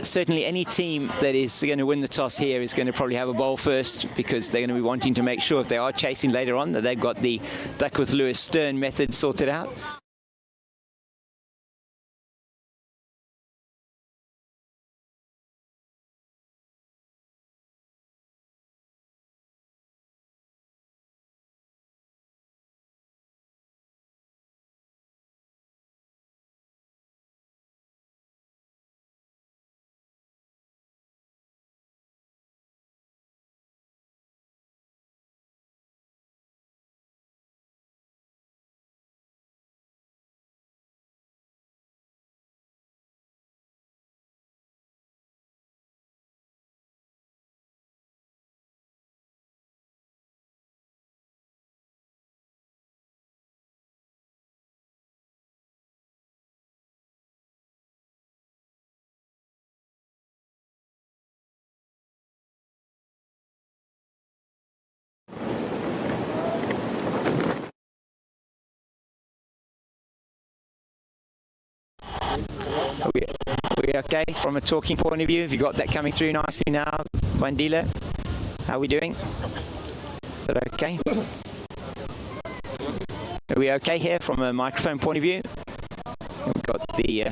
certainly any team that is going to win the toss here is going to probably have a bowl first, because they're going to be wanting to make sure if they are chasing later on that they've got the Duckworth Lewis Stern method sorted out. Are we okay from a talking point of view? Have you got that coming through nicely now, Vandila? How are we doing? Is that okay? Are we okay here from a microphone point of view? We've got the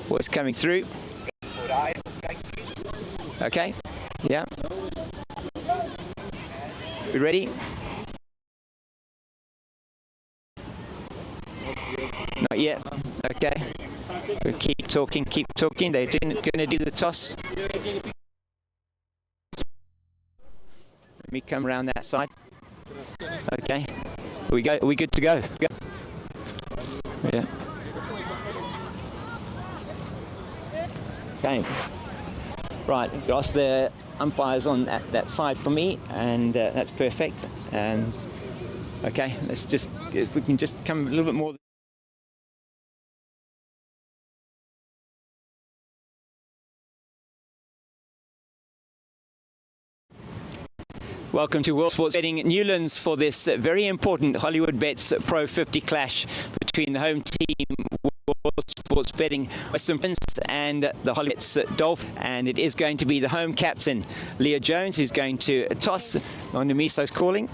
voice coming through. Okay? Yeah. We ready? Not yet. Okay. We'll keep talking, keep talking. They're going to do the toss. Let me come around that side. Okay. Are we good to go? Yeah. Okay. Right, I've asked the umpires on that side for me, and that's perfect. And okay, let's just, if we can just come a little bit more. Welcome to World Sports Betting Newlands for this very important Hollywoodbets Pro50 clash between the home team World Sports Betting Western Prince and the Hollywoodbets Dolphins. And it is going to be the home captain, Leah Jones, who's going to toss. Nondumiso's calling.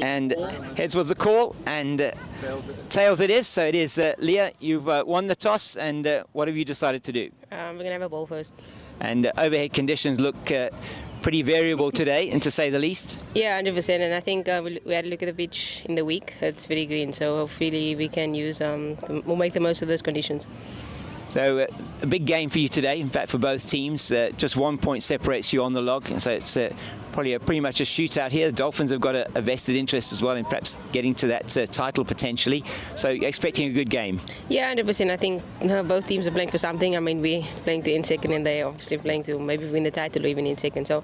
And heads was the call, and tails it is. So it is, Leah, you've won the toss, and what have you decided to do? We're going to have a ball first. And overhead conditions look pretty variable today, and to say the least. Yeah, 100%. And I think we had a look at the pitch in the week. It's very green, so hopefully we can use, we'll make the most of those conditions. So a big game for you today, in fact for both teams. Just 1 point separates you on the log, so it's probably pretty much a shootout here. The Dolphins have got a vested interest as well in perhaps getting to that title potentially. So you're expecting a good game. Yeah, 100%. I think both teams are playing for something. I mean, we're playing to in second, and they're obviously playing to maybe win the title or even in second. So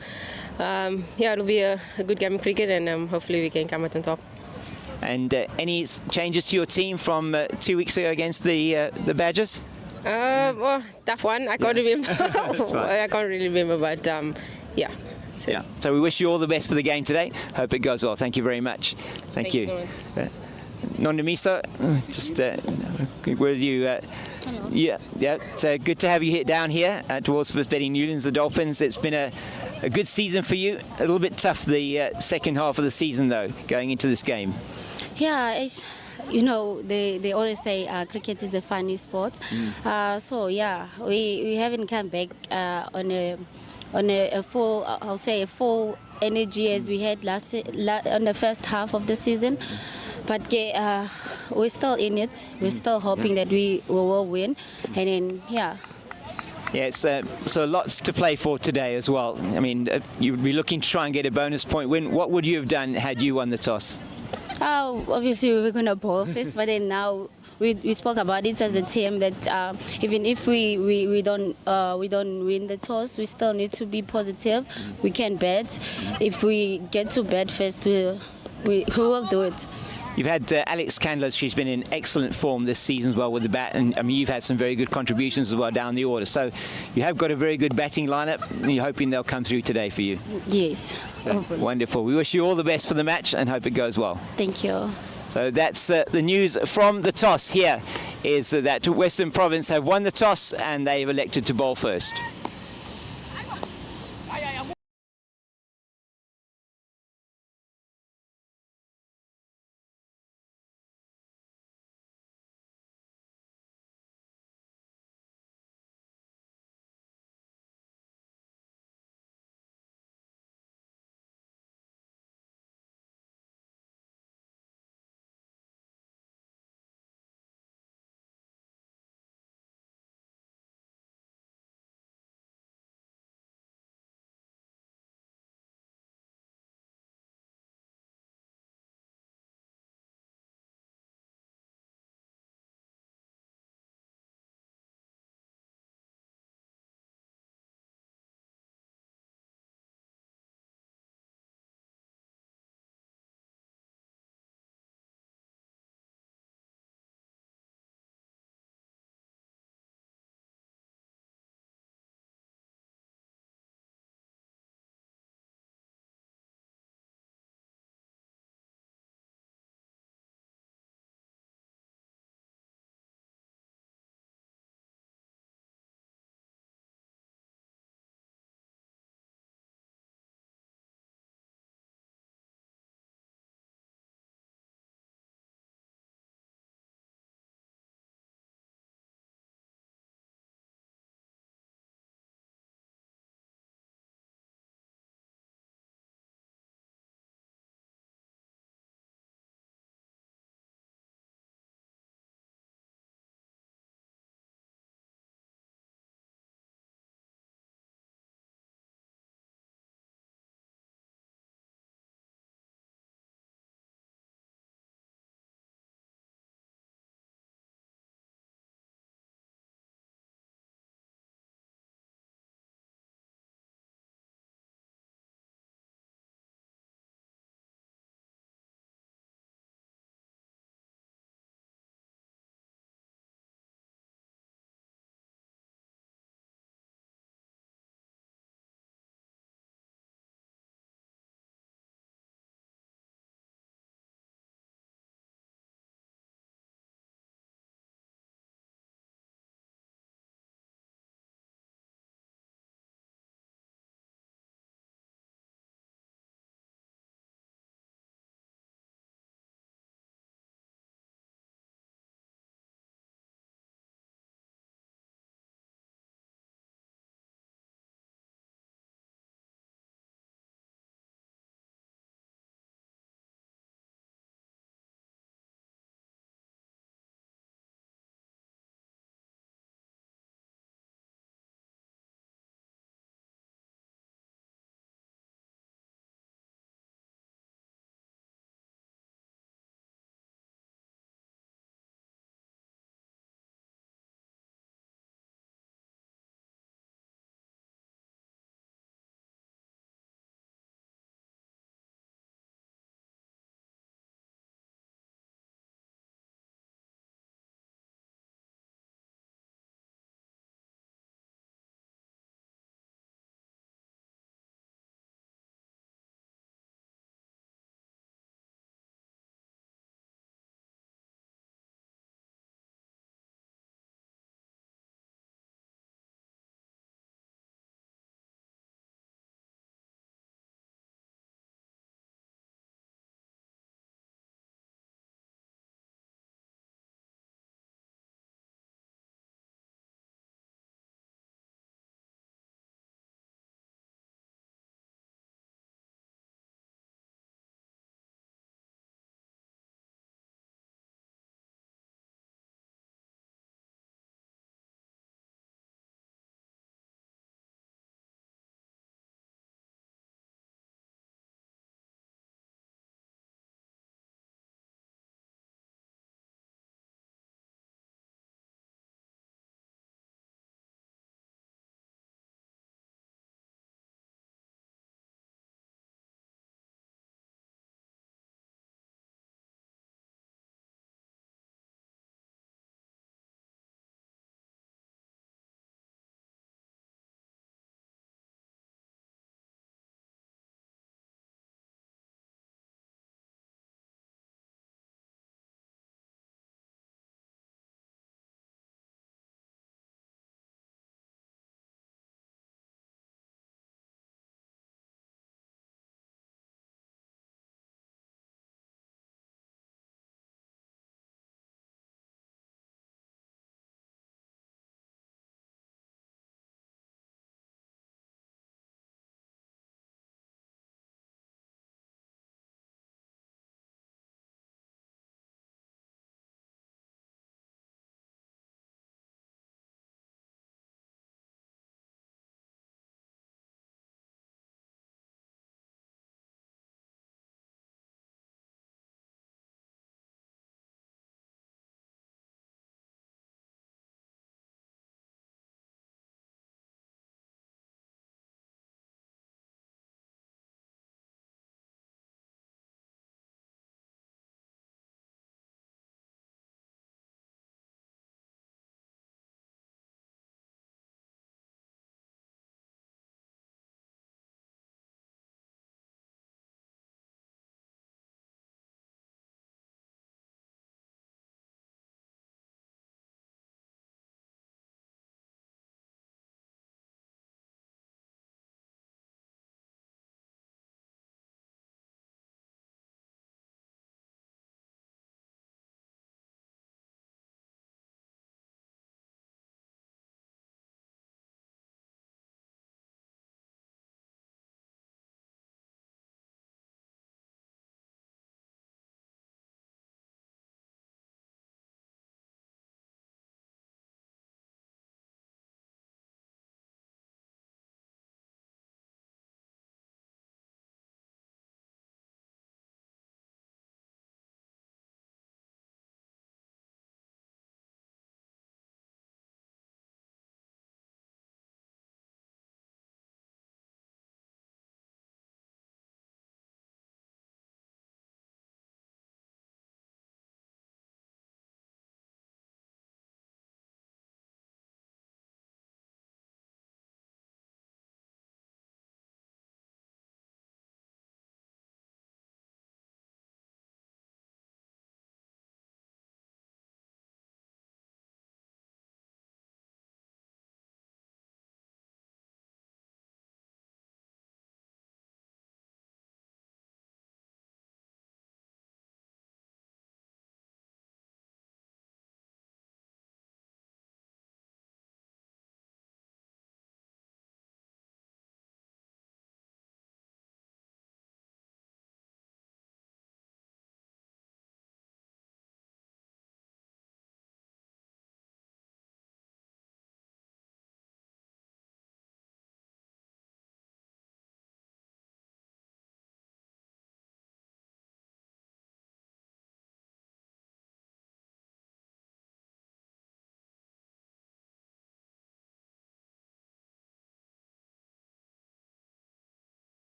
yeah, it'll be a good game of cricket, and hopefully we can come out on top. And any changes to your team from 2 weeks ago against the Badgers? Well, tough one. I can't remember. I can't really remember, but yeah. So. Yeah. So we wish you all the best for the game today. Hope it goes well. Thank you very much. Thank you. Nondumiso, just with you. Yeah. It's good to have you down here at World Sports Betting Newlands, the Dolphins. It's been a good season for you. A little bit tough the second half of the season, though, going into this game. Yeah, you know, they always say cricket is a funny sport. So yeah, we haven't come back on a full, I'll say a full energy as we had on the first half of the season. But we're still in it. We're still hoping that we will win. And then yeah. Yeah, so lots to play for today as well. I mean, you would be looking to try and get a bonus point win. What would you have done had you won the toss? Obviously we were going to bowl first, but then now we spoke about it as a team that even if we don't win the toss, we still need to be positive. We can bet. If we get to bet first, we will do it. You've had Alex Candler. She's been in excellent form this season as well with the bat, and I mean you've had some very good contributions as well down the order. So you have got a very good batting lineup, and you're hoping they'll come through today for you. Yes. Wonderful. We wish you all the best for the match and hope it goes well. Thank you. So that's the news from the toss here is that Western Province have won the toss and they've elected to bowl first.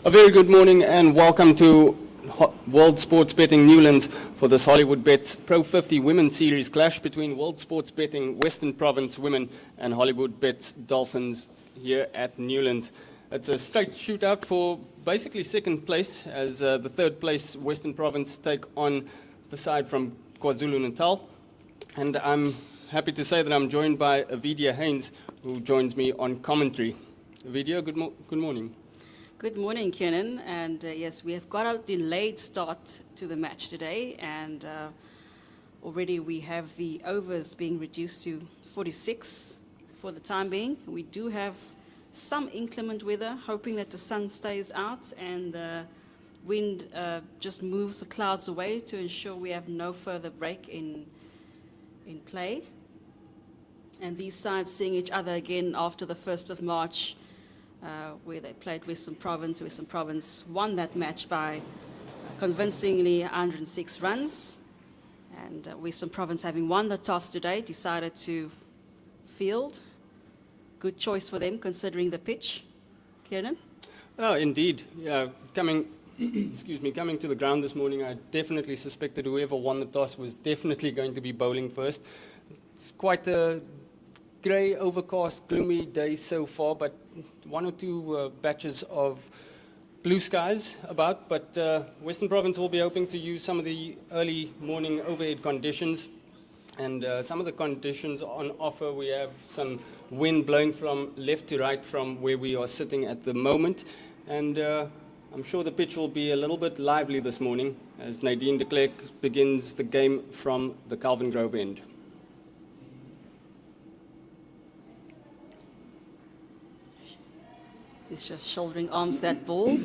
A very good morning and welcome to World Sports Betting Newlands for this Hollywoodbets Pro50 Women's Series clash between World Sports Betting Western Province Women and Hollywoodbets Dolphins here at Newlands. It's a straight shootout for basically second place as the third place Western Province take on the side from KwaZulu-Natal. And I'm happy to say that I'm joined by Avidia Haynes, who joins me on commentary. Avidia, good morning. Good morning, Kenan. And yes, we have got a delayed start to the match today, and already we have the overs being reduced to 46 for the time being. We do have some inclement weather, hoping that the sun stays out and the wind just moves the clouds away to ensure we have no further break in play. And these sides seeing each other again after the 1st of March, where they played Western Province. Western Province won that match by convincingly 106 runs. And Western Province, having won the toss today, decided to field. Good choice for them, considering the pitch. Kieran? Oh, indeed. Yeah, coming to the ground this morning, I definitely suspected whoever won the toss was definitely going to be bowling first. It's quite a grey, overcast, gloomy day so far, but one or two batches of blue skies about. But Western Province will be hoping to use some of the early morning overhead conditions. And some of the conditions on offer, we have some wind blowing from left to right from where we are sitting at the moment. And I'm sure the pitch will be a little bit lively this morning as Nadine de Klerk begins the game from the Calvin Grove end. He's just shouldering arms that ball.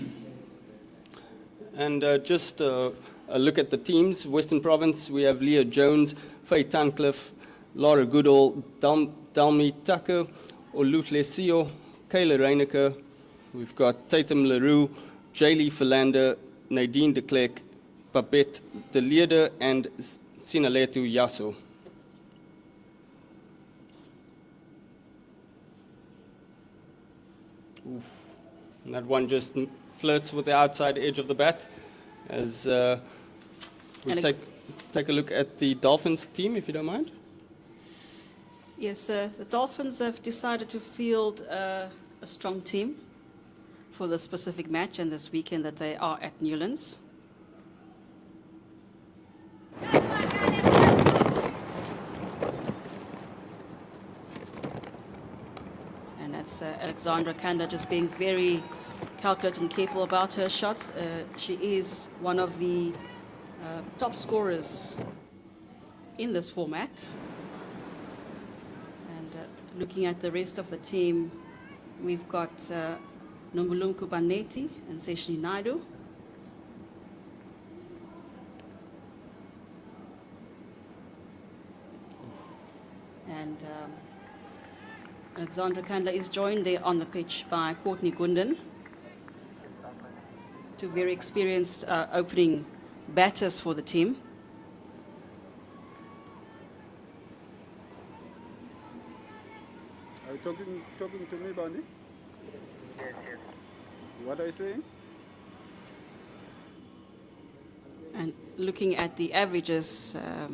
And just a look at the teams. Western Province, we have Leah Jones, Faye Tuncliffe, Laura Goodall, Dalmi Tucker, Olutlesio, Kayla Reineker. We've got Tatum LaRue, Jaylee Philander, Nadine de Klerk, Babette de Leerde, and Sinaletu Yasso. Oof. And that one just flirts with the outside edge of the bat as we take a look at the Dolphins team, if you don't mind. Yes, the Dolphins have decided to field a strong team for this specific match and this weekend that they are at Newlands. And that's Alexandra Kanda just being very calculated and careful about her shots. She is one of the top scorers in this format. And looking at the rest of the team, we've got Nombulumku Baneti and Seshni Naidu. And Alexandra Kandla is joined there on the pitch by Courtney Gunden. Two very experienced opening batters for the team. Are you talking to me, Bandi? Yes. What are you saying? And looking at the averages, I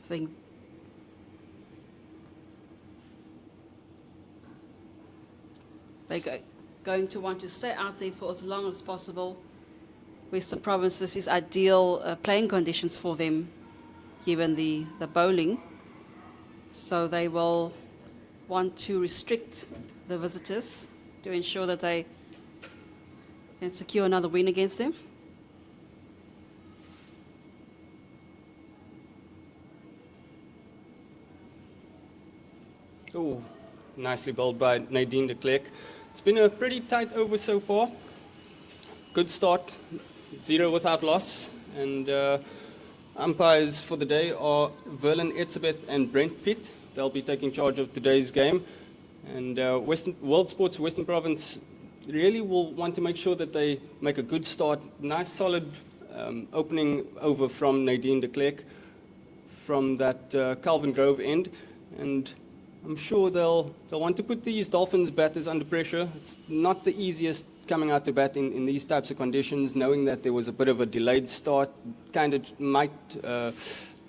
think they're going to want to stay out there for as long as possible. Western Province, this is ideal playing conditions for them, given the bowling. So they will want to restrict the visitors to ensure that they can secure another win against them. Oh, nicely bowled by Nadine de Klerk. It's been a pretty tight over so far. Good start, 0 without loss. And umpires for the day are Verlin Etzebeth and Brent Pitt. They'll be taking charge of today's game. And World Sports Western Province really will want to make sure that they make a good start. Nice solid opening over from Nadine de Klerk from that Calvin Grove end. And I'm sure they'll want to put these Dolphins batters under pressure. It's not the easiest coming out to bat in these types of conditions, knowing that there was a bit of a delayed start, kind of might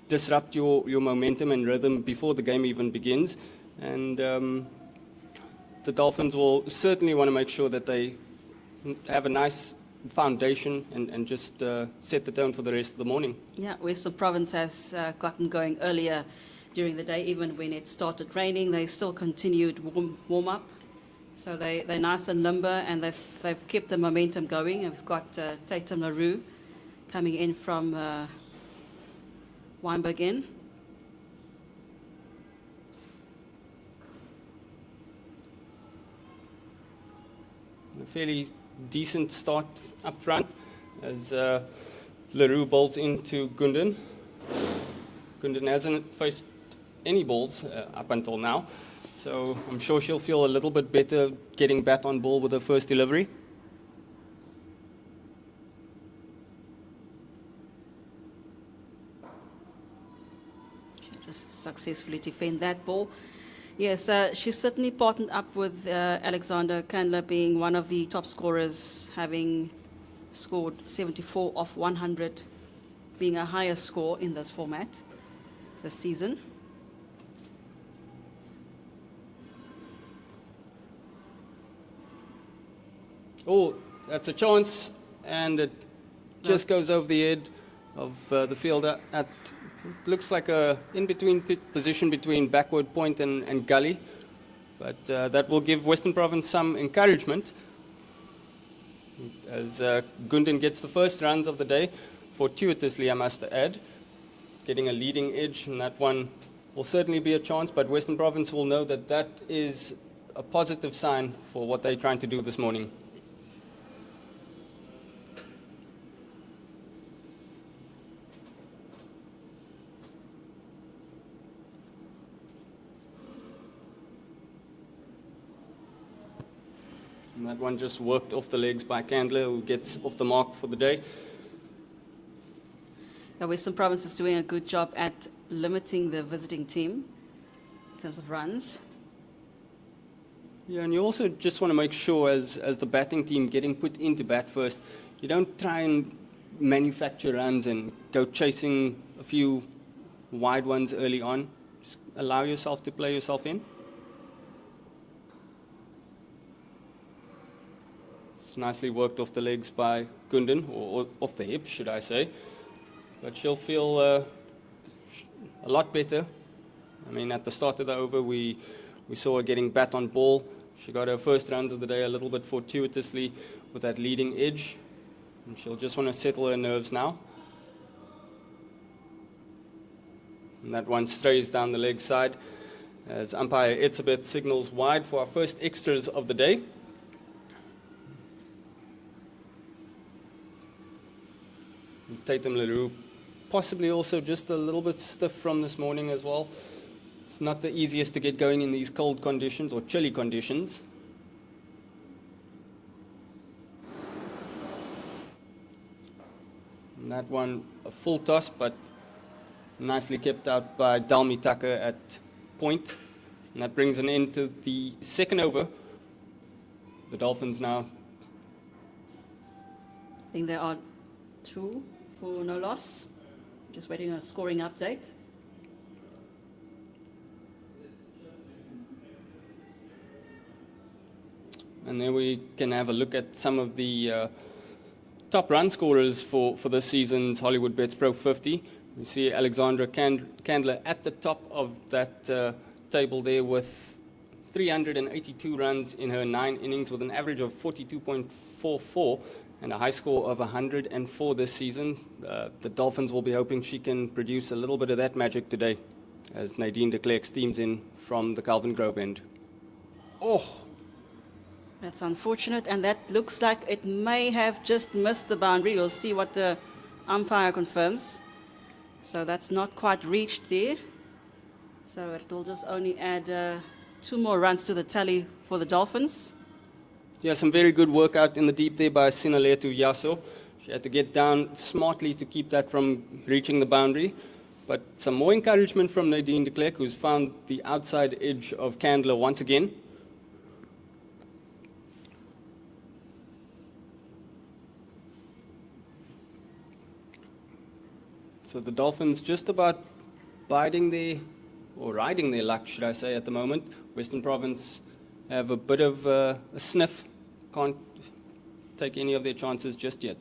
disrupt your momentum and rhythm before the game even begins. And the Dolphins will certainly want to make sure that they have a nice foundation and just set the tone for the rest of the morning. Yeah, Western Province has gotten going earlier during the day, even when it started raining. They still continued warm up. So they're nice and limber, and they've kept the momentum going. And we've got Tatum LaRue coming in from Weinberg in. A fairly decent start up front as LaRue bowls into Gundan. Gundan hasn't faced any balls up until now, so I'm sure she'll feel a little bit better getting bat on ball with her first delivery. She just successfully defend that ball. Yes, she's certainly partnered up with Alexander Candler, being one of the top scorers, having scored 74 off 100, being a higher score in this format this season. Oh, that's a chance, and it just goes over the head of the fielder at looks like a in-between position between backward point and gully, but that will give Western Province some encouragement as Gundan gets the first runs of the day, fortuitously I must add, getting a leading edge, and that one will certainly be a chance, but Western Province will know that that is a positive sign for what they're trying to do this morning. And that one just worked off the legs by Candler, who gets off the mark for the day. Now, Western Province is doing a good job at limiting the visiting team in terms of runs. Yeah, and you also just want to make sure as the batting team getting put into bat first, you don't try and manufacture runs and go chasing a few wide ones early on. Just allow yourself to play yourself in. Nicely worked off the legs by Gundan, or off the hips, should I say. But she'll feel a lot better. I mean, at the start of the over, we saw her getting bat on ball. She got her first runs of the day a little bit fortuitously with that leading edge. And she'll just want to settle her nerves now. And that one strays down the leg side as umpire Etzebeth signals wide for our first extras of the day. Tatum LaRue possibly also just a little bit stiff from this morning as well. It's not the easiest to get going in these cold conditions or chilly conditions. And that one a full toss, but nicely kept out by Dalmi Tucker at point. And that brings an end to the second over. The Dolphins now. I think there are 2 for no loss. Just waiting on a scoring update. And then we can have a look at some of the top run scorers for this season's Hollywoodbets Pro50. We see Alexandra Candler at the top of that table there with 382 runs in her 9 innings with an average of 42.44 and a high score of 104 this season. The Dolphins will be hoping she can produce a little bit of that magic today as Nadine de Klerk steams in from the Calvin Grove end. Oh! That's unfortunate, and that looks like it may have just missed the boundary. We'll see what the umpire confirms. So that's not quite reached there. So it will just only add 2 more runs to the tally for the Dolphins. Yeah, some very good work out in the deep there by Sinaletu Yaso. She had to get down smartly to keep that from reaching the boundary. But some more encouragement from Nadine de Klerk, who's found the outside edge of Candler once again. So the Dolphins just about riding their luck, should I say, at the moment. Western Province have a bit of a sniff. Can't take any of their chances just yet.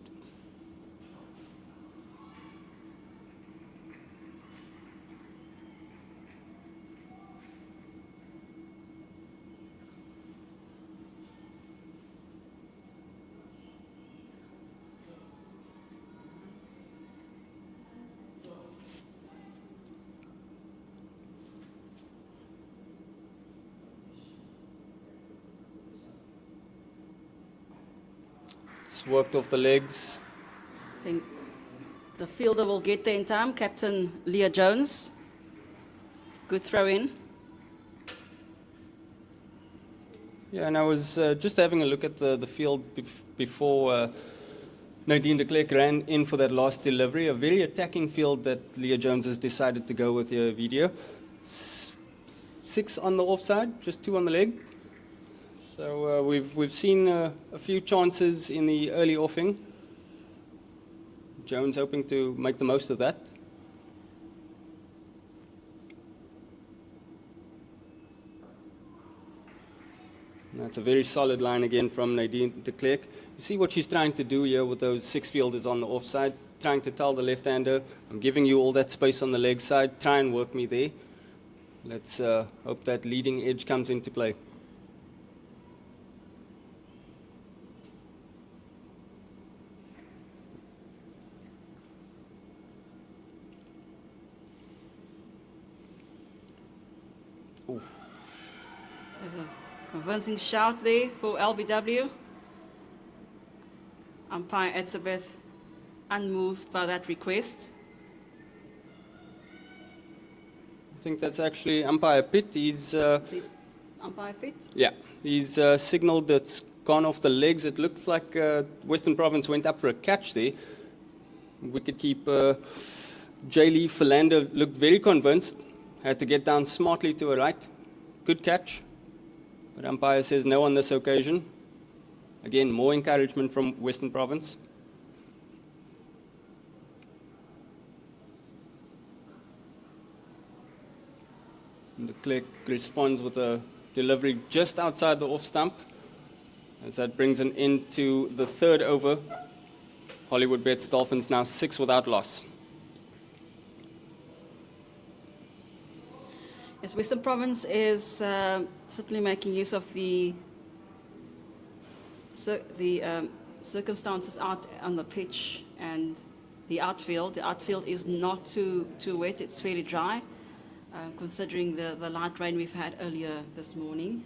Worked off the legs. I think the fielder will get there in time. Captain Leah Jones. Good throw in. Yeah, and I was just having a look at the field before Nadine de Klerk ran in for that last delivery. A very attacking field that Leah Jones has decided to go with here, video. 6 on the offside, just 2 on the leg. So we've seen a few chances in the early offing. Jones hoping to make the most of that. And that's a very solid line again from Nadine de Klerk. You see what she's trying to do here with those 6 fielders on the offside, trying to tell the left-hander, I'm giving you all that space on the leg side, try and work me there. Let's hope that leading edge comes into play. Oof. There's a convincing shout there for LBW. Umpire Etzebeth unmoved by that request. I think that's actually umpire Pitt. He's Umpire Pitt? Yeah, he's signaled that's gone off the legs. It looks like Western Province went up for a catch there. Wicketkeeper J. Lee Philander looked very convinced. Had to get down smartly to a right. Good catch. But umpire says no on this occasion. Again, more encouragement from Western Province. And de Klerk responds with a delivery just outside the off stump, as that brings an end to the 3rd over. Hollywoodbets Dolphins now 6 without loss. Yes, Western Province is certainly making use of the circumstances out on the pitch and the outfield. The outfield is not too wet, it's fairly dry, considering the light rain we've had earlier this morning.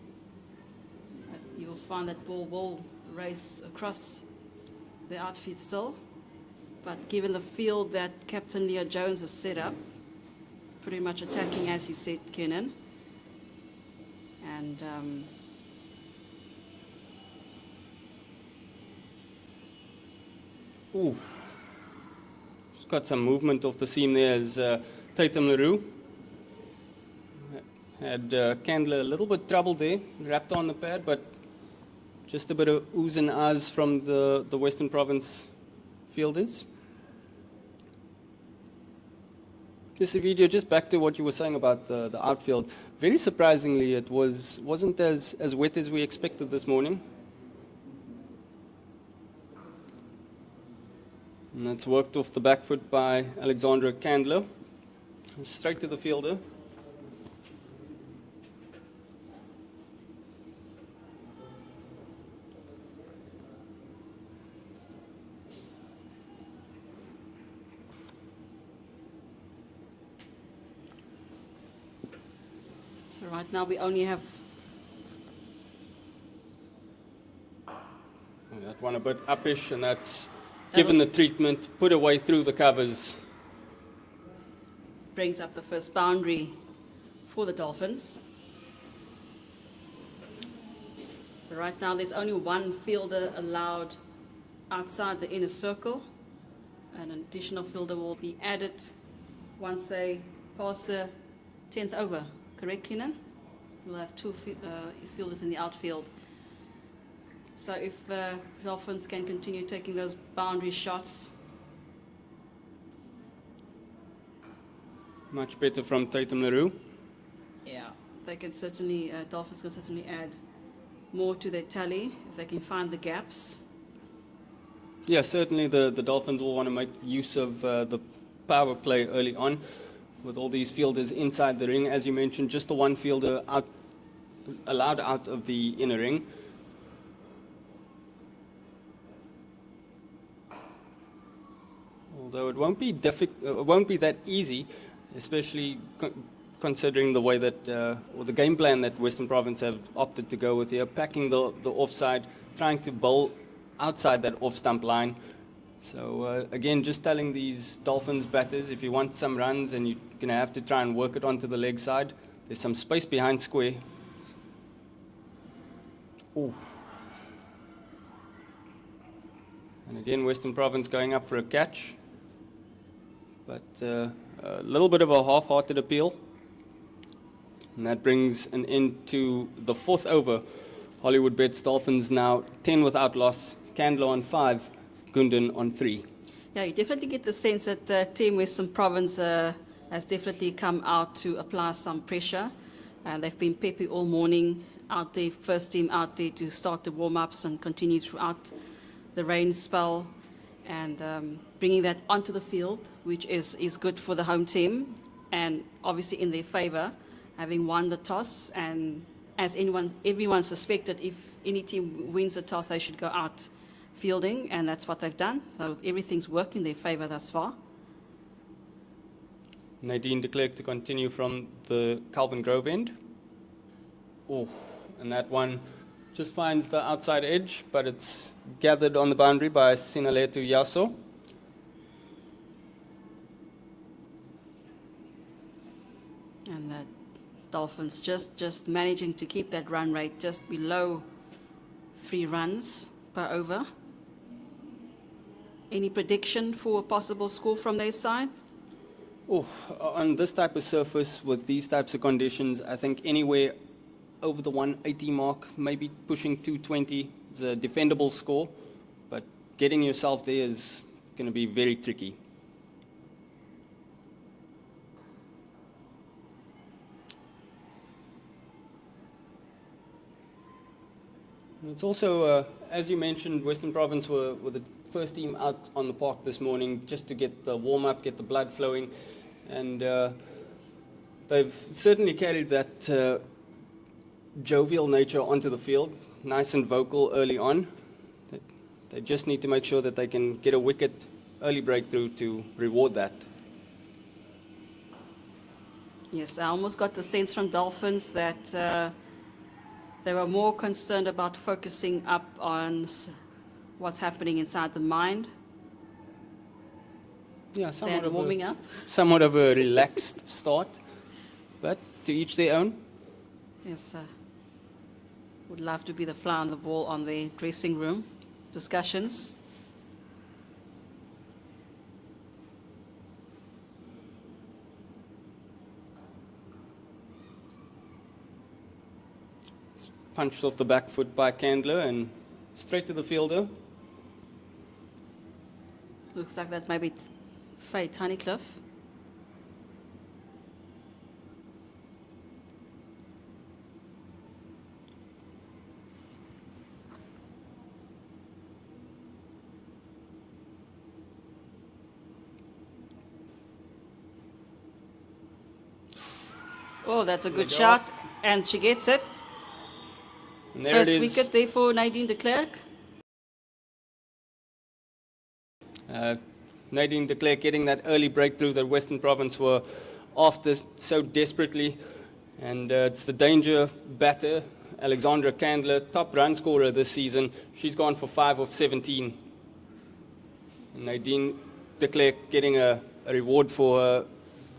You'll find that ball will race across the outfield still, but given the field that Captain Leah Jones has set up, pretty much attacking, as you said, Kenan. And Ooh. Just got some movement off the seam there as Tatum LaRue had Candler a little bit trouble there, wrapped on the pad, but just a bit of oohs and ahs from the Western Province fielders. This video, just back to what you were saying about the outfield. Very surprisingly, it wasn't as wet as we expected this morning. And that's worked off the back foot by Alexandra Candler. Straight to the fielder. so right now we only have That one a bit uppish, and that's given the treatment, put away through the covers. brings up the first boundary for the Dolphins. So right now there's only one fielder allowed outside the inner circle. An additional fielder will be added once they pass the 10th over. Correct, Keenan? We'll have two fielders in the outfield. So if Dolphins can continue taking those boundary shots. Much better from Tatum LaRue. Yeah, they can certainly, Dolphins can certainly add more to their tally if they can find the gaps. Yeah, certainly the Dolphins will want to make use of the power play early on with all these fielders inside the ring. As you mentioned, just the one fielder allowed out of the inner ring. Although it won't be that easy, especially considering the way that, or the game plan that Western Province have opted to go with here, packing the offside, trying to bowl outside that off-stump line. So again, just telling these Dolphins batters, if you want some runs and you're going to have to try and work it onto the leg side, there's some space behind square. Ooh. And again, Western Province going up for a catch. But a little bit of a half-hearted appeal. And that brings an end to the 4th over. Hollywoodbets Dolphins now 10 without loss. Candler on 5, Gundan on 3. Yeah, you definitely get the sense that Team Western Province has definitely come out to apply some pressure. They've been peppy all morning out there, first team out there to start the warm-ups and continue throughout the rain spell. And bringing that onto the field, which is good for the home team and obviously in their favor, having won the toss. And as everyone suspected, if any team wins the toss, they should go out fielding, and that's what they've done. So everything's worked in their favor thus far. Nadine de Klerk to continue from the Calvin Grove end. Oh, and that one just finds the outside edge, but it's gathered on the boundary by Sinaletu Yaso. And the Dolphins just managing to keep that run rate just below 3 runs per over. Any prediction for a possible score from their side? Oh, on this type of surface with these types of conditions, I think anywhere over the 180 mark, maybe pushing 220 is a defendable score, but getting yourself there is going to be very tricky. And it's also, as you mentioned, Western Province were the first team out on the park this morning just to get the warm-up, get the blood flowing, and they've certainly carried that jovial nature onto the field, nice and vocal early on. They just need to make sure that they can get a wicket early breakthrough to reward that. Yes, I almost got the sense from Dolphins that they were more concerned about focusing up on what's happening inside the mind. Yeah, somewhat of warming up. Somewhat of a relaxed start, but to each their own. Yes, would love to be the fly on the wall on the dressing room discussions. Punched off the back foot by Candler and straight to the fielder. Looks like that might be Faye Tunnicliffe. Oh, that's a good shot, and she gets it. And there First it is. wicket there for Nadine de Klerk. Nadine de Klerk getting that early breakthrough that Western Province were after so desperately. And it's the danger batter, Alexandra Candler, top run scorer this season. She's gone for 5 of 17. And Nadine de Klerk getting a reward for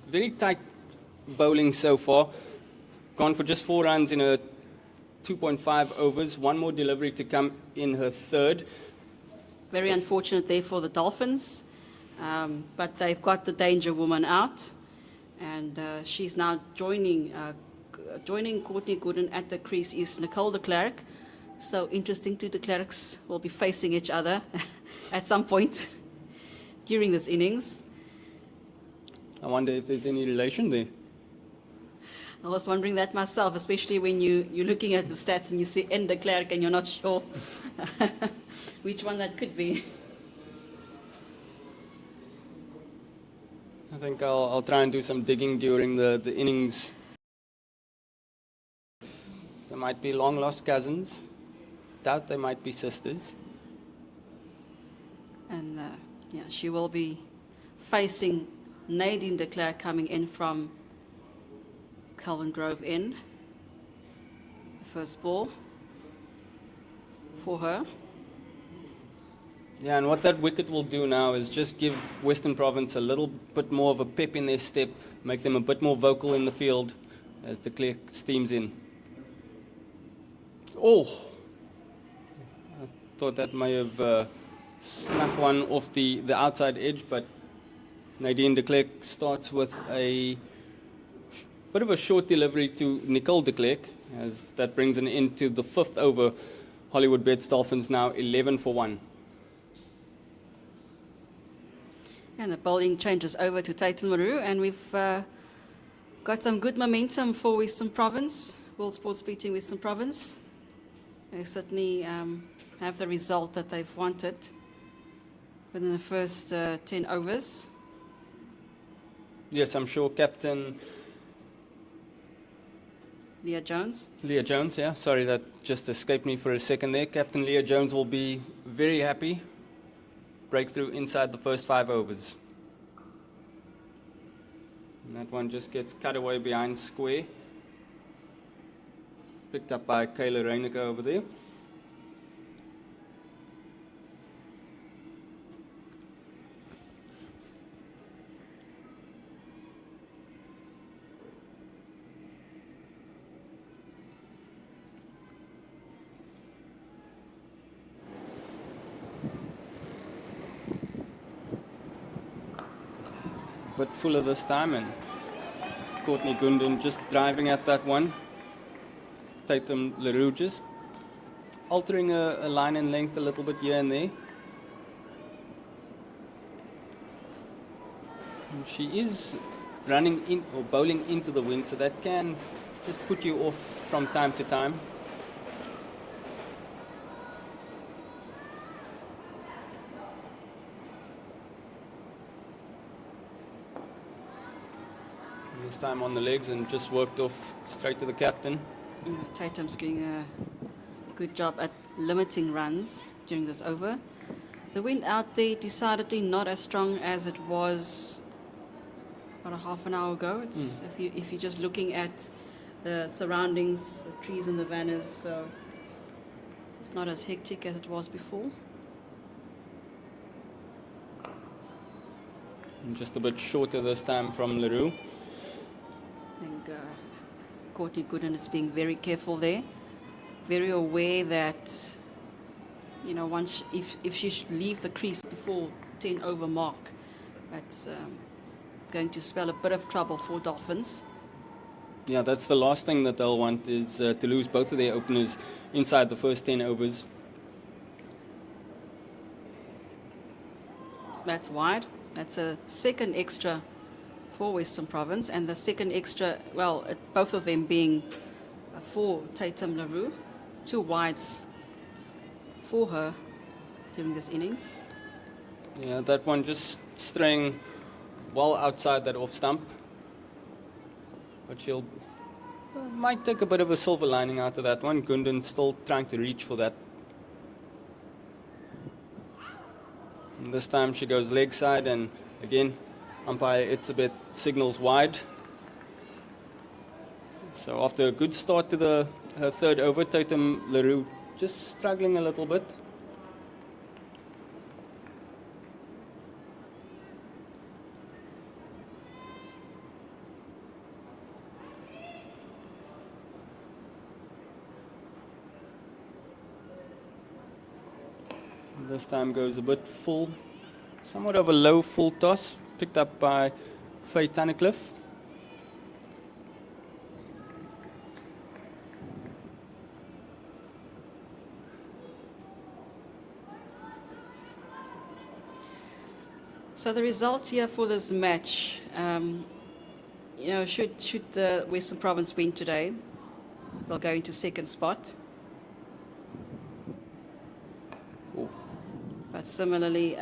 very tight bowling so far. Gone for just 4 runs in her 2.5 overs. One more delivery to come in her third. Very unfortunate there for the Dolphins, but they've got the danger woman out. And she's now joining Courtney Gooden at the crease is Nicole de Klerk. So interesting, two de Klerks will be facing each other at some point during this innings. I wonder if there's any relation there. I was wondering that myself, especially when you're looking at the stats and you see N de Klerk and you're not sure which one that could be. I think I'll try and do some digging during the innings. There might be long-lost cousins. Doubt they might be sisters. And yeah, she will be facing Nadine de Klerk coming in from Calvin Grove end. The first ball for her. Yeah, and what that wicket will do now is just give Western Province a little bit more of a pep in their step, make them a bit more vocal in the field as de Klerk steams in. Oh! I thought that may have snuck one off the outside edge, but Nadine de Klerk starts with a bit of a short delivery to Nicole de Klerk, as that brings an end to the 5th over. Hollywoodbets Dolphins now 11 for 1. And the bowling changes over to Tatum Maru, and we've got some good momentum for Western Province, World Sports beating Western Province. They certainly have the result that they've wanted within the first 10 overs. Yes, I'm sure Captain Leah Jones. Leah Jones, yeah, sorry, that just escaped me for a second there. Captain Leah Jones will be very happy. Breakthrough inside the first 5 overs. And that one just gets cut away behind square. Picked up by Kayla Reinicke over there. But fuller this time, and Courtney Gooden just driving at that one. Tatum LaRue just altering a line and length a little bit here and there. And she is running in or bowling into the wind, so that can just put you off from time to time. This time on the legs and just worked off straight to the captain. Tatum's doing a good job at limiting runs during this over. The wind out there decidedly not as strong as it was about a half an hour ago. It's if you're just looking at the surroundings, the trees and the vannas, so it's not as hectic as it was before. And just a bit shorter this time from LaRue. I think Courtney Gooden is being very careful there, very aware that, you know, once if she should leave the crease before 10 over mark, that's going to spell a bit of trouble for Dolphins. Yeah, that's the last thing that they'll want, is to lose both of their openers inside the first 10 overs. That's wide. That's a second extra for Western Province, and the second extra, well, both of them being for Tatum LaRue, 2 wides for her during this innings. Yeah, that one just straying well outside that off stump. But she'll might take a bit of a silver lining out of that one. Gooden still trying to reach for that. And this time she goes leg side, and again, umpire Itzebeth signals wide. So after a good start to her third over, Tatum LaRue just struggling a little bit. This time goes a bit full, somewhat of a low full toss, picked up by Faye Tunnicliffe So the result here for this match, should the Western Province win today, they'll go into second spot. Oh, But similarly,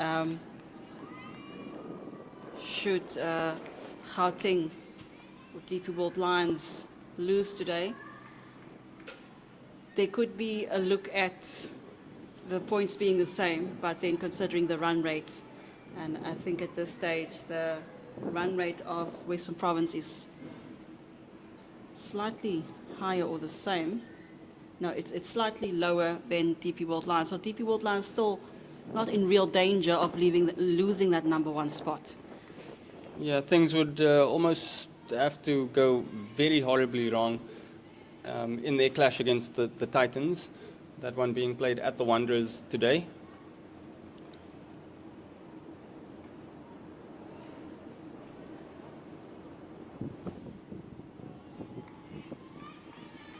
should Gauteng or DP World Lions lose today, there could be a look at the points being the same, but then considering the run rate. And I think at this stage, the run rate of Western Province is slightly higher or the same. No, it's slightly lower than DP World Lions. So DP World Lions still not in real danger of losing that number one spot. yeah, things would almost have to go very horribly wrong in their clash against the Titans. That one being played at the Wanderers today.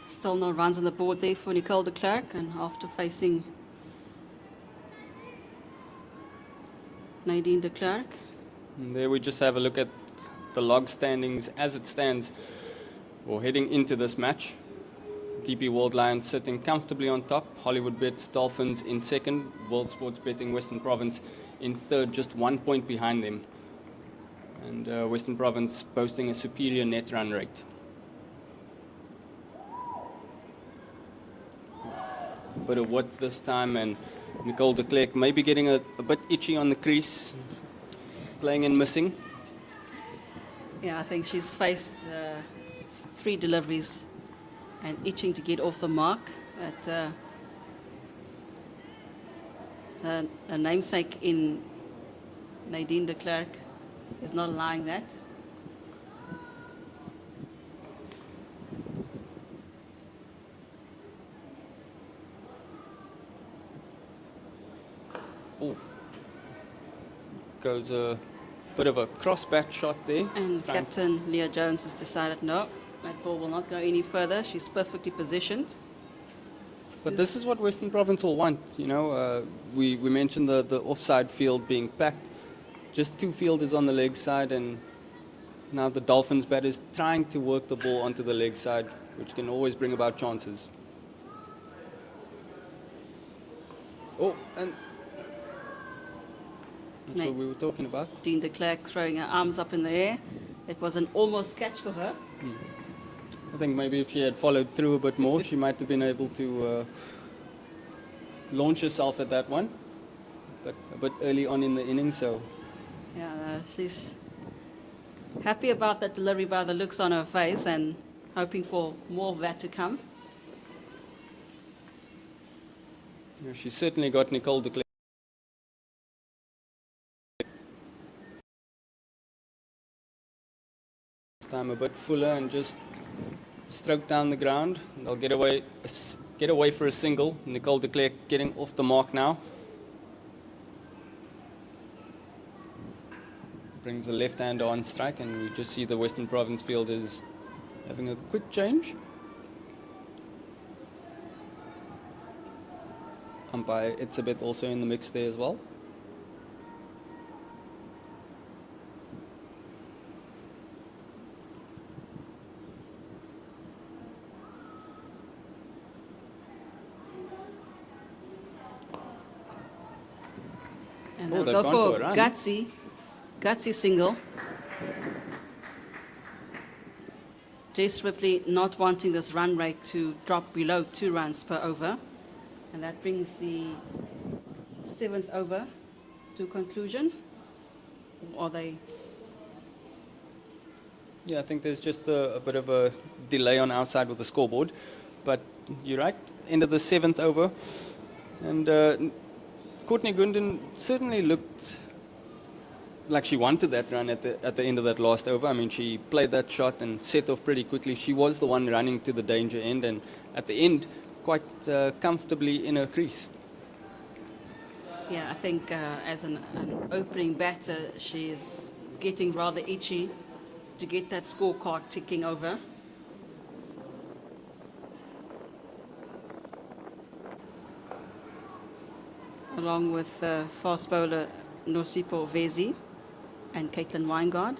Still no runs on the board there for Nicole de Klerk, and after facing Nadine de Klerk. And there we just have a look at the log standings as it stands, or heading into this match. DP World Lions sitting comfortably on top, Hollywoodbets Dolphins in second, World Sports Betting Western Province in third, just 1 point behind them. And Western Province boasting a superior net run rate. Bit of width this time, and Nicole de Klerk maybe getting a bit itchy on the crease, playing and missing. Yeah, I think she's faced 3 deliveries and itching to get off the mark. But a namesake in Nadine de Klerk is not allowing that. Oh, goes a bit of a cross-bat shot there. And Trying- Captain Leah Jones has decided no, that ball will not go any further. She's perfectly positioned. But this is what Western Province will want. We mentioned the offside field being packed. Just 2 fielders on the leg side, and now the Dolphins batters trying to work the ball onto the leg side, which can always bring about chances. Oh, and that's what we were talking about. Dean de Klerk throwing her arms up in the air. It was an almost catch for her. I think maybe if she had followed through a bit more, she might have been able to launch herself at that one. But a bit early on in the inning, so Yeah, she's happy about that delivery by the looks on her face and hoping for more of that to come. she's certainly got Nicole de Klerk. This time a bit fuller and just stroke down the ground. They'll get away for a single. Nicole de Klerk getting off the mark now. Brings the left hander on strike, and we just see the Western Province fielders having a quick change. Umpire Itzabeth also in the mix there as well. And Oh, they'll they've go gone for for a run. gutsy single. Jess Ripley not wanting this run rate to drop below 2 runs per over. And that brings the 7th over to conclusion. Or are they? Yeah, I think there's just a bit of a delay on our side with the scoreboard. But you're right, end of the 7th over. And Courtney Gunden certainly looked like she wanted that run at the end of that last over. I mean, she played that shot and set off pretty quickly. She was the one running to the danger end, and at the end, quite comfortably in her crease. Yeah, I think as an opening batter, she's getting rather itchy to get that scorecard ticking over. Along with fast bowler Nosipo Vezi. and Caitlin Weingard.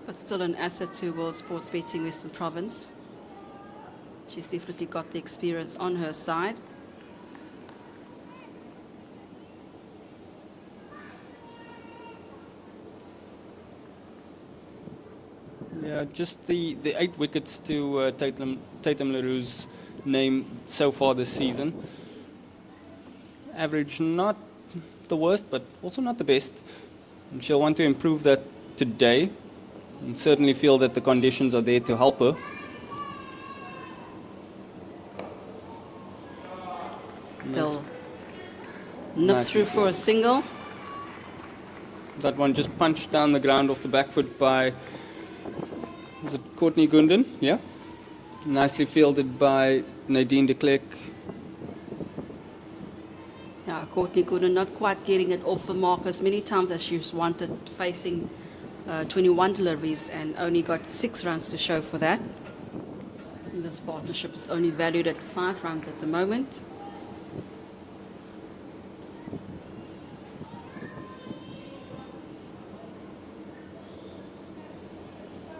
But still an asset to World Sports Betting Western Province. She's definitely got the experience on her side. Yeah, just the 8 wickets to Tatum LaRue's name so far this season. Average not the worst, but also not the best. And she'll want to improve that today, and certainly feel that the conditions are there to help her. They'll nip through for a single. That one just punched down the ground off the back foot by, was it Courtney Gunden? Yeah. Nicely fielded by Nadine de Klerk. Yeah, Courtney Gooden not quite getting it off the mark as many times as she's wanted, facing 21 deliveries and only got 6 runs to show for that. And this partnership is only valued at 5 runs at the moment.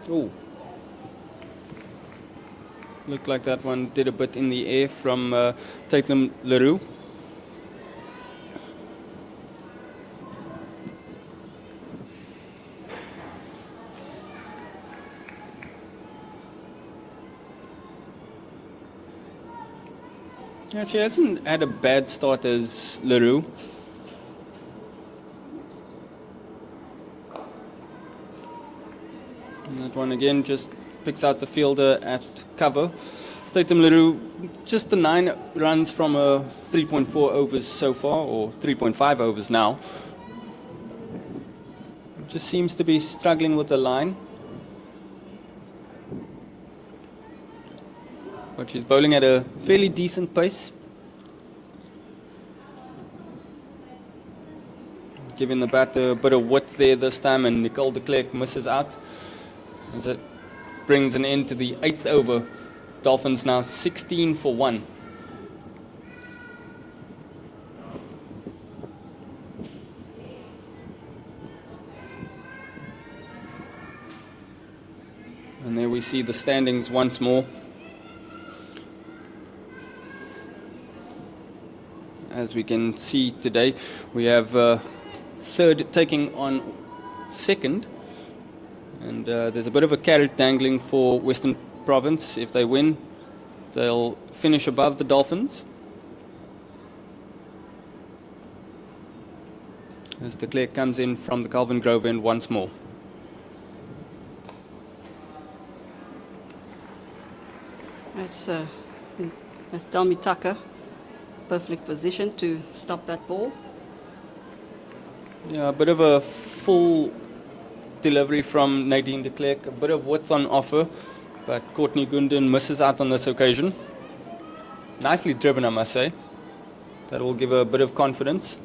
Oh. Looked like that one did a bit in the air from Tatum LaRue. Yeah, she hasn't had a bad start as LaRue. And that one again just picks out the fielder at cover. Tatum LaRue, just the 9 runs from 3.4 overs so far, or 3.5 overs now. Just seems to be struggling with the line. But she's bowling at a fairly decent pace. Giving the bat a bit of width there this time, and Nicole de Klerk misses out as it brings an end to the 8th over. Dolphins now 16 for 1. And there we see the standings once more. As we can see today, we have third taking on second. And there's a bit of a carrot dangling for Western Province. If they win, they'll finish above the Dolphins. As de Klerk comes in from the Calvin Grove end once more. That's Delmi Tucker. Perfect position to stop that ball. Yeah, a bit of a full delivery from Nadine de Klerk, a bit of width on offer, but Courtney Gunden misses out on this occasion. Nicely driven, I must say. That will give her a bit of confidence.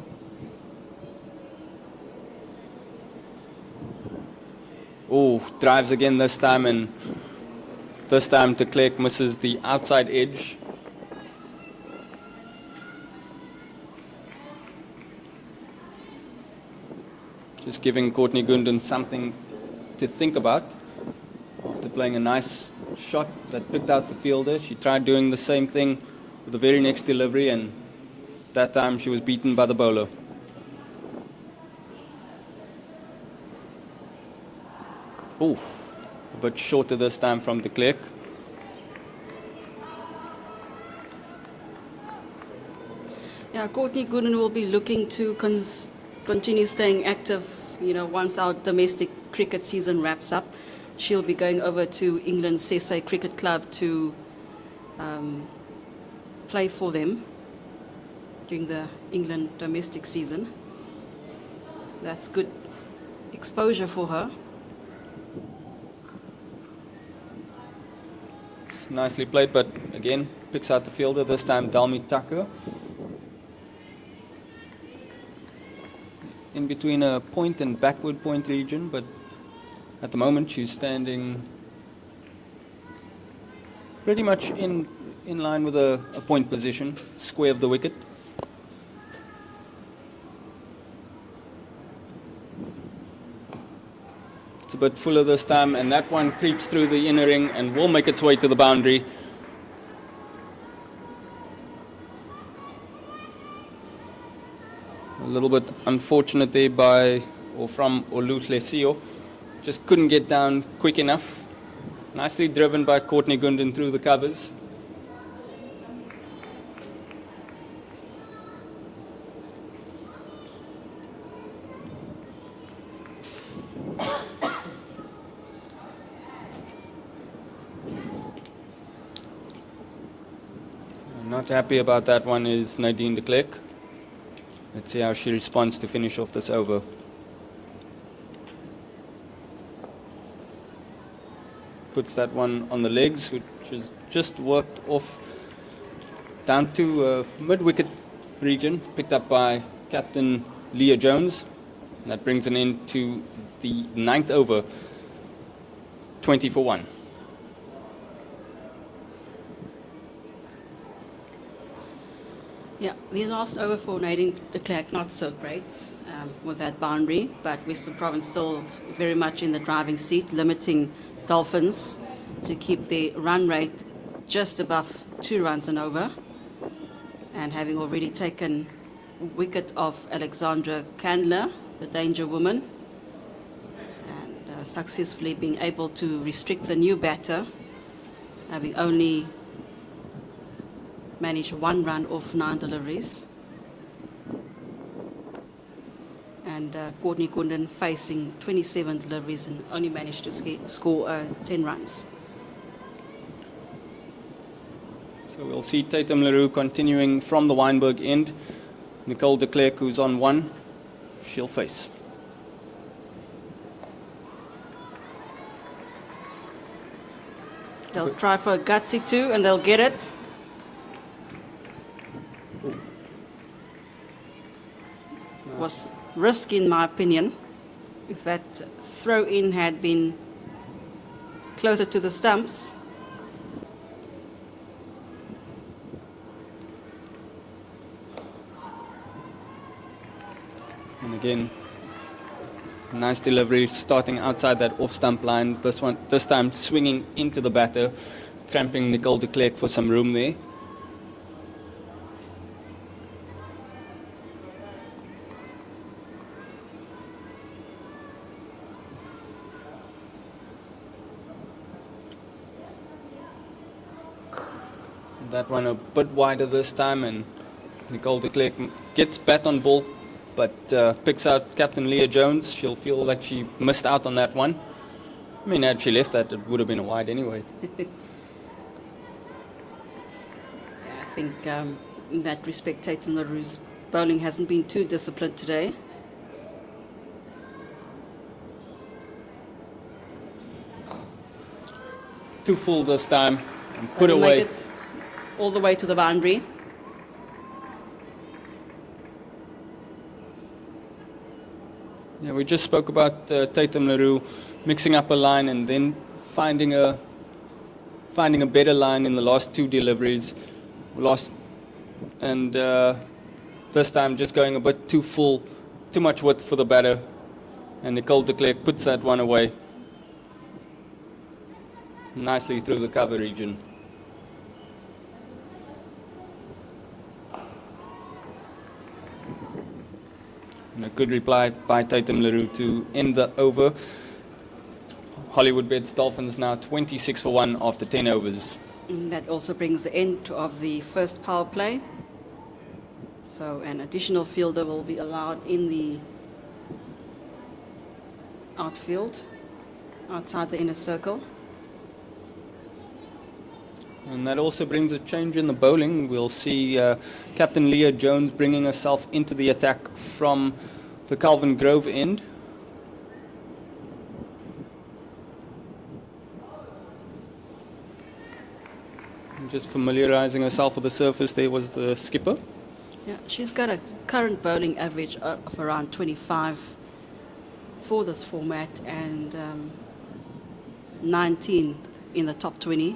Oh, drives again this time, and this time de Klerk misses the outside edge. Just giving Courtney Gunden something to think about. After playing a nice shot that picked out the fielder, she tried doing the same thing with the very next delivery, and that time she was beaten by the bowler. Ooh, a bit shorter this time from de Klerk. Yeah, Courtney Gooden will be looking to continue staying active, once our domestic cricket season wraps up. She'll be going over to England's Sese Cricket Club to play for them during the England domestic season. That's good exposure for her. It's nicely played, but again, picks out the fielder, this time Delmi Tucker. In between a point and backward point region, but at the moment she's standing pretty much in in line with a point position, square of the wicket. It's a bit fuller this time, and that one creeps through the inner ring and will make its way to the boundary. A little bit unfortunate there from Oluhlesio. Just couldn't get down quick enough. Nicely driven by Courtney Gundan through the covers. Not happy about that one is Nadine de Klerk. Let's see how she responds to finish off this over. Puts that one on the legs, which is just worked off down to mid-wicket region, picked up by Captain Leah Jones. And that brings an end to the 9th over, 20 for 1. Yeah, the last over for Nadine de Klerk, not so great with that boundary, but Western Province still very much in the driving seat, limiting Dolphins to keep the run rate just above 2 runs and over, and having already taken wicket of Alexandra Candler, the danger woman, and successfully being able to restrict the new batter, having only managed 1 run off 9 deliveries. And Courtney Gundan facing 27 deliveries and only managed to score 10 runs. So we'll see Tatum LaRue continuing from the Weinberg end. Nicole de Klerk, who's on 1, she'll face. They'll try for a gutsy 2 and they'll get it. Was risky in my opinion. If that throw in had been closer to the stumps. And again, nice delivery starting outside that off stump line. This time swinging into the batter, cramping Nicole de Klerk for some room there. That one a bit wider this time, and Nicole de Klerk gets bat on ball, but picks out Captain Leah Jones. She'll feel like she missed out on that one. I mean, had she left that, it would have been a wide anyway. Yeah, I think in that respect, Tatum LaRue's bowling hasn't been too disciplined today. Too full this time, and put They'll away. make it all the way to the boundary. Yeah, we just spoke about Tatum LaRue mixing up a line and then finding a better line in the last 2 deliveries. And this time just going a bit too full, too much width for the batter. And Nicole de Klerk puts that one away nicely through the cover region. And a good reply by Tatum LaRue to end the over. Hollywoodbets Dolphins now 26 for 1 after 10 overs. And that also brings the end of the first power play. So an additional fielder will be allowed in the outfield, outside the inner circle. And that also brings a change in the bowling. We'll see Captain Leah Jones bringing herself into the attack from the Calvin Grove end. And just familiarizing herself with the surface there was the skipper. Yeah, she's got a current bowling average of around 25 for this format, and 19 in the top 20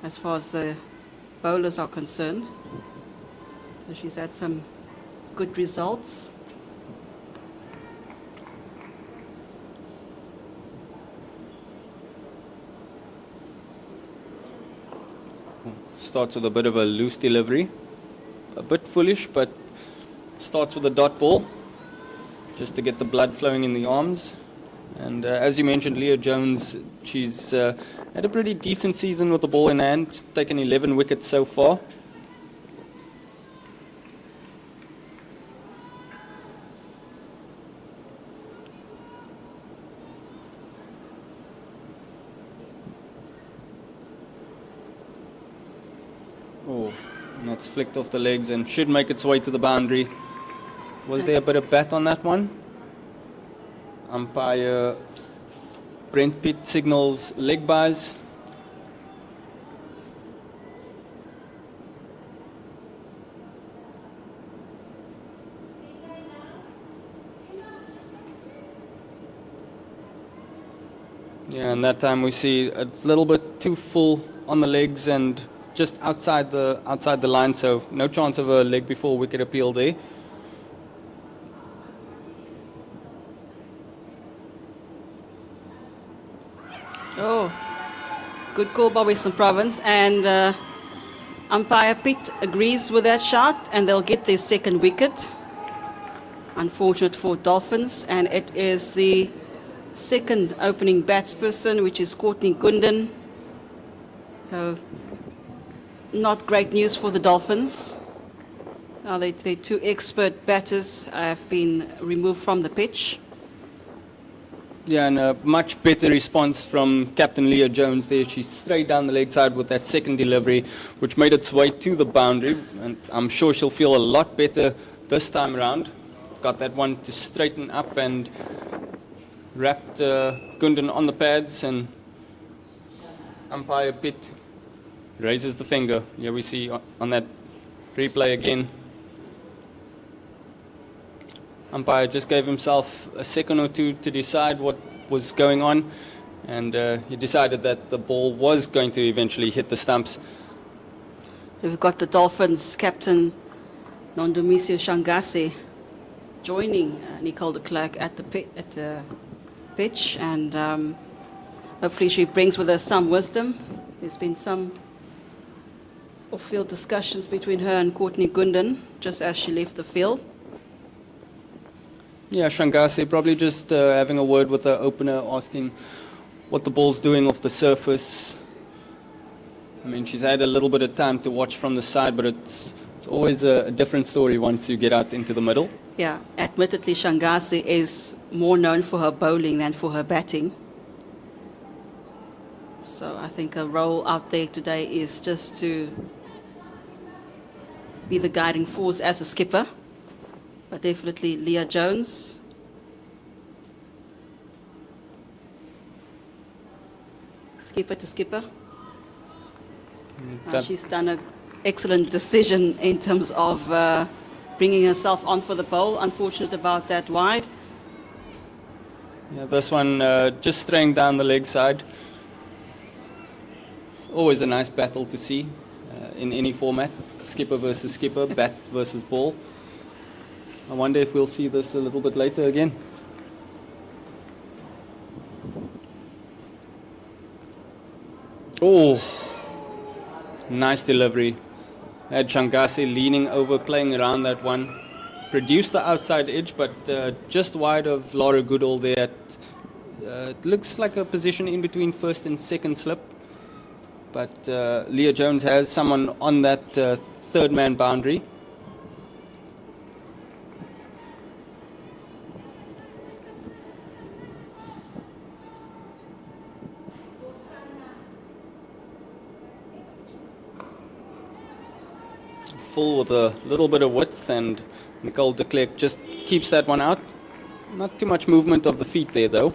as far as the bowlers are concerned. So she's had some good results. Starts with a bit of a loose delivery. A bit foolish, but starts with a dot ball just to get the blood flowing in the arms. And as you mentioned, Leah Jones, she's had a pretty decent season with the ball in hand. She's taken 11 wickets so far. Oh, and that's flicked off the legs and should make its way to the boundary. Was there a bit of bat on that one? Umpire Brent Pitt signals leg byes. Yeah, and that time we see a little bit too full on the legs and just outside the line, so no chance of a leg before wicket appeal there. Oh, good call by Western Province, and umpire Pitt agrees with that shot, and they'll get their second wicket. Unfortunate for Dolphins, and it is the second opening batsperson, which is Courtney Gundan. So, not great news for the Dolphins. Now their two expert batters have been removed from the pitch. Yeah, and a much better response from Captain Leah Jones there. She straight down the leg side with that second delivery, which made its way to the boundary. And I'm sure she'll feel a lot better this time around. Got that one to straighten up and wrapped Gundan on the pads, and umpire Pitt raises the finger. Here we see on that replay again. Umpire just gave himself a second or two to decide what was going on, and he decided that the ball was going to eventually hit the stumps. We've got the Dolphins captain Nondumisio Shangase joining Nicole de Klerk at the pitch, and hopefully she brings with her some wisdom. There's been some off-field discussions between her and Courtney Gundan just as she left the field. Yeah, Shangase probably just having a word with the opener, asking what the ball's doing off the surface. I mean, she's had a little bit of time to watch from the side, but it's always a different story once you get out into the middle. Yeah, admittedly, Shangase is more known for her bowling than for her batting. So I think her role out there today is just to be the guiding force as a skipper. But definitely Leah Jones. Skipper to skipper. She's done an excellent decision in terms of bringing herself on for the bowl. Unfortunate about that wide. Yeah, this one just straying down the leg side. It's always a nice battle to see in any format. Skipper versus skipper, bat versus ball. I wonder if we'll see this a little bit later again. Oh, nice delivery. Had Shangase leaning over, playing around that one. Produced the outside edge, but just wide of Laura Goodall there. It looks like a position in between first and second slip. But Leah Jones has someone on that third man boundary. Full with a little bit of width, and Nicole de Klerk just keeps that one out. Not too much movement of the feet there though,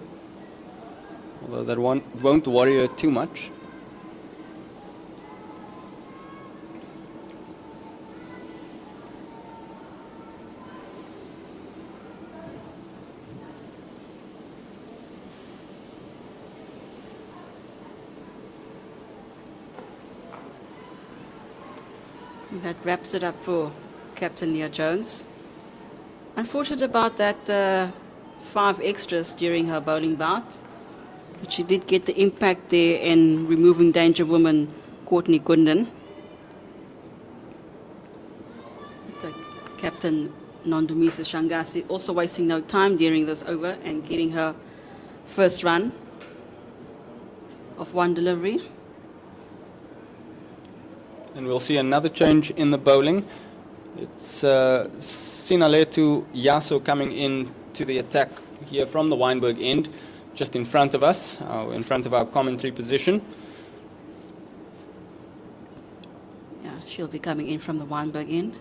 although that one won't worry her too much. That wraps it up for Captain Leah Jones. Unfortunate about that 5 extras during her bowling bout. But she did get the impact there in removing danger woman Courtney Gundan. But, Captain Nondumisa Shangasi also wasting no time during this over and getting her first run of 1 delivery. And we'll see another change in the bowling. It's Sinaletu Yaso coming in to the attack here from the Weinberg end, just in front of us, in front of our commentary position. Yeah, she'll be coming in from the Weinberg end.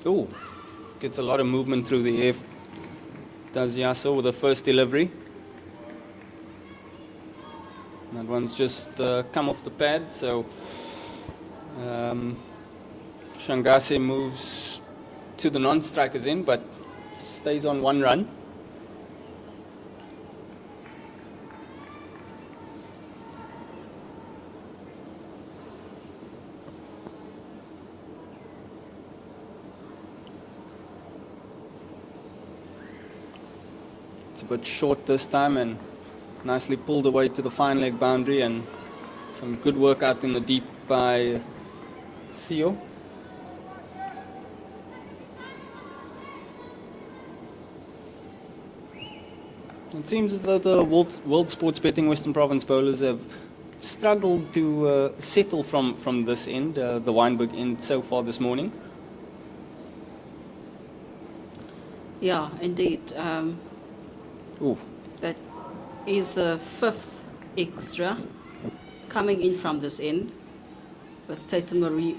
Oh, gets a lot of movement through the air. Does Yaso with the first delivery. That one's just come off the pad, so Shangase moves to the non-strikers end, but stays on 1 run. It's a bit short this time and nicely pulled away to the fine leg boundary, and some good work out in the deep by Sio. It seems as though the World Sports Betting Western Province bowlers have struggled to settle from this end, the Weinberg end, so far this morning. Yeah, indeed. Ooh. That is the 5th extra coming in from this end, with Tatum Marie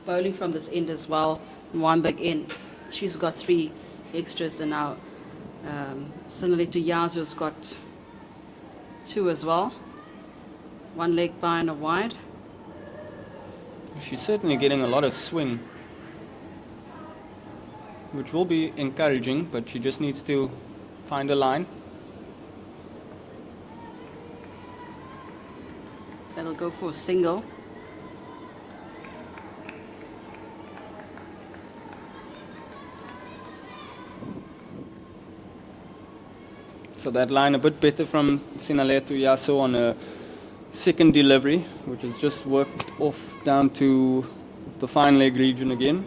bowling from this end as well. Weinberg end. She's got 3 extras, and now Sinaletu Yazu's got 2 as well. 1 leg by and a wide. She's certainly getting a lot of swing, which will be encouraging, but she just needs to find a line. That'll go for a single. So that line a bit better from Sinaletu Yaso on a second delivery, which has just worked off down to the fine leg region again.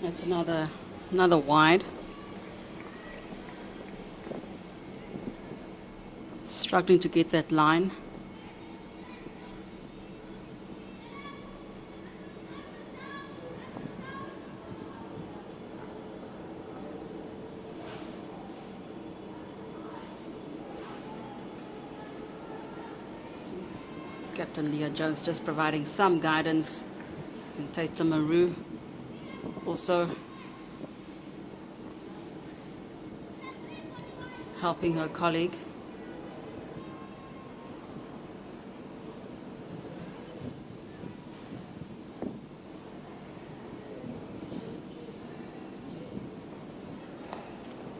That's another wide. Struggling to get that line. Captain Leah Jones just providing some guidance, and Tatum Maru also helping her colleague.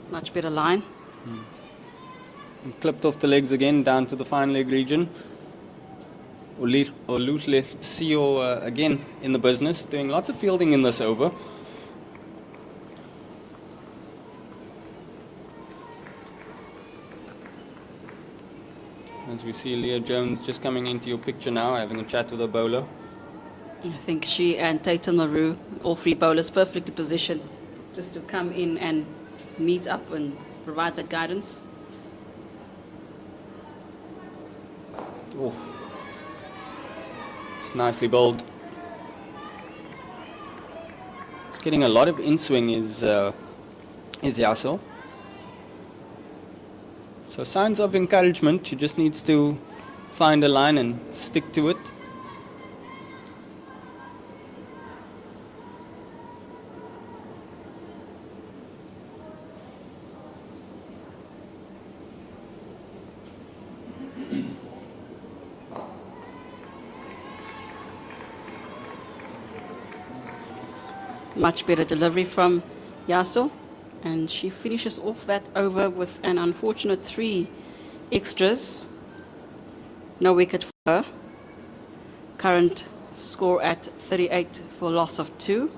Much better line. And clipped off the legs again down to the fine leg region. Olutle Sio again in the business, doing lots of fielding in this over. As we see Leah Jones just coming into your picture now, having a chat with her bowler. I think she and Tatum Maru, all 3 bowlers, perfectly positioned just to come in and meet up and provide that guidance. Oh. It's nicely bowled. Getting a lot of in-swing is Yaso. So signs of encouragement. She just needs to find a line and stick to it. Much better delivery from Yaso, and she finishes off that over with an unfortunate 3 extras. No wicket for her. Current score at 38 for loss of 2.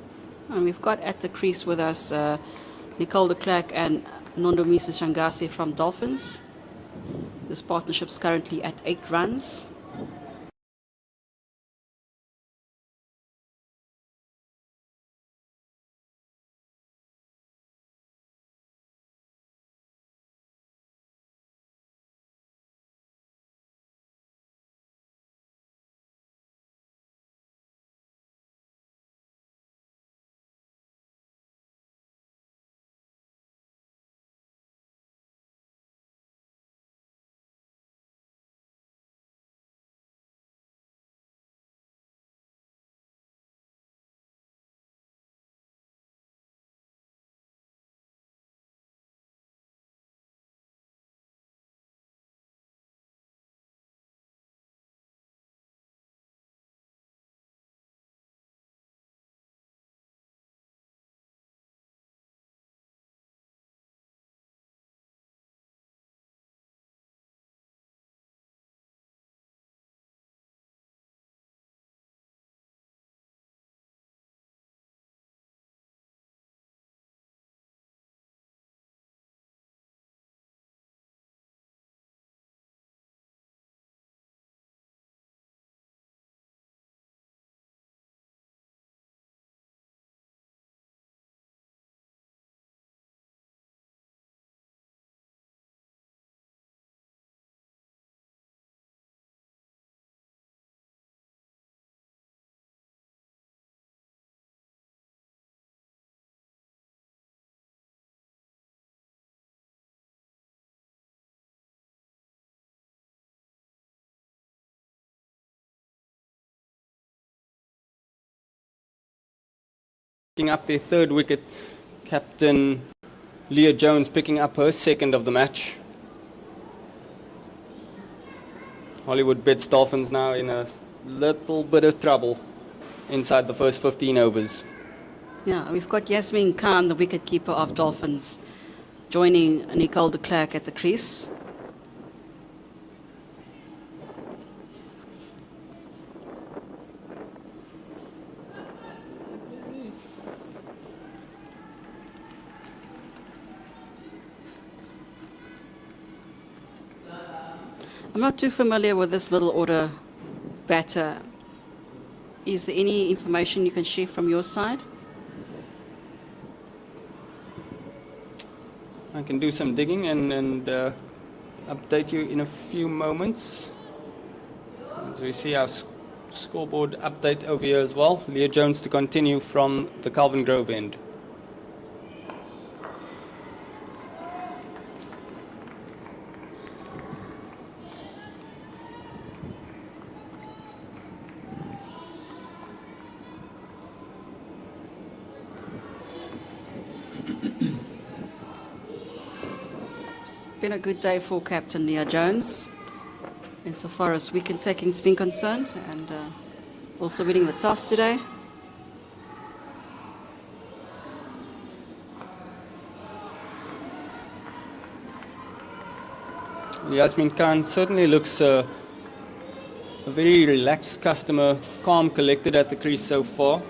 And we've got at the crease with us Nicole de Klerk and Nondomisa Shangase from Dolphins. This partnership's currently at 8 runs. Picking up their 3rd wicket, Captain Leah Jones picking up her 2nd of the match. Hollywoodbets Dolphins now in a little bit of trouble inside the first 15 overs. Yeah, we've got Yasmin Khan, the wicketkeeper of Dolphins, joining Nicole de Klerk at the crease. I'm not too familiar with this middle order batter. Is there any information you can share from your side? I can do some digging and update you in a few moments. As we see our scoreboard update over here as well. Leah Jones to continue from the Calvin Grove end. Been a good day for Captain Leah Jones, insofar as wicket taking's been concerned, and also winning the toss today. Yasmin Khan certainly looks a very relaxed customer, calm, collected at the crease so far.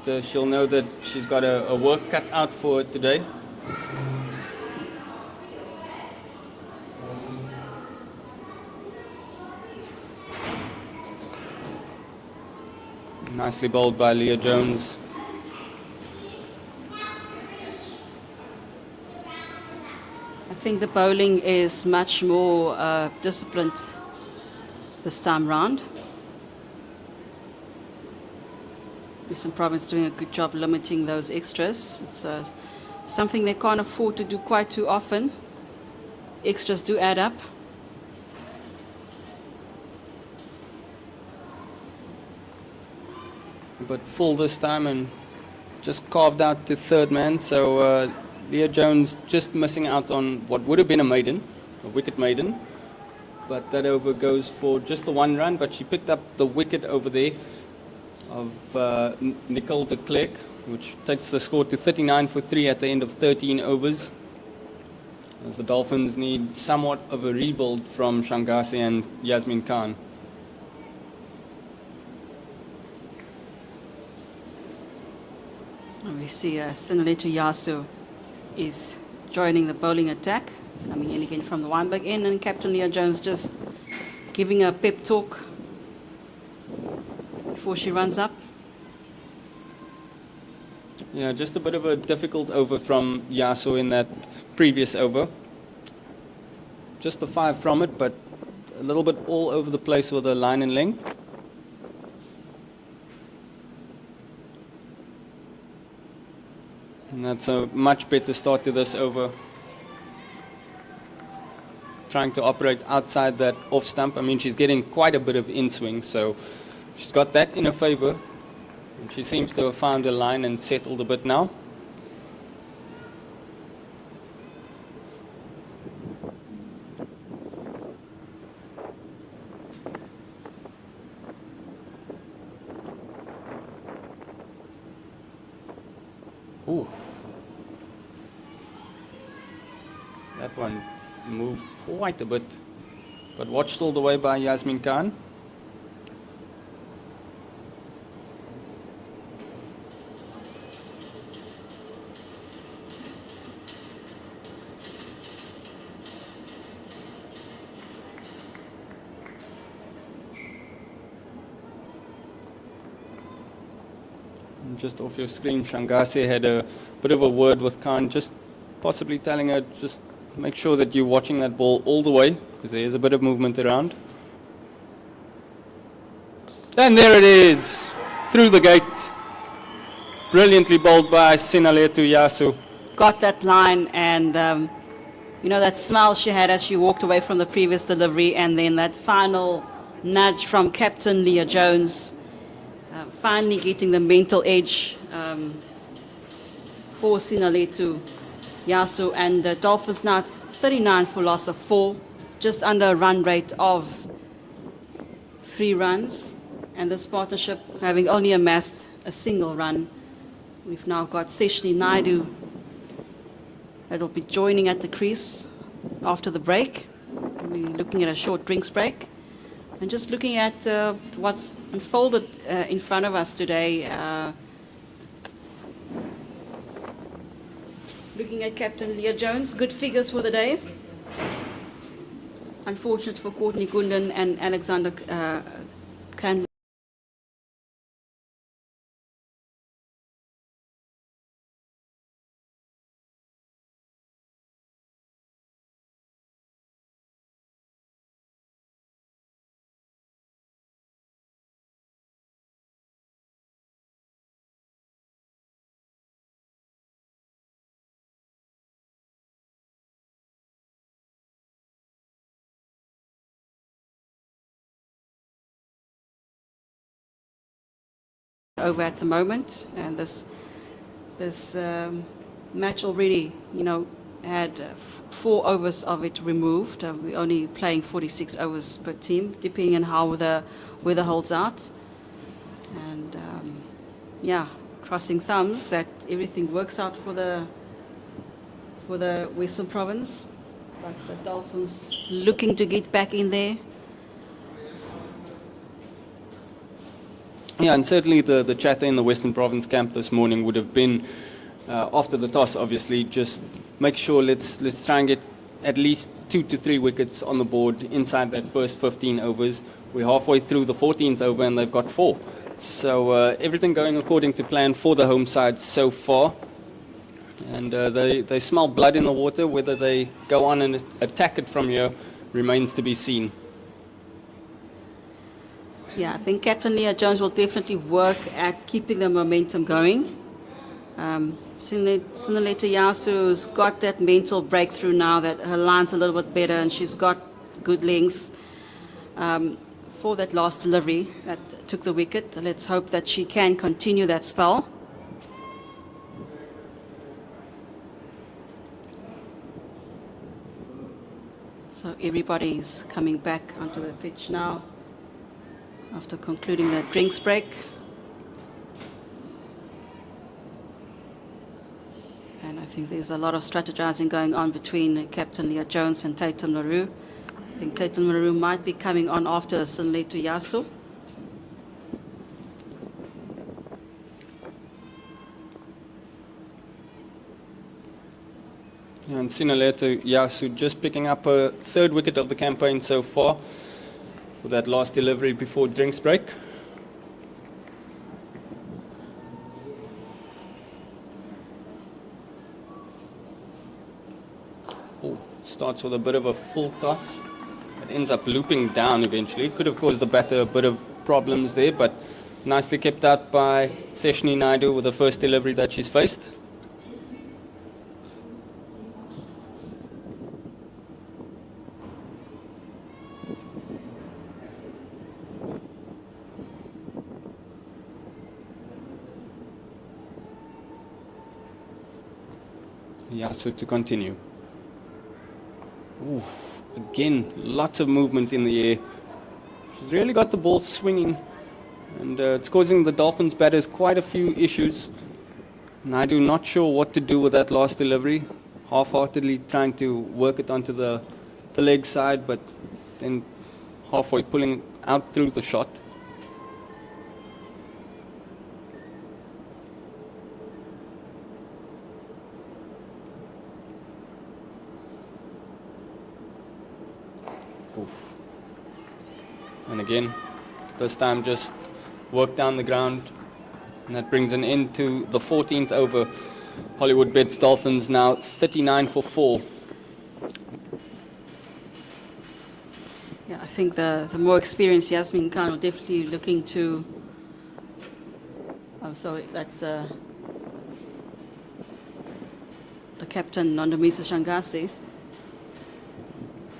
But she'll know that she's got a work cut out for her today. Nicely bowled by Leah Jones. I think the bowling is much more disciplined this time round. Western Province doing a good job limiting those extras. It's something they can't afford to do quite too often. Extras do add up. But full this time and just carved out to third man. So Leah Jones just missing out on what would have been a wicket maiden. But that over goes for just the 1 run. But she picked up the wicket over there of Nicole de Klerk, which takes the score to 39 for 3 at the end of 13 overs. As the Dolphins need somewhat of a rebuild from Shangase and Yasmin Khan. And we see Sinaletu Yasu is joining the bowling attack, coming in again from the Weinberg end, and Captain Leah Jones just giving a pep talk before she runs up. Yeah, just a bit of a difficult over from Yasu in that previous over. Just the 5 from it, but a little bit all over the place with the line and length. And that's a much better start to this over. Trying to operate outside that off stump. I mean, she's getting quite a bit of in swing, so she's got that in her favor. And she seems to have found a line and settled a bit now. Ooh. That one moved quite a bit, but watched all the way by Yasmin Khan. And just off your screen, Shangase had a bit of a word with Khan, just possibly telling her, just make sure that you're watching that ball all the way, because there is a bit of movement around. And there it is, through the gate. Brilliantly bowled by Sinaletu Yasu. Got that line, and you know, that smile she had as she walked away from the previous delivery, and then that final nudge from Captain Leah Jones, finally getting the mental edge for Sinaletu Yasu, and the Dolphins now 39 for loss of 4, just under a run rate of 3 runs, and this partnership having only amassed a single run. We've now got Seshni Naidu that'll be joining at the crease after the break. We're looking at a short drinks break, and just looking at what's unfolded in front of us today. Looking at Captain Leah Jones, good figures for the day. Unfortunate for Courtney Gundan and Alexander Candler. Over at the moment, and this match already, you know, had 4 overs of it removed. We're only playing 46 overs per team, depending on how the weather holds out. And yeah, crossing thumbs that everything works out for the Western Province. But the Dolphins looking to get back in there. Yeah, and certainly the chatter in the Western Province camp this morning would have been, after the toss, obviously, just make sure let's try and get at least 2 to 3 wickets on the board inside that first 15 overs. We're halfway through the 14th over and they've got 4. So everything going according to plan for the home side so far. And they smell blood in the water. Whether they go on and attack it from here remains to be seen. Yeah, I think Captain Leah Jones will definitely work at keeping the momentum going. Sinaleta Yasu's got that mental breakthrough now that her line's a little bit better and she's got good length for that last delivery that took the wicket. Let's hope that she can continue that spell. So everybody's coming back onto the pitch now after concluding the drinks break. And I think there's a lot of strategizing going on between Captain Leah Jones and Tatum LaRue. I think Tatum LaRue might be coming on after Sinaleta Yasu. And Sinaleta Yasu just picking up a third wicket of the campaign so far with that last delivery before drinks break. Oh, starts with a bit of a full toss. It ends up looping down eventually. Could have caused the batter a bit of problems there, but nicely kept out by Seshni Naidu with the first delivery that she's faced. Yasu to continue. Ooh, again, lots of movement in the air. She's really got the ball swinging, and it's causing the Dolphins batters quite a few issues. Naidu not sure what to do with that last delivery, half-heartedly trying to work it onto the leg side, but then halfway pulling out through the shot. Oof. And again, this time just work down the ground, and that brings an end to the 14th over. Hollywoodbets Dolphins now 39 for 4. Yeah, I think the more experienced Yasmin Khan will definitely looking to. Oh, sorry, that's the captain Nondamisa Shangasi.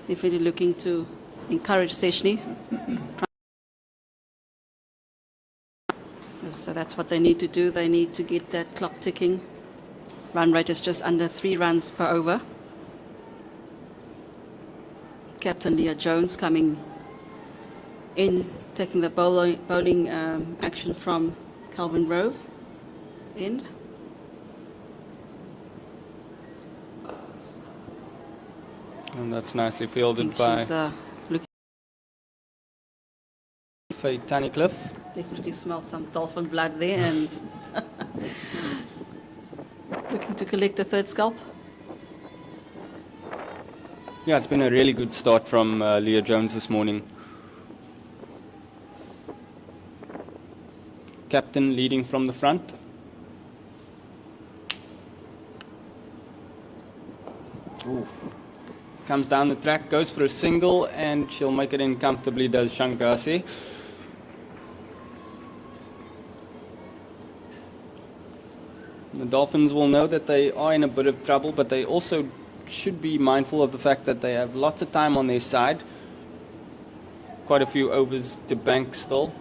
Definitely looking to encourage Seshni. So that's what they need to do. They need to get that clock ticking. Run rate is just under 3 runs per over. Captain Leah Jones coming in, taking the bowling action from Calvin Grove. End. And that's nicely fielded by Faye Tunnicliffe. Definitely smelled some dolphin blood there and looking to collect a third scalp. Yeah, it's been a really good start from Leah Jones this morning. Captain leading from the front. Ooh. Comes down the track, goes for a single, and she'll make it in comfortably, does Shankasi. The Dolphins will know that they are in a bit of trouble, but they also should be mindful of the fact that they have lots of time on their side. Quite a few overs to bank still.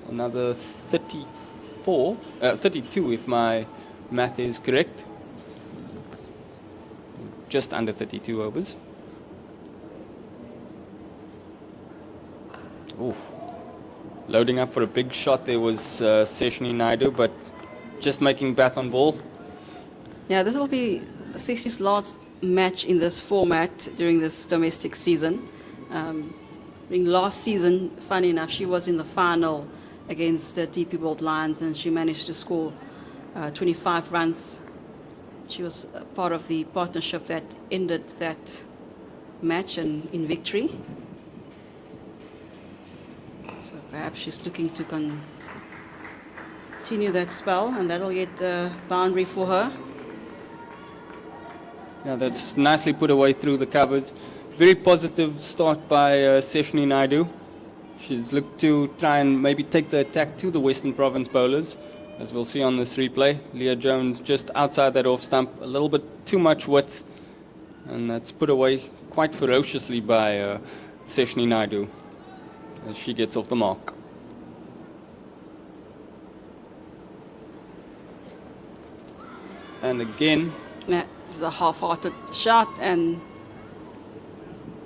Another 32 if my math is correct. Just under 32 overs. Oof. Loading up for a big shot there was Seshni Naidu, but just making bat on ball. Yeah, this will be Seshni's last match in this format during this domestic season. During last season, funny enough, she was in the final against the DP World Lions and she managed to score 25 runs. She was part of the partnership that ended that match and in victory. So perhaps she's looking to continue that spell, and that'll get a boundary for her. Yeah, that's nicely put away through the covers. Very positive start by Seshni Naidu. She's looked to try and maybe take the attack to the Western Province bowlers, as we'll see on this replay. Leah Jones just outside that off stump, a little bit too much width, and that's put away quite ferociously by Seshni Naidu as she gets off the mark. And again, That is a half-hearted shot, and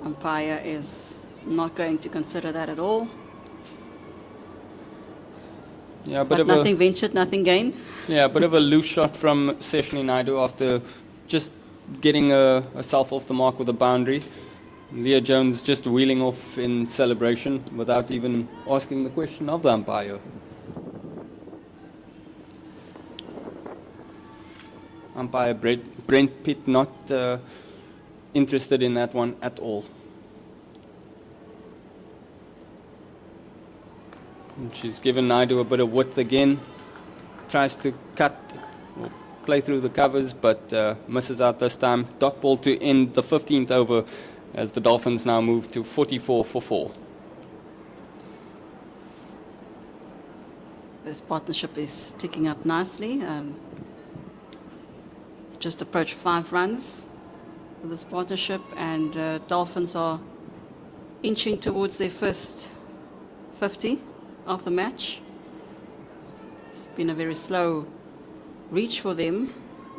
umpire is not going to consider that at all. yeah, But nothing ventured, nothing gained. Yeah, a bit of a loose shot from Seshni Naidu after just getting herself off the mark with a boundary. Leah Jones just wheeling off in celebration without even asking the question of the umpire. Umpire Brent Pitt not interested in that one at all. And she's given Naidu a bit of width again. Tries to cut or play through the covers, but misses out this time. Dot ball to end the 15th over as the Dolphins now move to 44 for 4. This partnership is ticking up nicely. Just approached 5 runs for this partnership, and Dolphins are inching towards their first 50 of the match. It's been a very slow reach for them.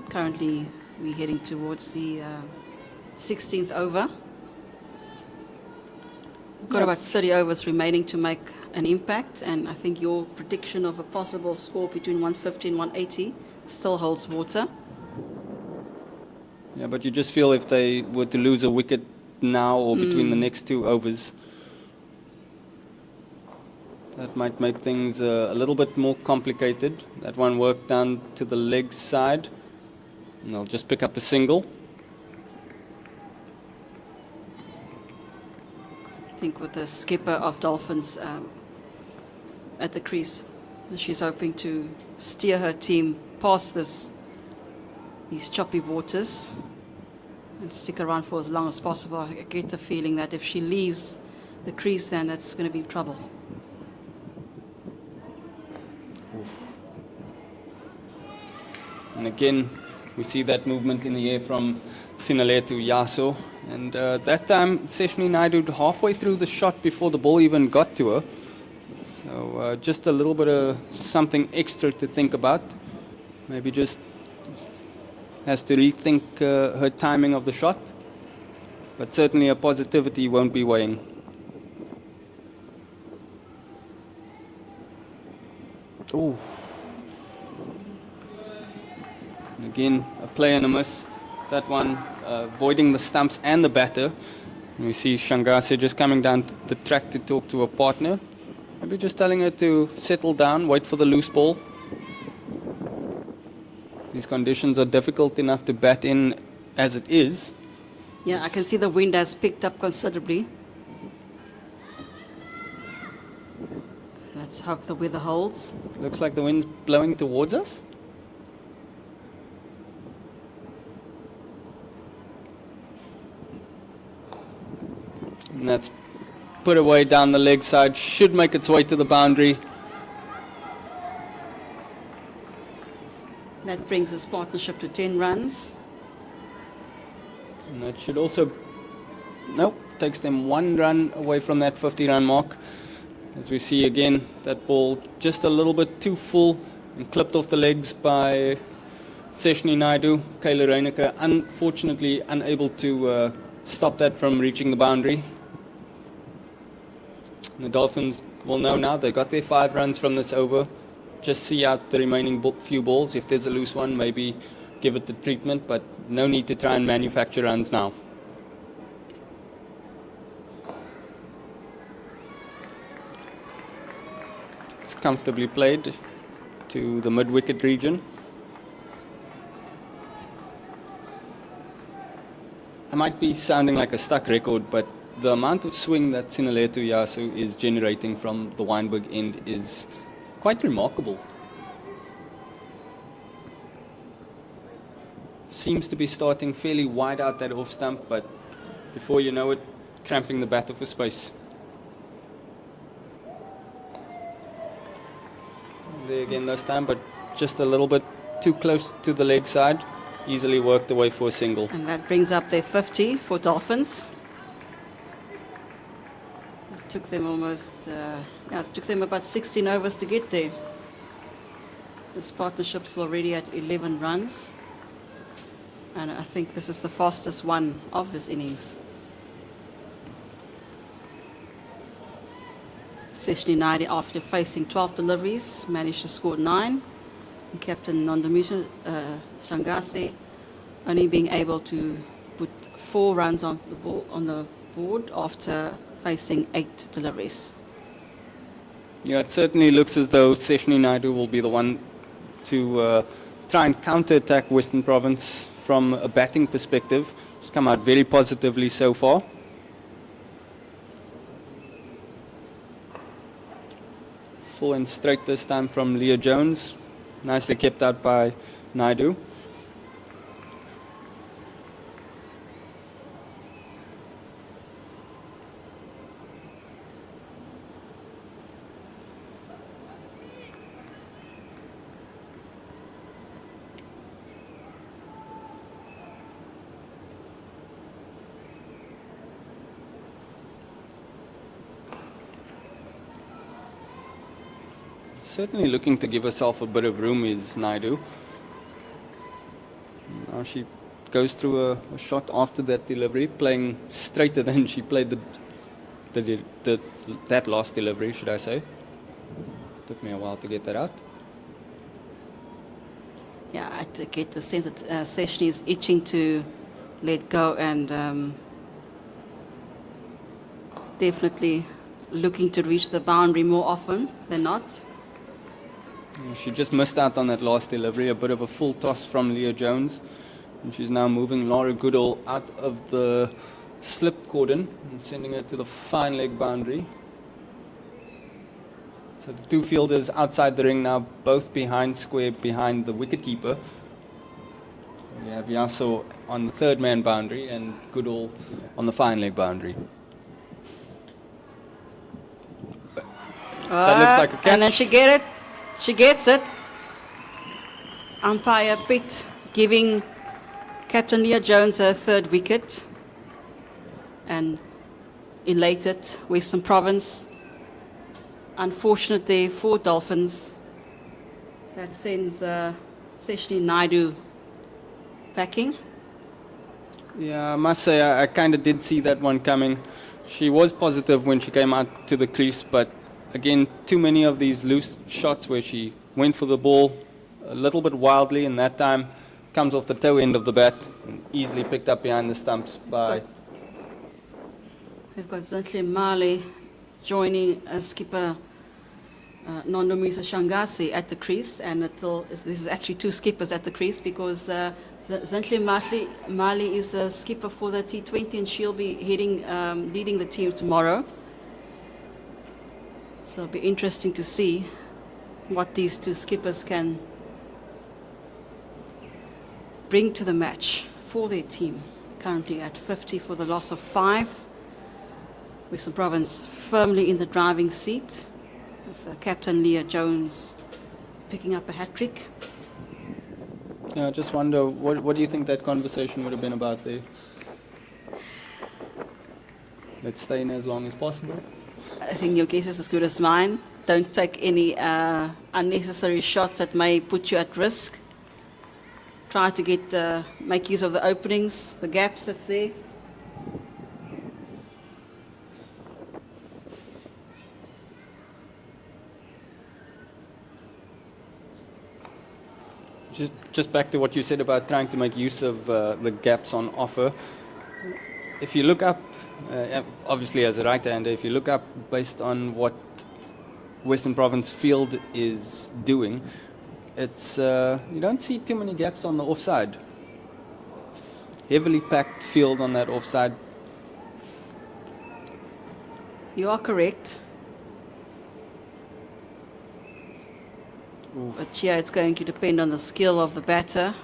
Currently, we're heading towards the 16th over. We've got about 30 overs remaining to make an impact, and I think your prediction of a possible score between 150 and 180 still holds water. Yeah, but you just feel if they were to lose a wicket now or between the next 2 overs, that might make things a little bit more complicated. That one worked down to the leg side, and they'll just pick up a single. I think with the skipper of Dolphins at the crease, she's hoping to steer her team past these choppy waters and stick around for as long as possible. I get the feeling that if she leaves the crease, then that's going to be trouble. And again, we see that movement in the air from Sinaletu Yaso. And that time, Seshni Naidu halfway through the shot before the ball even got to her. So just a little bit of something extra to think about. Maybe just has to rethink her timing of the shot. But certainly a positivity won't be weighing. Ooh. And again, a play and a miss. That one avoiding the stumps and the batter. And we see Shangase just coming down the track to talk to a partner. Maybe just telling her to settle down, wait for the loose ball. These conditions are difficult enough to bat in as it is. Yeah, I can see the wind has picked up considerably. Let's hope the weather holds. Looks like the wind's blowing towards us. And that's put away down the leg side. Should make its way to the boundary. That brings this partnership to 10 runs. And that should also... Nope, takes them 1 run away from that 50-run mark. As we see again, that ball just a little bit too full and clipped off the legs by Seshni Naidu. Kayla Reinecker unfortunately unable to stop that from reaching the boundary. And the Dolphins will know now they got their 5 runs from this over. Just see out the remaining few balls. If there's a loose one, maybe give it the treatment, but no need to try and manufacture runs now. It's comfortably played to the mid-wicket region. I might be sounding like a stuck record, but the amount of swing that Sinaletu Yasu is generating from the Wynberg end is quite remarkable. seems to be starting fairly wide out that off stump, but before you know it, cramping the batter for space. There again this time, but just a little bit too close to the leg side. Easily worked away for a single. And that brings up their 50 for Dolphins. It took them it took them about 16 overs to get there. This partnership's already at 11 runs. And I think this is the fastest one of this innings. Seshni Naidoo, after facing 12 deliveries, managed to score 9. And Captain Nondomisha Shangase only being able to put 4 runs on the board after facing 8 deliveries. Yeah, it certainly looks as though Seshni Naidoo will be the one to try and counter-attack Western Province from a batting perspective. It's come out very positively so far. Full and straight this time from Leah Jones. Nicely kept out by Naidoo. Certainly looking to give herself a bit of room is Naidoo. Now she goes through a shot after that delivery, playing straighter than she played that last delivery, should I say. Took me a while to get that out. Yeah, I get the sense that Seshni is itching to let go and definitely looking to reach the boundary more often than not. She just missed out on that last delivery, a bit of a full toss from Leah Jones. And she's now moving Laura Goodall out of the slip cordon and sending her to the fine leg boundary. So the two fielders outside the ring now, both behind square, behind the wicketkeeper. We have Yasso on the third man boundary and Goodall on the fine leg boundary. That looks like a catch. And then she gets it. Umpire Pitt giving Captain Leah Jones her third wicket. And elated Western Province. Unfortunate there for Dolphins. That sends Seshni Naidoo packing. Yeah, I must say I kind of did see that one coming. She was positive when she came out to the crease, but again, too many of these loose shots where she went for the ball a little bit wildly, and that time comes off the toe end of the bat and easily picked up behind the stumps by... We've got Zintle Mali joining skipper Nondomisha Shangase at the crease, and this is actually 2 skippers at the crease because Zintle Mali is the skipper for the T20 and she'll be leading the team tomorrow. So it'll be interesting to see what these 2 skippers can bring to the match for their team. Currently at 50 for the loss of 5. Western Province firmly in the driving seat, with Captain Leah Jones picking up a hat-trick. Yeah, I just wonder, what do you think that conversation would have been about there? Let's stay in as long as possible. I think your guess is as good as mine. Don't take any unnecessary shots that may put you at risk. Try to make use of the openings, the gaps that's there. Just back to what you said about trying to make use of the gaps on offer. If you look up, obviously as a right-hander, if you look up based on what Western Province field is doing, it's you don't see too many gaps on the offside. Heavily packed field on that offside. You are correct. Oof. But yeah, it's going to depend on the skill of the batter.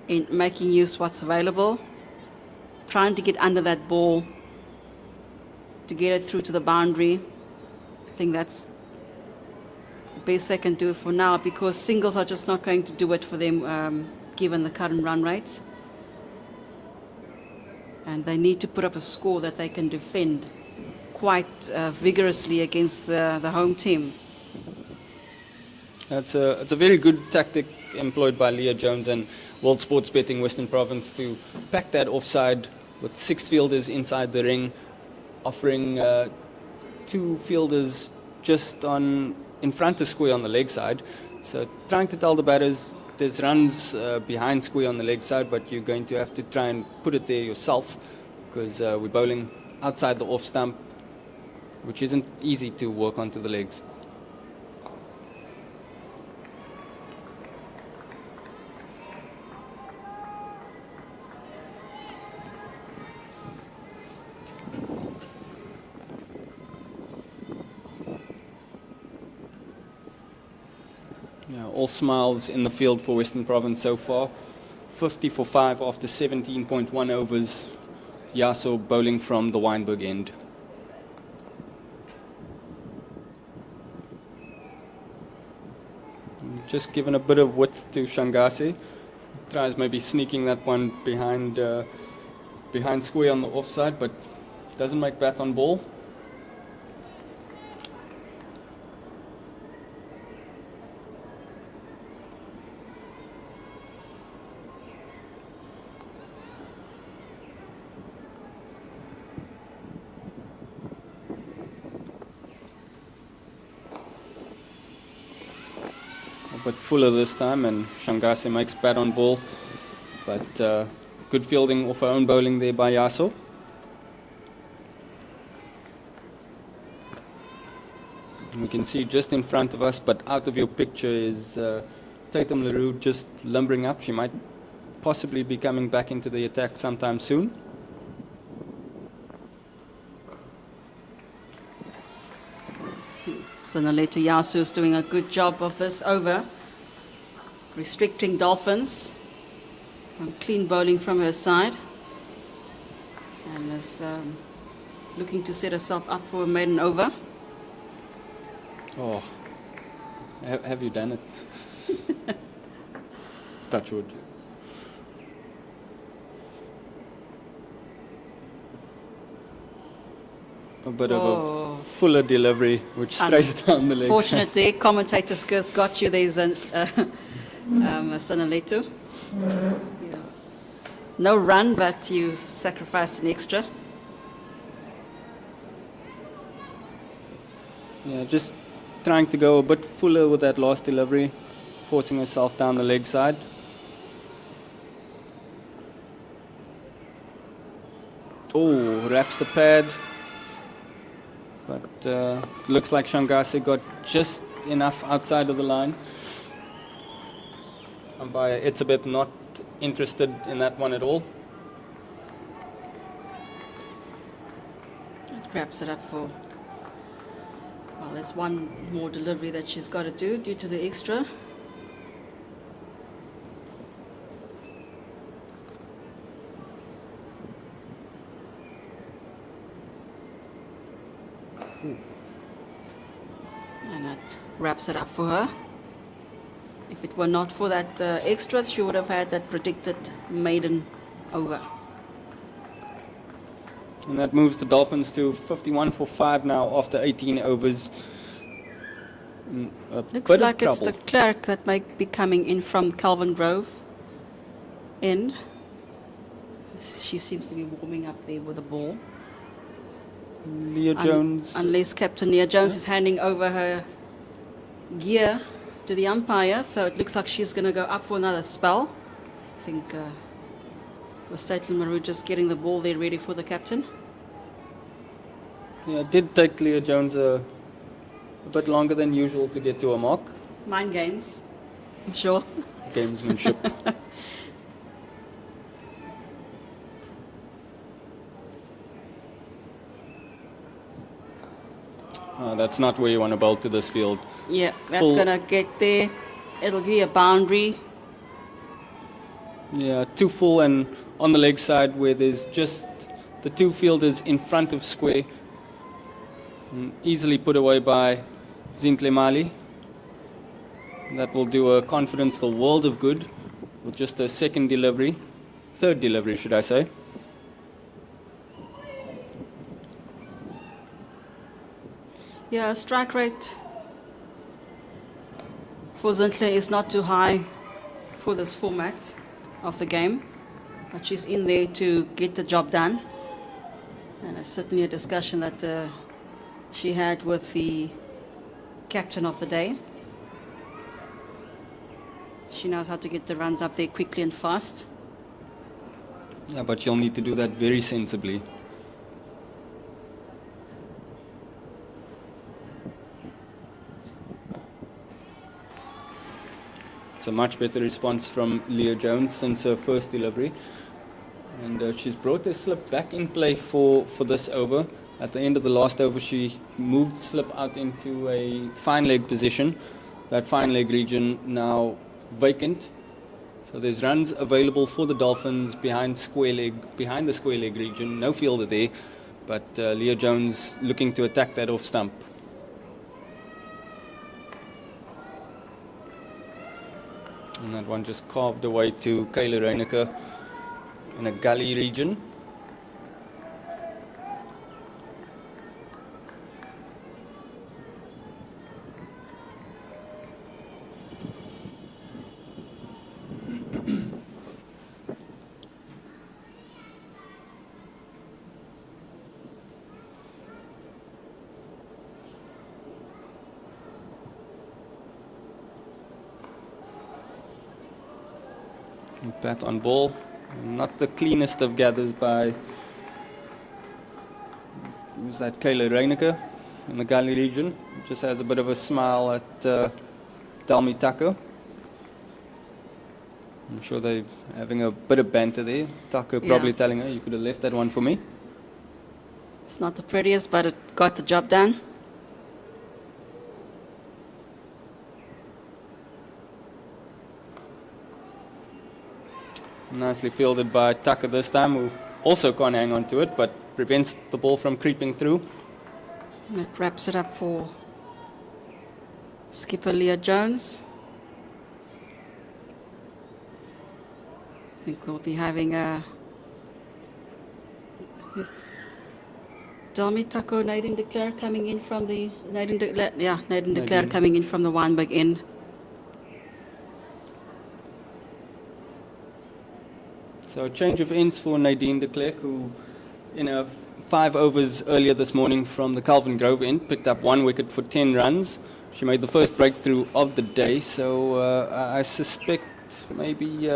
in making use what's available, trying to get under that ball to get it through to the boundary. I think that's the best they can do for now, because singles are just not going to do it for them, given the current run rates. And they need to put up a score that they can defend quite vigorously against the home team. It's a very good tactic employed by Leah Jones and World Sports Betting Western Province to pack that offside with 6 fielders inside the ring, offering 2 fielders just in front of Square on the leg side. So trying to tell the batters there's runs behind Square on the leg side, but you're going to have to try and put it there yourself, because we're bowling outside the off stump, which isn't easy to work onto the legs. Yeah, all smiles in the field for Western Province so far. 50 for 5 after 17.1 overs. Yaso bowling from the Wynberg end. Just given a bit of width to Shangase. Tries maybe sneaking that one behind Square on the offside, but doesn't make bat on ball. But fuller this time, and Shangase makes bat on ball. But good fielding off her own bowling there by Yaso. And we can see just in front of us, but out of your picture, is Tatum LaRue just lumbering up. She might possibly be coming back into the attack sometime soon. Sonaleta Yasu is doing a good job of this over, restricting Dolphins, and clean bowling from her side, and is looking to set herself up for a maiden over. Oh, have you done it? Touch wood. A bit of a fuller delivery, which strays down the legs. Fortunately, commentator skills got you. There's a Sonaletu. Yeah. No run, but you sacrificed an extra. Yeah, just trying to go a bit fuller with that last delivery, forcing herself down the leg side. Oh, wraps the pad. But looks like Shangase got just enough outside of the line. Umpire it's a bit not interested in that one at all. It wraps it up for, well, there's one more delivery that she's got to do due to the extra. And that wraps it up for her. If it were not for that extra, she would have had that predicted maiden over. And that moves the Dolphins to 51 for 5 now after 18 overs. Looks like it's the Clark that might be coming in from Calvin Grove end. She seems to be warming up there with the ball. Leah Jones. Unless Captain Leah Jones is handing over her gear to the umpire, so it looks like she's going to go up for another spell. I think was Tatum Maru just getting the ball there ready for the captain. Yeah, it did take Leah Jones a bit longer than usual to get to a mark. Mind games, I'm sure. Gamesmanship. That's not where you want to bowl to this field. Yeah, that's going to get there. It'll be a boundary. Yeah, too full and on the leg side where there's just the two fielders in front of square. And easily put away by Zintle Mali. That will do a confidence the world of good with just a third delivery, should I say. Yeah, strike rate for Zintle is not too high for this format of the game, but she's in there to get the job done. And it's certainly a discussion that she had with the captain of the day. She knows how to get the runs up there quickly and fast. Yeah, but you'll need to do that very sensibly. It's a much better response from Leah Jones since her first delivery. And she's brought her slip back in play for this over. At the end of the last over, she moved slip out into a fine leg position. That fine leg region now vacant. So there's runs available for the Dolphins behind the square leg region. No fielder there, but Leah Jones looking to attack that off stump. And that one just carved away to Kayla Reinecker in a gully region. Bat on ball. Not the cleanest of gathers by, who's that, Kayla Reinecker in the gully region. Just has a bit of a smile at Dalmi Tucker. I'm sure they're having a bit of banter there. Tucker probably telling her, you could have left that one for me. It's not the prettiest, but it got the job done. Nicely fielded by Tucker this time, who also can't hang on to it, but prevents the ball from creeping through. That wraps it up for skipper Leah Jones. I think we'll be having a Dalmi Tucker, Nadine de Klerk coming in from the Nadine de Klerk coming in from the Wynberg end. So a change of ends for Nadine de Klerk, who in her 5 overs earlier this morning from the Calvin Grove end picked up 1 wicket for 10 runs. She made the first breakthrough of the day, so I suspect maybe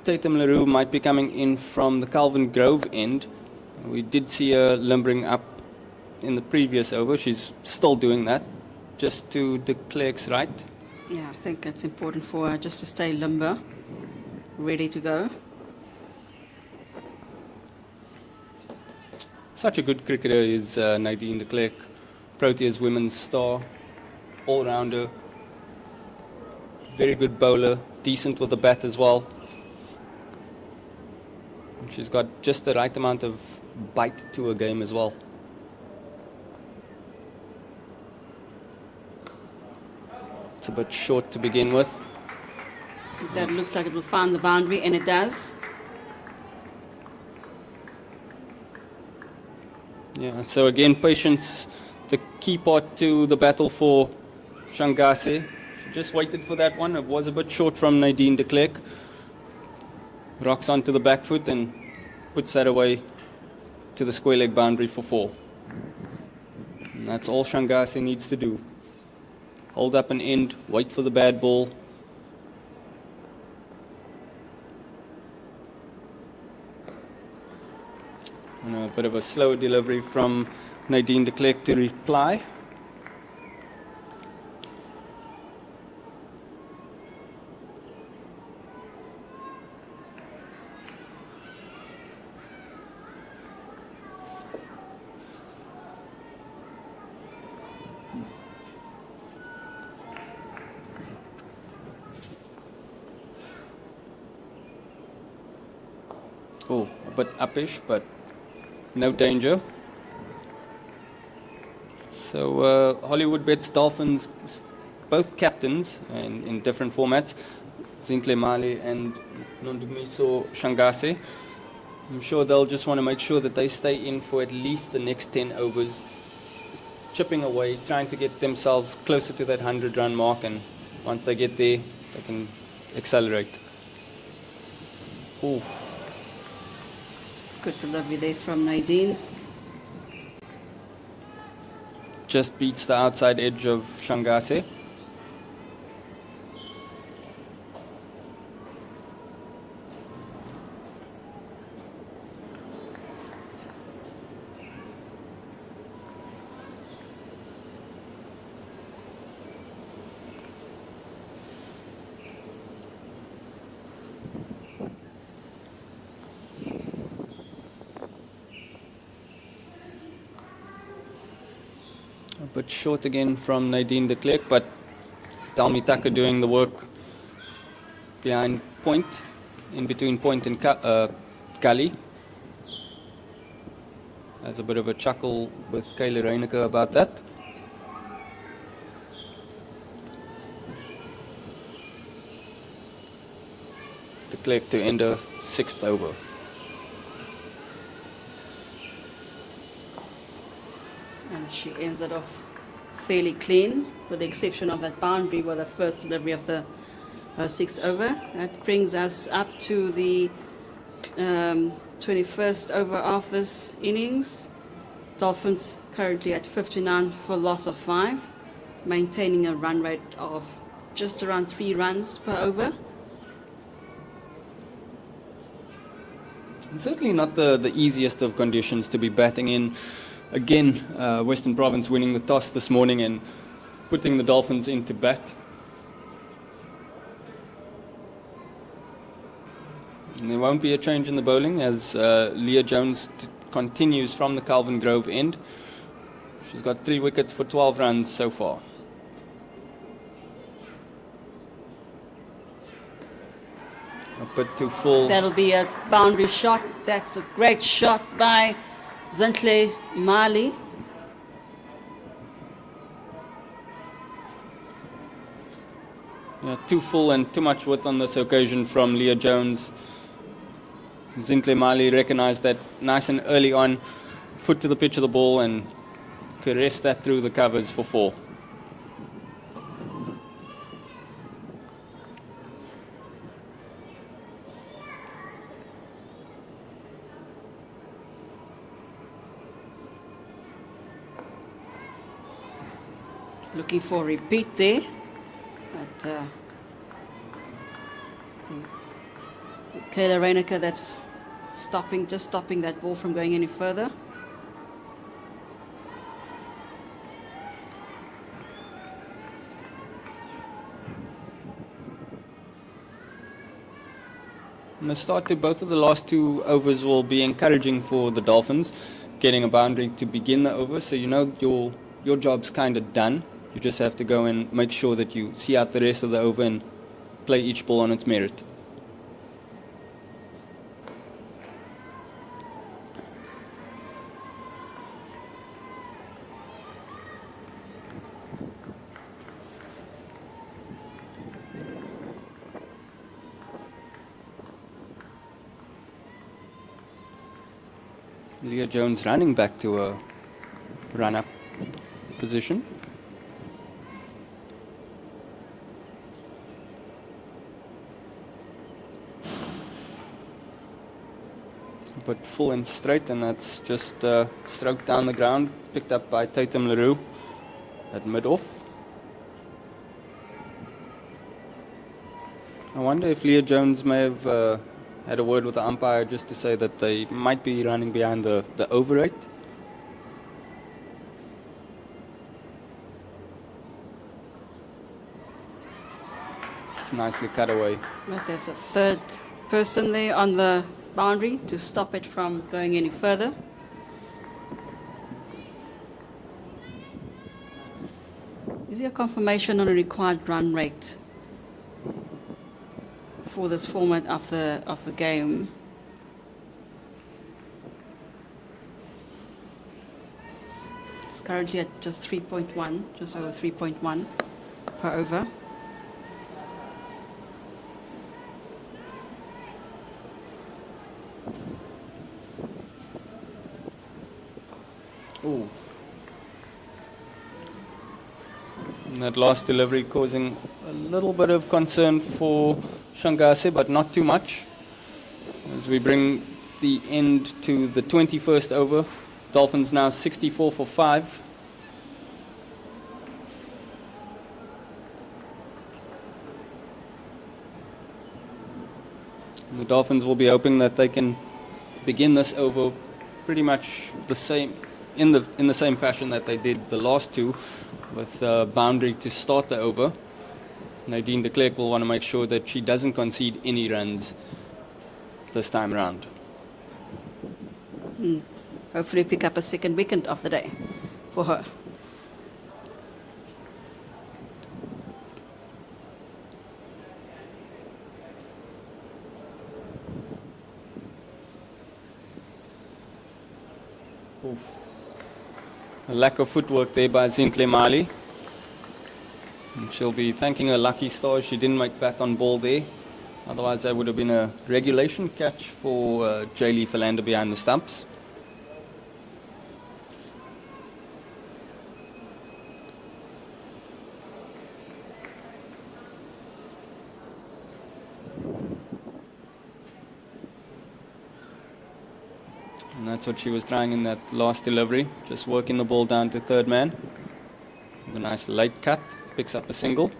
Tatum LaRue might be coming in from the Calvin Grove end. We did see her limbering up in the previous over. She's still doing that, just to de Klerk's right. Yeah, I think it's important for her just to stay limber, ready to go. Such a good cricketer is Nadine de Klerk, Proteas women's star, all-rounder, very good bowler, decent with the bat as well. She's got just the right amount of bite to her game as well. It's a bit short to begin with. That looks like it will find the boundary, and it does. Yeah, so again, patience, the key part to the battle for Shangase. She just waited for that one. It was a bit short from Nadine de Klerk. Rocks onto the back foot and puts that away to the square leg boundary for 4. And that's all Shangase needs to do. Hold up an end, wait for the bad ball. And a bit of a slow delivery from Nadine de Klerk to reply. Oh, a bit uppish, but no danger. So Hollywoodbets Dolphins, both captains in different formats, Zinhle Mali and Nondumiso Shangase. I'm sure they'll just want to make sure that they stay in for at least the next 10 overs, chipping away, trying to get themselves closer to that 100-run mark, and once they get there, they can accelerate. Ooh. Good delivery there from Nadine. Just beats the outside edge of Shangase. A bit short again from Nadine de Klerk, but Dalmi Tucker doing the work behind point, in between point and gully. Has a bit of a chuckle with Kayla Reyneke about that. De Klerk to end a 6th over. And she ends it off fairly clean, with the exception of that boundary with the first delivery of the 6th over. That brings us up to the 21st over of this innings. Dolphins currently at 59 for a loss of 5, maintaining a run rate of just around 3 runs per over. And certainly not the easiest of conditions to be batting in. Again, Western Province winning the toss this morning and putting the Dolphins into bat. And there won't be a change in the bowling as Leah Jones continues from the Calvin Grove end. She's got 3 wickets for 12 runs so far. A bit too full. That'll be a boundary shot. That's a great shot by Zinhle Mali. Yeah, too full and too much width on this occasion from Leah Jones. Zinhle Mali recognized that nice and early on, foot to the pitch of the ball and caressed that through the covers for 4. Looking for a repeat there. But with Kayla Reyneke, that's just stopping that ball from going any further. And the start to both of the last 2 overs will be encouraging for the Dolphins, getting a boundary to begin the over, so you know your job's kind of done. You just have to go and make sure that you see out the rest of the over and play each ball on its merit. Leah Jones running back to a run-up position. But full and straight, and that's just stroked down the ground, picked up by Tatum LaRue at mid-off. I wonder if Leah Jones may have had a word with the umpire just to say that they might be running behind the over rate. It's nicely cut away. But there's a third person there on the boundary to stop it from going any further. Is there a confirmation on a required run rate for this format of the game? It's currently at just 3.1, just over 3.1 per over. Ooh. And that last delivery causing a little bit of concern for Shangase, but not too much. As we bring the end to the 21st over, Dolphins now 64 for 5. And the Dolphins will be hoping that they can begin this over pretty much the same in the same fashion that they did the last two, with a boundary to start the over. Nadine de Klerk will want to make sure that she doesn't concede any runs this time around. Hopefully pick up a second wicket of the day for her. A lack of footwork there by Zintle Mali. And she'll be thanking her lucky stars she didn't make bat on ball there. Otherwise, that would have been a regulation catch for Jaylee Philander behind the stumps. And that's what she was trying in that last delivery, just working the ball down to third man. A nice late cut, picks up a single.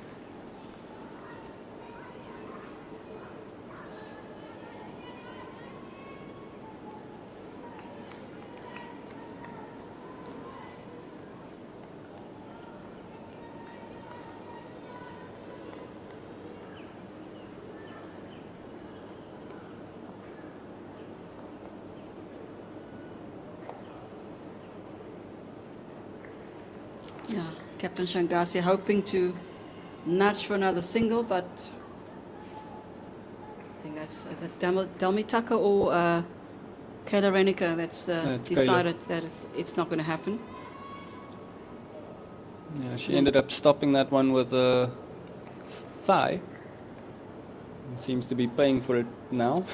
Yeah, Captain Shangase hoping to nudge for another single, but I think that's Delmi Tucker or Kayla Renica that's decided that it's not going to happen. Yeah, she ended up stopping that one with a thigh. It seems to be paying for it now.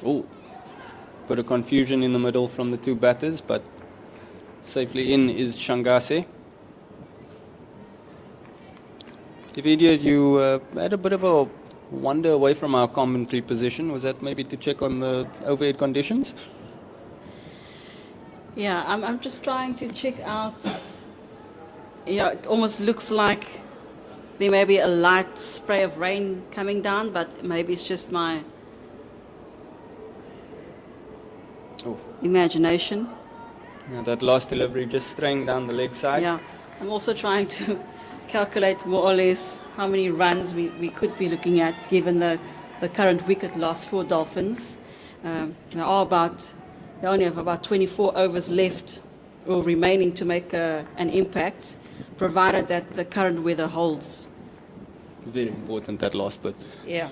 Oh, bit of confusion in the middle from the two batters, but safely in is Shangase. Davidia, you had a bit of a wander away from our commentary position. Was that maybe to check on the overhead conditions? Yeah, I'm just trying to check out. Yeah, it almost looks like there may be a light spray of rain coming down, but maybe it's just my imagination. Yeah, that last delivery just straying down the leg side. Yeah, I'm also trying to calculate more or less how many runs we could be looking at given the current wicket loss for Dolphins. They only have about 24 overs left or remaining to make an impact, provided that the current weather holds. Very important, that last bit. Yeah,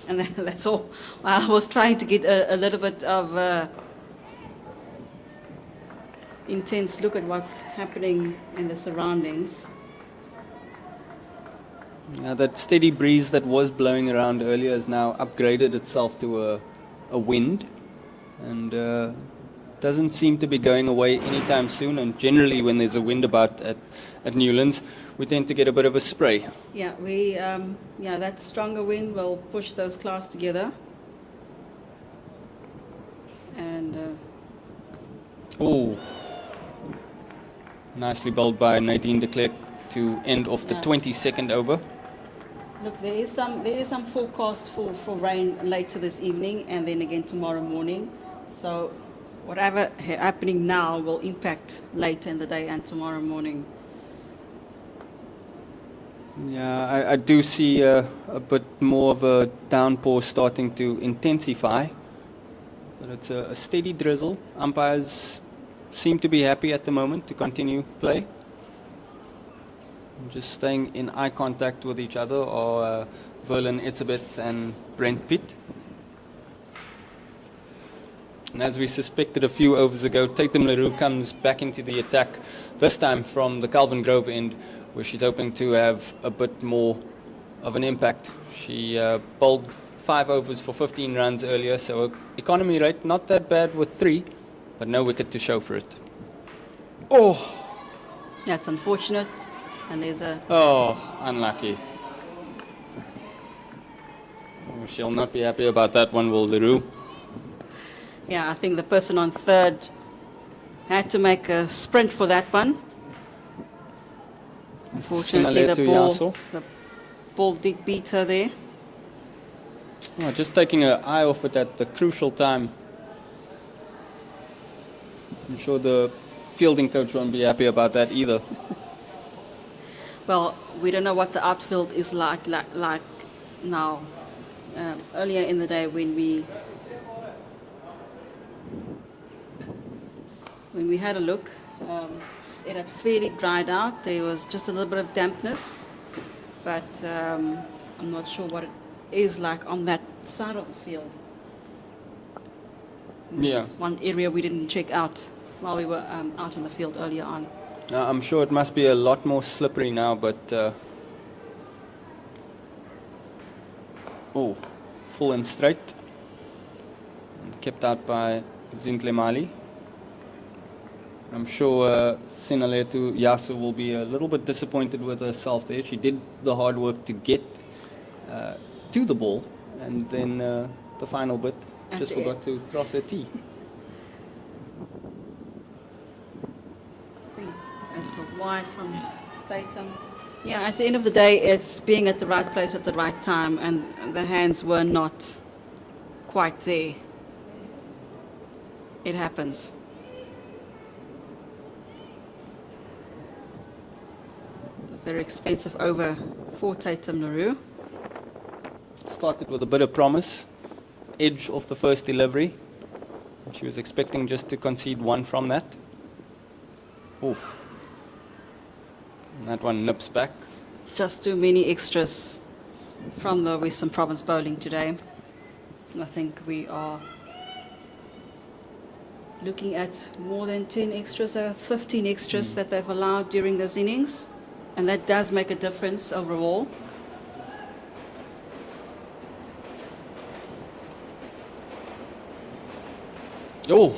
and that's all. I was trying to get a little bit of intense look at what's happening in the surroundings. Yeah, that steady breeze that was blowing around earlier has now upgraded itself to a wind, and doesn't seem to be going away anytime soon. And generally when there's a wind about at Newlands, we tend to get a bit of a spray. Yeah, that stronger wind will push those clouds together. And Oh, nicely bowled by Nadine de Klerk to end off the 22nd over. look, there is some forecast for rain later this evening and then again tomorrow morning. So whatever happening now will impact later in the day and tomorrow morning. Yeah, I do see a bit more of a downpour starting to intensify, but it's a steady drizzle. Umpires seem to be happy at the moment to continue play. Just staying in eye contact with each other are Verlin Etzebeth and Brent Pitt. And as we suspected a few overs ago, Tatum LaRue comes back into the attack, this time from the Calvin Grove end, where she's hoping to have a bit more of an impact. She bowled 5 overs for 15 runs earlier, so economy rate not that bad with 3, but no wicket to show for it. Oh! That's unfortunate. And there's a... Oh, unlucky. Oh, she'll not be happy about that one, will LaRue? Yeah, I think the person on third had to make a sprint for that one. Unfortunately, the ball did beat her there. Oh, just taking her eye off it at the crucial time. I'm sure the fielding coach won't be happy about that either. Well, we don't know what the outfield is like now. Earlier in the day when we had a look, it had fairly dried out. There was just a little bit of dampness, but I'm not sure what it is like on that side of the field. Yeah. One area we didn't check out while we were out in the field earlier on. I'm sure it must be a lot more slippery now, but oh, full and straight, and kept out by Zintle Mali. I'm sure Sinaletu Yasu will be a little bit disappointed with herself there. She did the hard work to get to the ball, and then the final bit just forgot to cross her tee. It's a wide from Tatum. Yeah, at the end of the day, it's being at the right place at the right time, and the hands were not quite there. It happens. A very expensive over for Tatum LaRue. Started with a bit of promise, edge off the first delivery. She was expecting just to concede 1 from that. Oof. And that one nips back. Just too many extras from the Western Province bowling today. I think we are looking at more than 10 extras, 15 extras that they've allowed during this innings. And that does make a difference overall. Oh,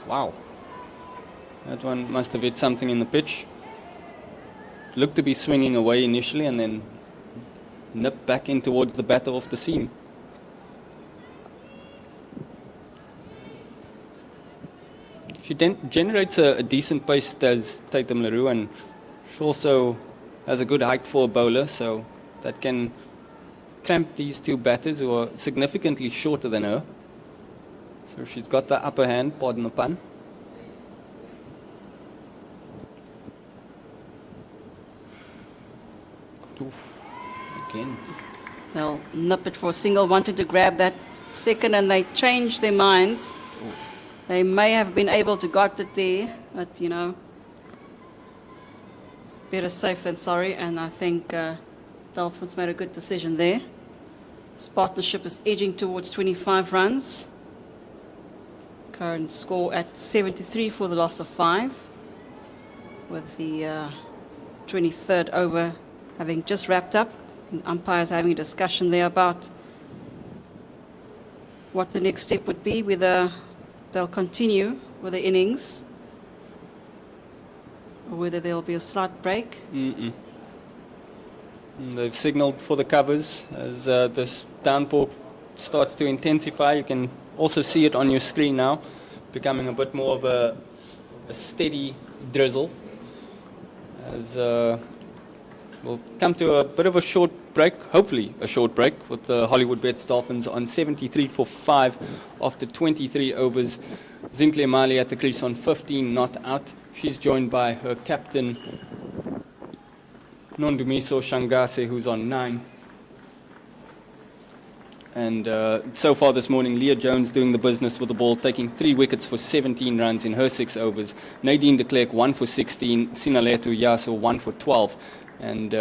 wow. That one must have hit something in the pitch. Looked to be swinging away initially and then nipped back in towards the batter off the seam. She generates a decent pace, does Tatum LaRue, and she also has a good height for a bowler, so that can cramp these two batters who are significantly shorter than her. So she's got the upper hand, pardon the pun. Oof, again. They'll nip it for a single, wanted to grab that second, and they changed their minds. Ooh. They may have been able to got it there, but you know, better safe than sorry, and I think Dolphins made a good decision there. This partnership is edging towards 25 runs. Current score at 73 for the loss of 5, with the 23rd over having just wrapped up. And umpires having a discussion there about what the next step would be, whether they'll continue with the innings or whether there'll be a slight break. They've signaled for the covers as this downpour starts to intensify. You can also see it on your screen now, becoming a bit more of a steady drizzle. As we'll come to a bit of a short break, hopefully a short break, with the Hollywoodbets Dolphins on 73 for 5 after 23 overs. Zintle Mali at the crease on 15 not out. She's joined by her captain Nondumiso Shangase, who's on 9. And so far this morning, Leah Jones doing the business with the ball, taking 3 wickets for 17 runs in her 6 overs. Nadine de Klerk 1 for 16, Sinaletu Yaso 1 for 12. And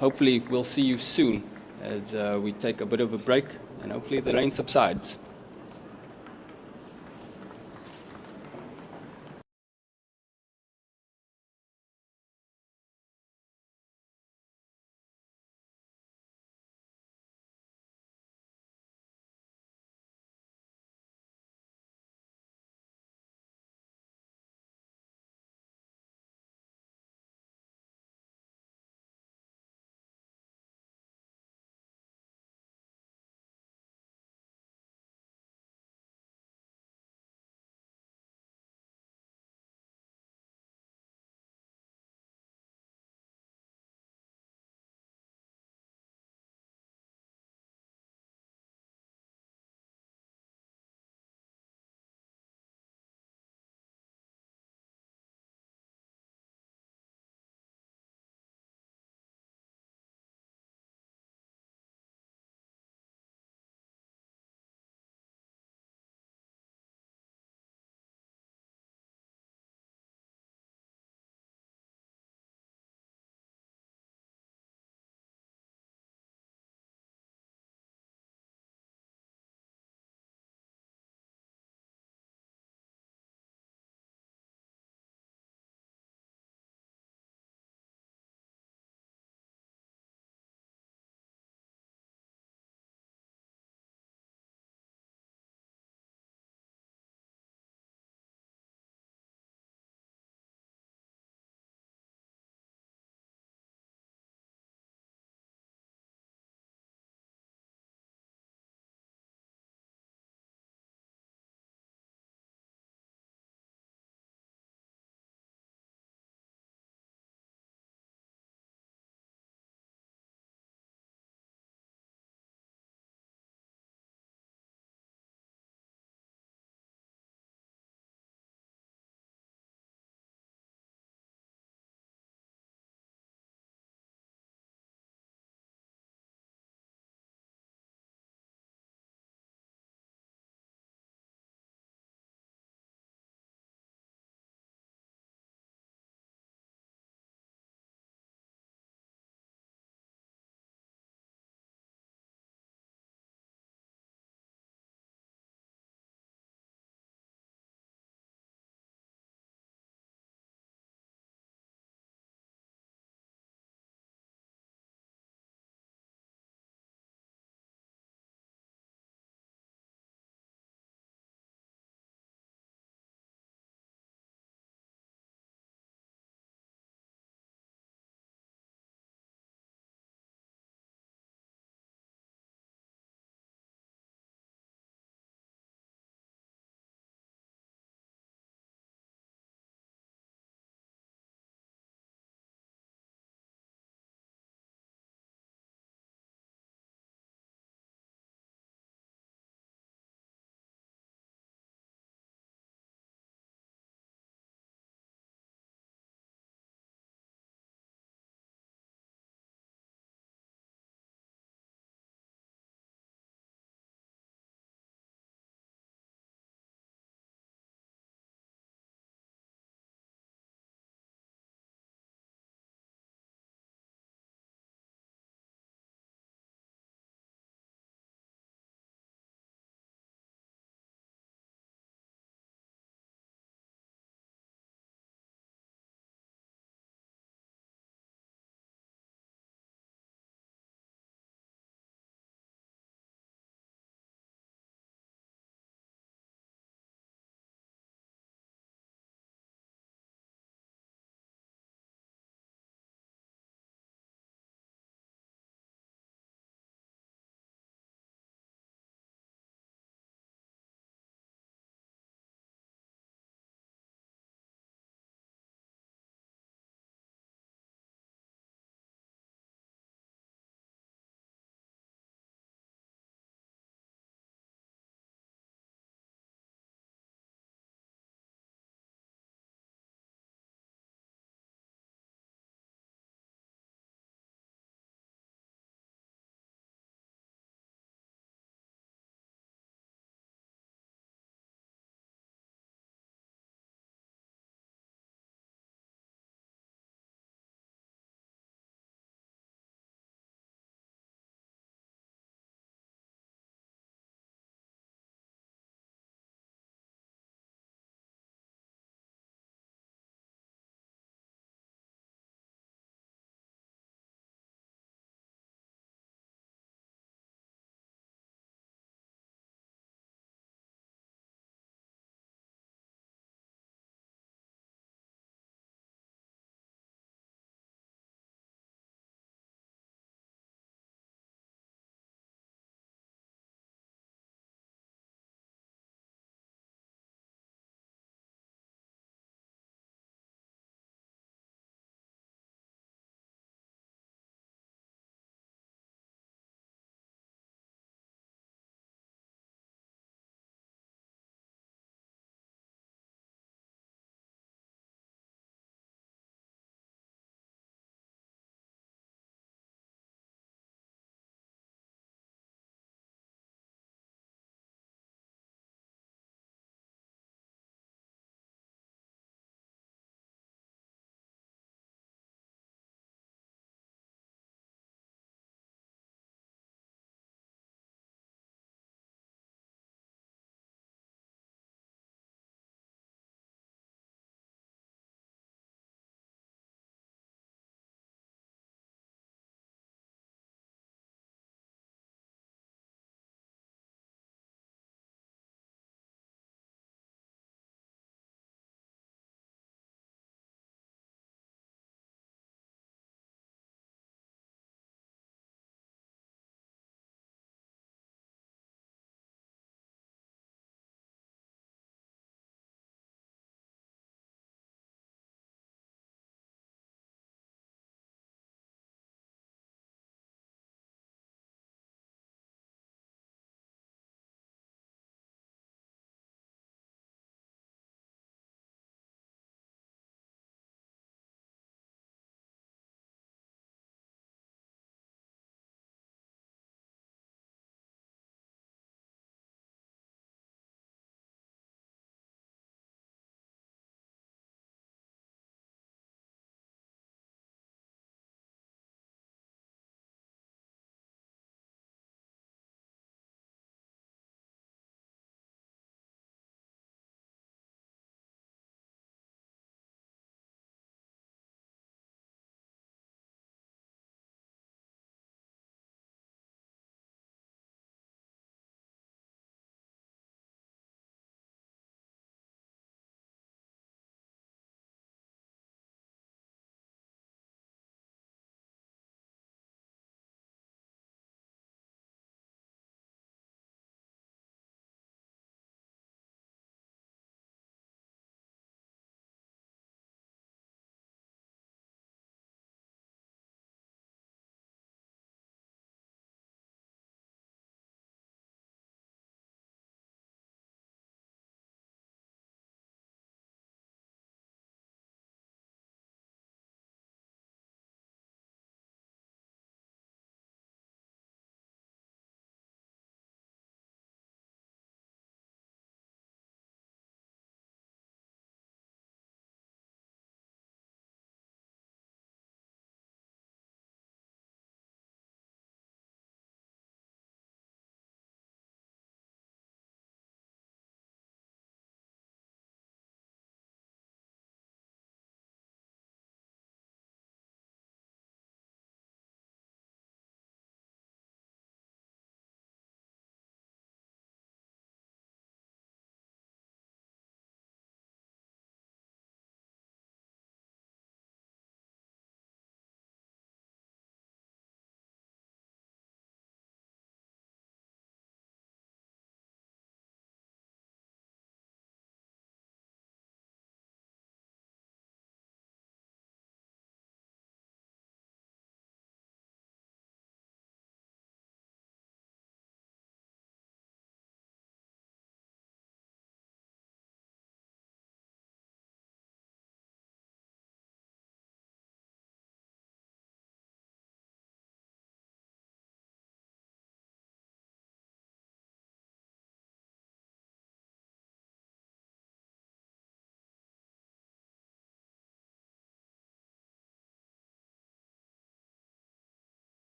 hopefully we'll see you soon as we take a bit of a break, and hopefully the rain subsides.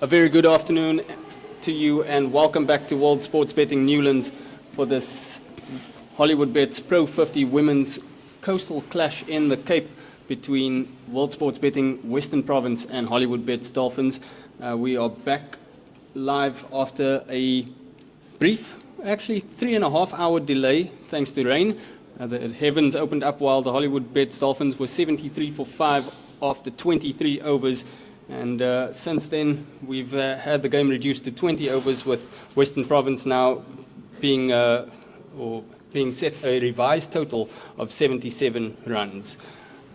A very good afternoon to you and welcome back to World Sports Betting Newlands for this Hollywoodbets Pro50 Women's Coastal Clash in the Cape between World Sports Betting Western Province and Hollywoodbets Dolphins. We are back live after a brief, actually 3.5 hour delay thanks to rain. The heavens opened up while the Hollywoodbets Dolphins were 73 for 5 after 23 overs. And since then, we've had the game reduced to 20 overs, with Western Province now being set a revised total of 77 runs.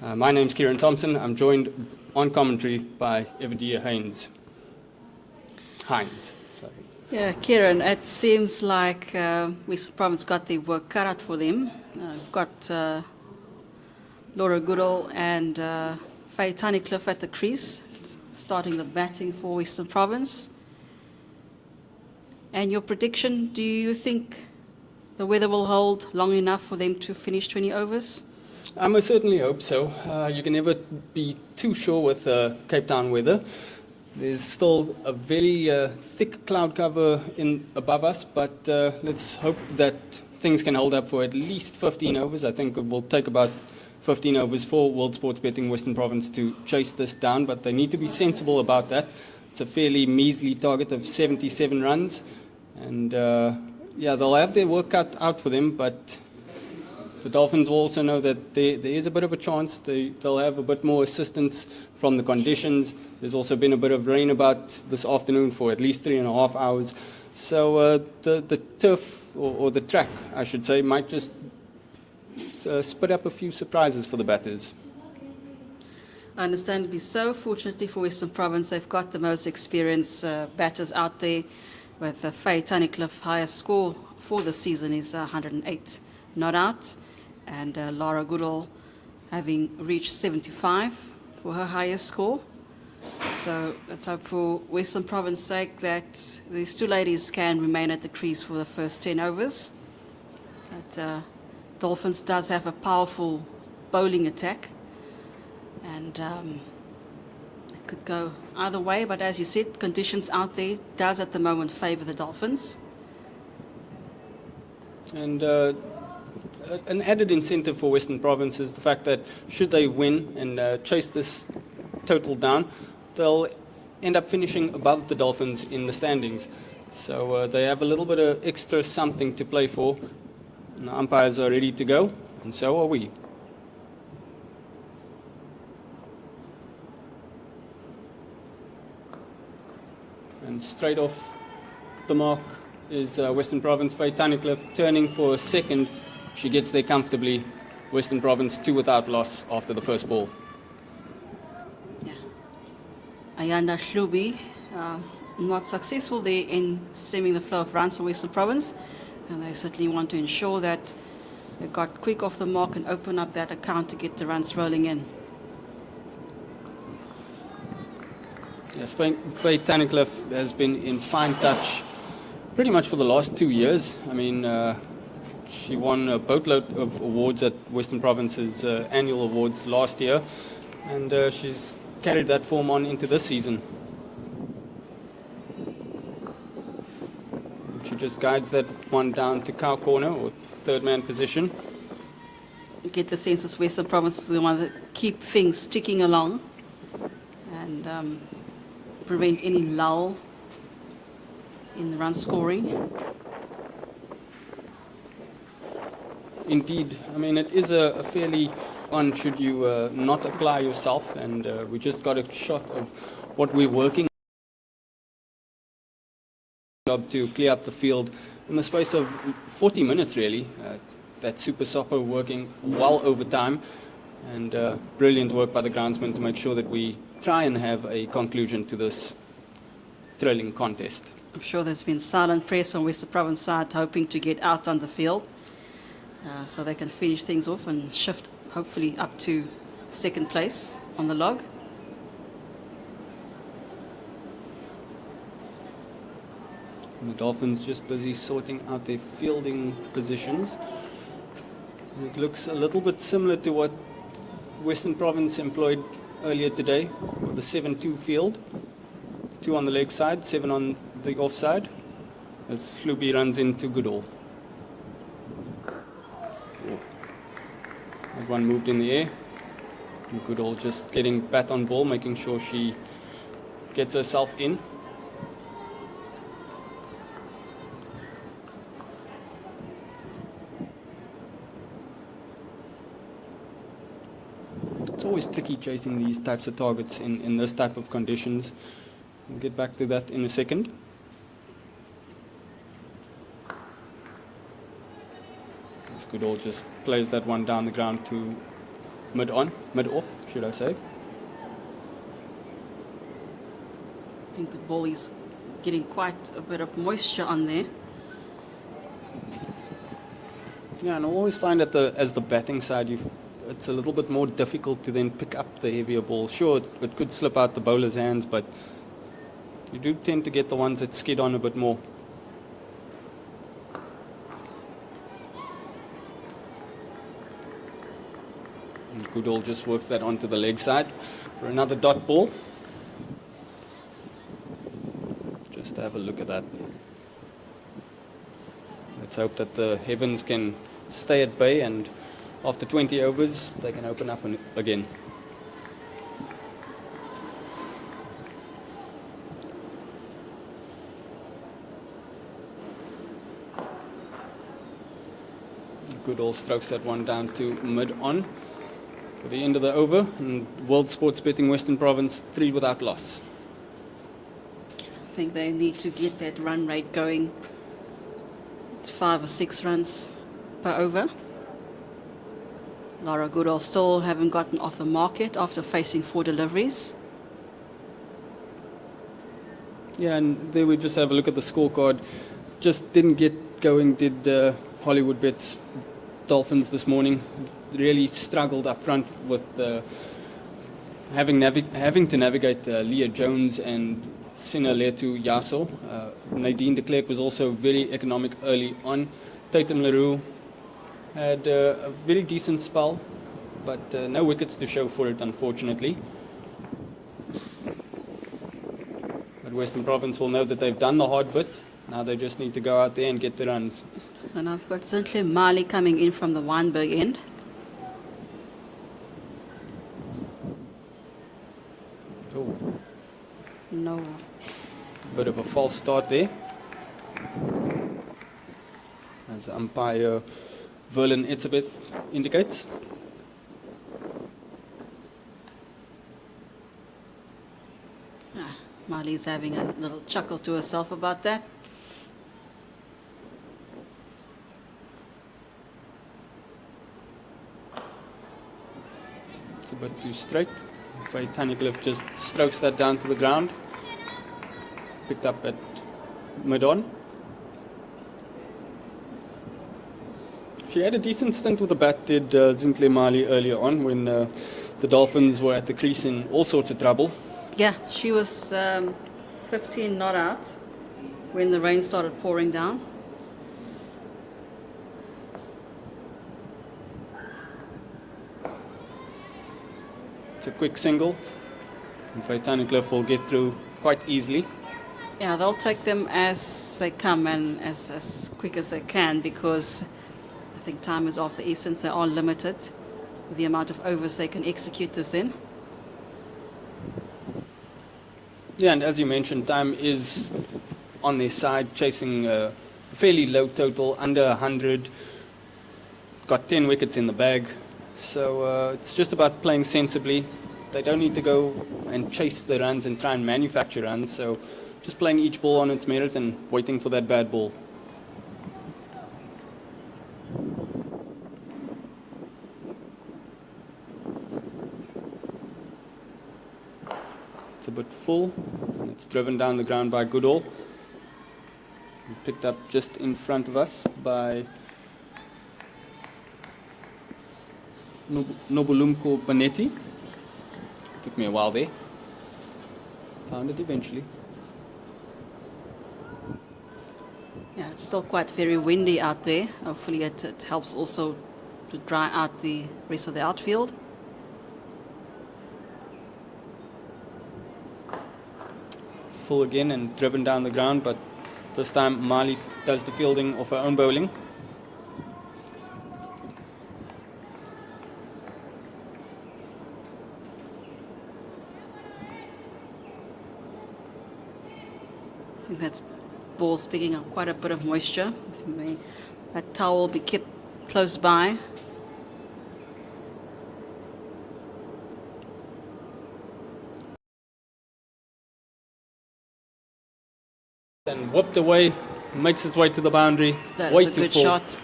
My name's Kieran Thompson. I'm joined on commentary by Evadia Hines. Sorry. Yeah, Kieran, it seems like Western Province got their work cut out for them. We've got Laura Goodall and Faye Tunnicliffe at the crease, starting the batting for Western Province. And your prediction, do you think the weather will hold long enough for them to finish 20 overs? I most certainly hope so. You can never be too sure with Cape Town weather. There's still a very thick cloud cover above us, but let's hope that things can hold up for at least 15 overs. I think it will take about 15 overs for World Sports Betting Western Province to chase this down, but they need to be sensible about that. It's a fairly measly target of 77 runs, and they'll have their work cut out for them, but the Dolphins will also know that there is a bit of a chance they'll have a bit more assistance from the conditions. There's also been a bit of rain about this afternoon for at least 3.5 hours. So the turf, or the track, I should say, might just spit up a few surprises for the batters. Understandably so. Fortunately for Western Province, they've got the most experienced batters out there, with Faye Tunnicliffe highest score for the season is 108 not out, and Laura Goodall having reached 75 for her highest score. So let's hope for Western Province's sake that these two ladies can remain at the crease for the first 10 overs. But Dolphins does have a powerful bowling attack, and it could go either way, but as you said, conditions out there does at the moment favour the Dolphins. And an added incentive for Western Province is the fact that should they win and chase this total down, they'll end up finishing above the Dolphins in the standings. So they have a little bit of extra something to play for. And the umpires are ready to go, and so are we. And straight off the mark is Western Province. Faye Tunnicliffe turning for a second. She gets there comfortably. Western Province 2 without loss after the first ball. Yeah. Ayanda Shlubi not successful there in stemming the flow of runs for Western Province, and they certainly want to ensure that they got quick off the mark and open up that account to get the runs rolling in. Yes, Faye Tunnicliffe has been in fine touch pretty much for the last 2 years. I mean, she won a boatload of awards at Western Province's annual awards last year, and she's carried that form on into this season. She just guides that one down to cow corner, or third man position. You get the sense that Western Province is the one that keep things ticking along and prevent any lull in the run scoring. Indeed. I mean, it is a fairly one should you not apply yourself, and we just got a shot of what we're working job to clear up the field in the space of 40 minutes, really. That super sopper working well over time, and brilliant work by the groundsman to make sure that we try and have a conclusion to this thrilling contest. I'm sure there's been silent press on Western Province side hoping to get out on the field so they can finish things off and shift hopefully up to second place on the log. And the Dolphins just busy sorting out their fielding positions. It looks a little bit similar to what Western Province employed earlier today, with the 7-2 field. 2 on the leg side, 7 on the offside, as Fluby runs into Goodall. That one moved in the air. And Goodall just getting bat on ball, making sure she gets herself in. It's always tricky chasing these types of targets in this type of conditions. We'll get back to that in a second. As Goodall just plays that one down the ground to mid-off, should I say. I think the ball is getting quite a bit of moisture on there. Yeah, and I always find that as the batting side, it's a little bit more difficult to then pick up the heavier ball. Sure, it could slip out the bowler's hands, but you do tend to get the ones that skid on a bit more. And Goodall just works that onto the leg side for another dot ball. Just have a look at that. Let's hope that the heavens can stay at bay, and after 20 overs, they can open up again. Goodall strokes that one down to mid-on for the end of the over, and World Sports Betting Western Province 3 without loss. I think they need to get that run rate going. It's 5 or 6 runs per over. Laura Goodall still haven't gotten off the market after facing 4 deliveries. Yeah, and there we just have a look at the scorecard. Just didn't get going, did Hollywoodbets Dolphins this morning. Really struggled up front with having to navigate Leah Jones and Sinaletu Yaso. Nadine de Klerk was also very economic early on. Tatum LaRue had a very decent spell, but no wickets to show for it, unfortunately. But Western Province will know that they've done the hard bit. Now they just need to go out there and get the runs. And I've got Sinclair Marley coming in from the Weinberg end. Oh, No. bit of a false start there. As umpire Verlin Etzebeth indicates. Marley's having a little chuckle to herself about that. It's a bit too straight. Faye Tunnicliffe just strokes that down to the ground. Picked up at mid-on. She had a decent stint with the bat, did Sinclair Marley earlier on when the Dolphins were at the crease in all sorts of trouble. Yeah, she was 15 not out when the rain started pouring down. It's a quick single, and Faye Tunnicliffe will get through quite easily. Yeah, they'll take them as they come and as quick as they can, because I think time is of the essence. They are limited with the amount of overs they can execute this in. Yeah, and as you mentioned, time is on their side, chasing a fairly low total, under 100. Got 10 wickets in the bag, so it's just about playing sensibly. They don't need to go and chase the runs and try and manufacture runs, so just playing each ball on its merit and waiting for that bad ball. It's a bit full, and it's driven down the ground by Goodall. Picked up just in front of us by Nobulumko Banetti. Took me a while there. Found it eventually. Yeah, it's still quite very windy out there. Hopefully it helps also to dry out the rest of the outfield. full again and driven down the ground, but this time Mali does the fielding of her own bowling. I think that's ball's picking up quite a bit of moisture. That towel will be kept close by. And whipped away, makes its way to the boundary. That's way a too good full. shot.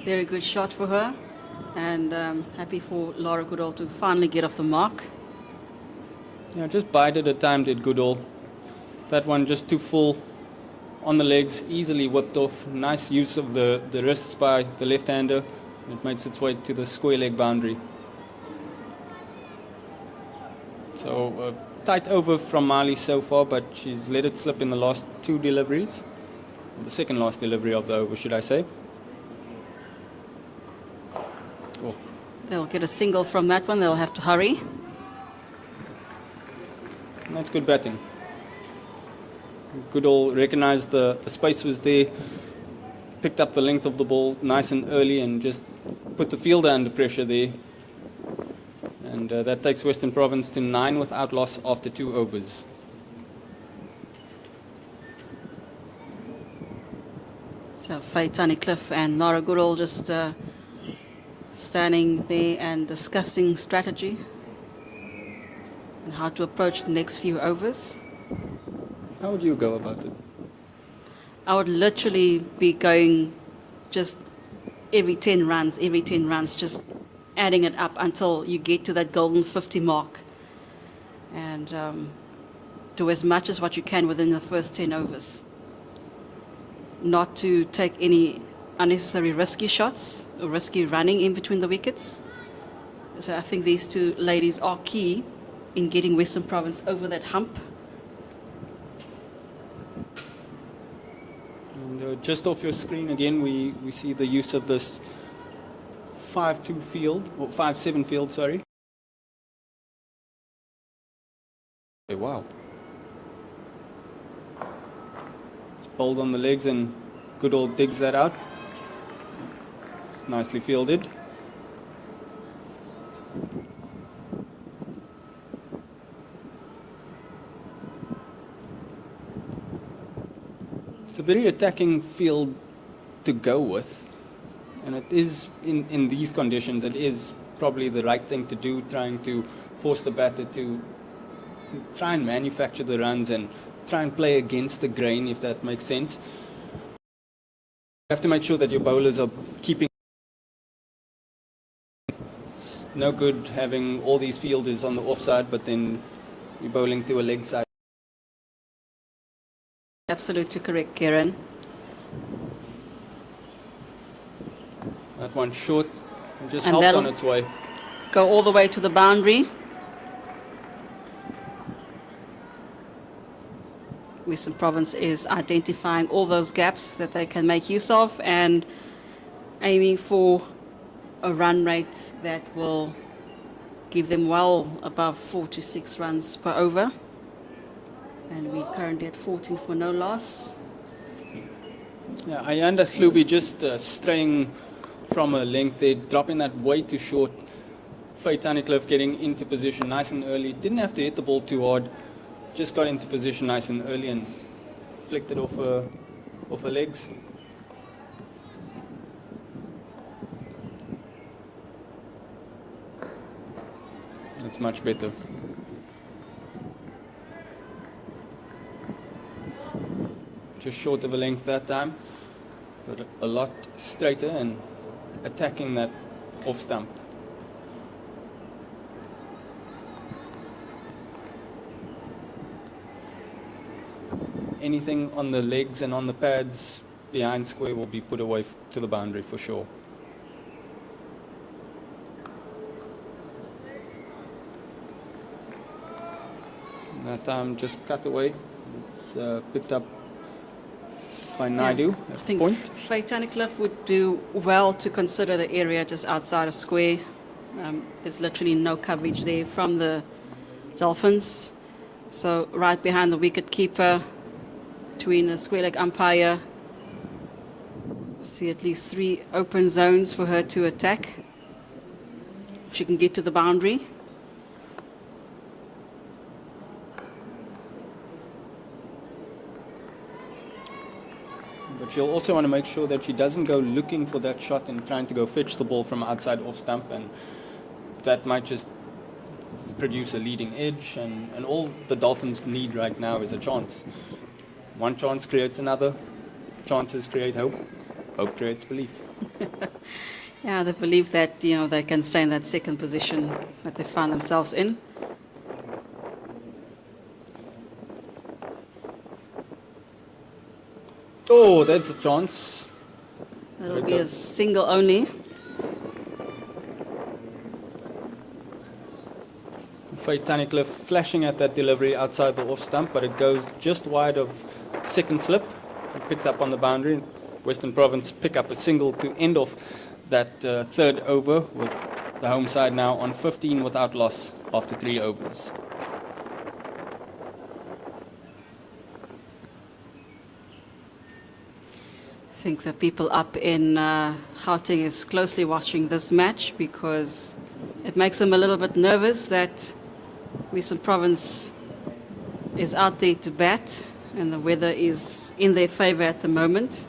Very good shot for her. And happy for Laura Goodall to finally get off the mark. Yeah, just bided her time, did Goodall. That one just too full on the legs, easily whipped off. Nice use of the wrists by the left-hander. It makes its way to the square leg boundary. So tight over from Mali so far, but she's let it slip in the last two deliveries. The second last delivery of the over, should I say. Oh. They'll get a single from that one. They'll have to hurry. And that's good batting. Goodall recognized the space was there, picked up the length of the ball nice and early and just put the fielder under pressure there. And that takes Western Province to 9 without loss after 2 overs. So Faye Tunnicliffe and Laura Goodall just standing there and discussing strategy and how to approach the next few overs. How would you go about it? I would literally be going just every 10 runs, just adding it up until you get to that golden 50 mark. And do as much as what you can within the first 10 overs. Not to take any unnecessary risky shots or risky running in between the wickets. So I think these two ladies are key in getting Western Province over that hump. And just off your screen again, we see the use of this 5-2 field, or 5-7 field, sorry. Okay, wow. It's bowled on the legs and Goodall digs that out. It's nicely fielded. It's a very attacking field to go with. And it is, in these conditions, it is probably the right thing to do, trying to force the batter to try and manufacture the runs and try and play against the grain, if that makes sense. You have to make sure that your bowlers are keeping. It's no good having all these fielders on the offside, but then you're bowling to a leg side. Absolutely correct, Karen. That one short and just And helped that'll on its way. Go all the way to the boundary. Western Province is identifying all those gaps that they can make use of and aiming for a run rate that will give them well above 4 to 6 runs per over. And we're currently at 14 for no loss. Yeah, Ayanda Khlubi just straying from a length there, dropping that way too short. Faye Tunnicliffe getting into position nice and early. Didn't have to hit the ball too hard. Just got into position nice and early and flicked it off her legs. That's much better. Just short of a length that time, but a lot straighter and attacking that off stump. Anything on the legs and on the pads behind square will be put away to the boundary for sure. And that time just cut away. It's picked up by Naidu I at think point. Faye Tunnicliffe would do well to consider the area just outside of square. There's literally no coverage there from the Dolphins. So right behind the wicket keeper, between a square leg umpire. See at least 3 open zones for her to attack. She can get to the boundary. But she'll also want to make sure that she doesn't go looking for that shot and trying to go fetch the ball from outside off stump, and that might just produce a leading edge, and all the Dolphins need right now is a chance. One chance creates another. Chances create hope. Hope creates belief. Yeah, they believe that, they can stay in that second position that they find themselves in. Oh, that's a chance. That'll be a single only. Faith Tunnicliffe flashing at that delivery outside the off stump, but it goes just wide of second slip and picked up on the boundary. Western Province pick up a single to end off that third over, with the home side now on 15 without loss after 3 overs. I think the people up in Gauteng is closely watching this match, because it makes them a little bit nervous that Western Province is out there to bat, and the weather is in their favor at the moment.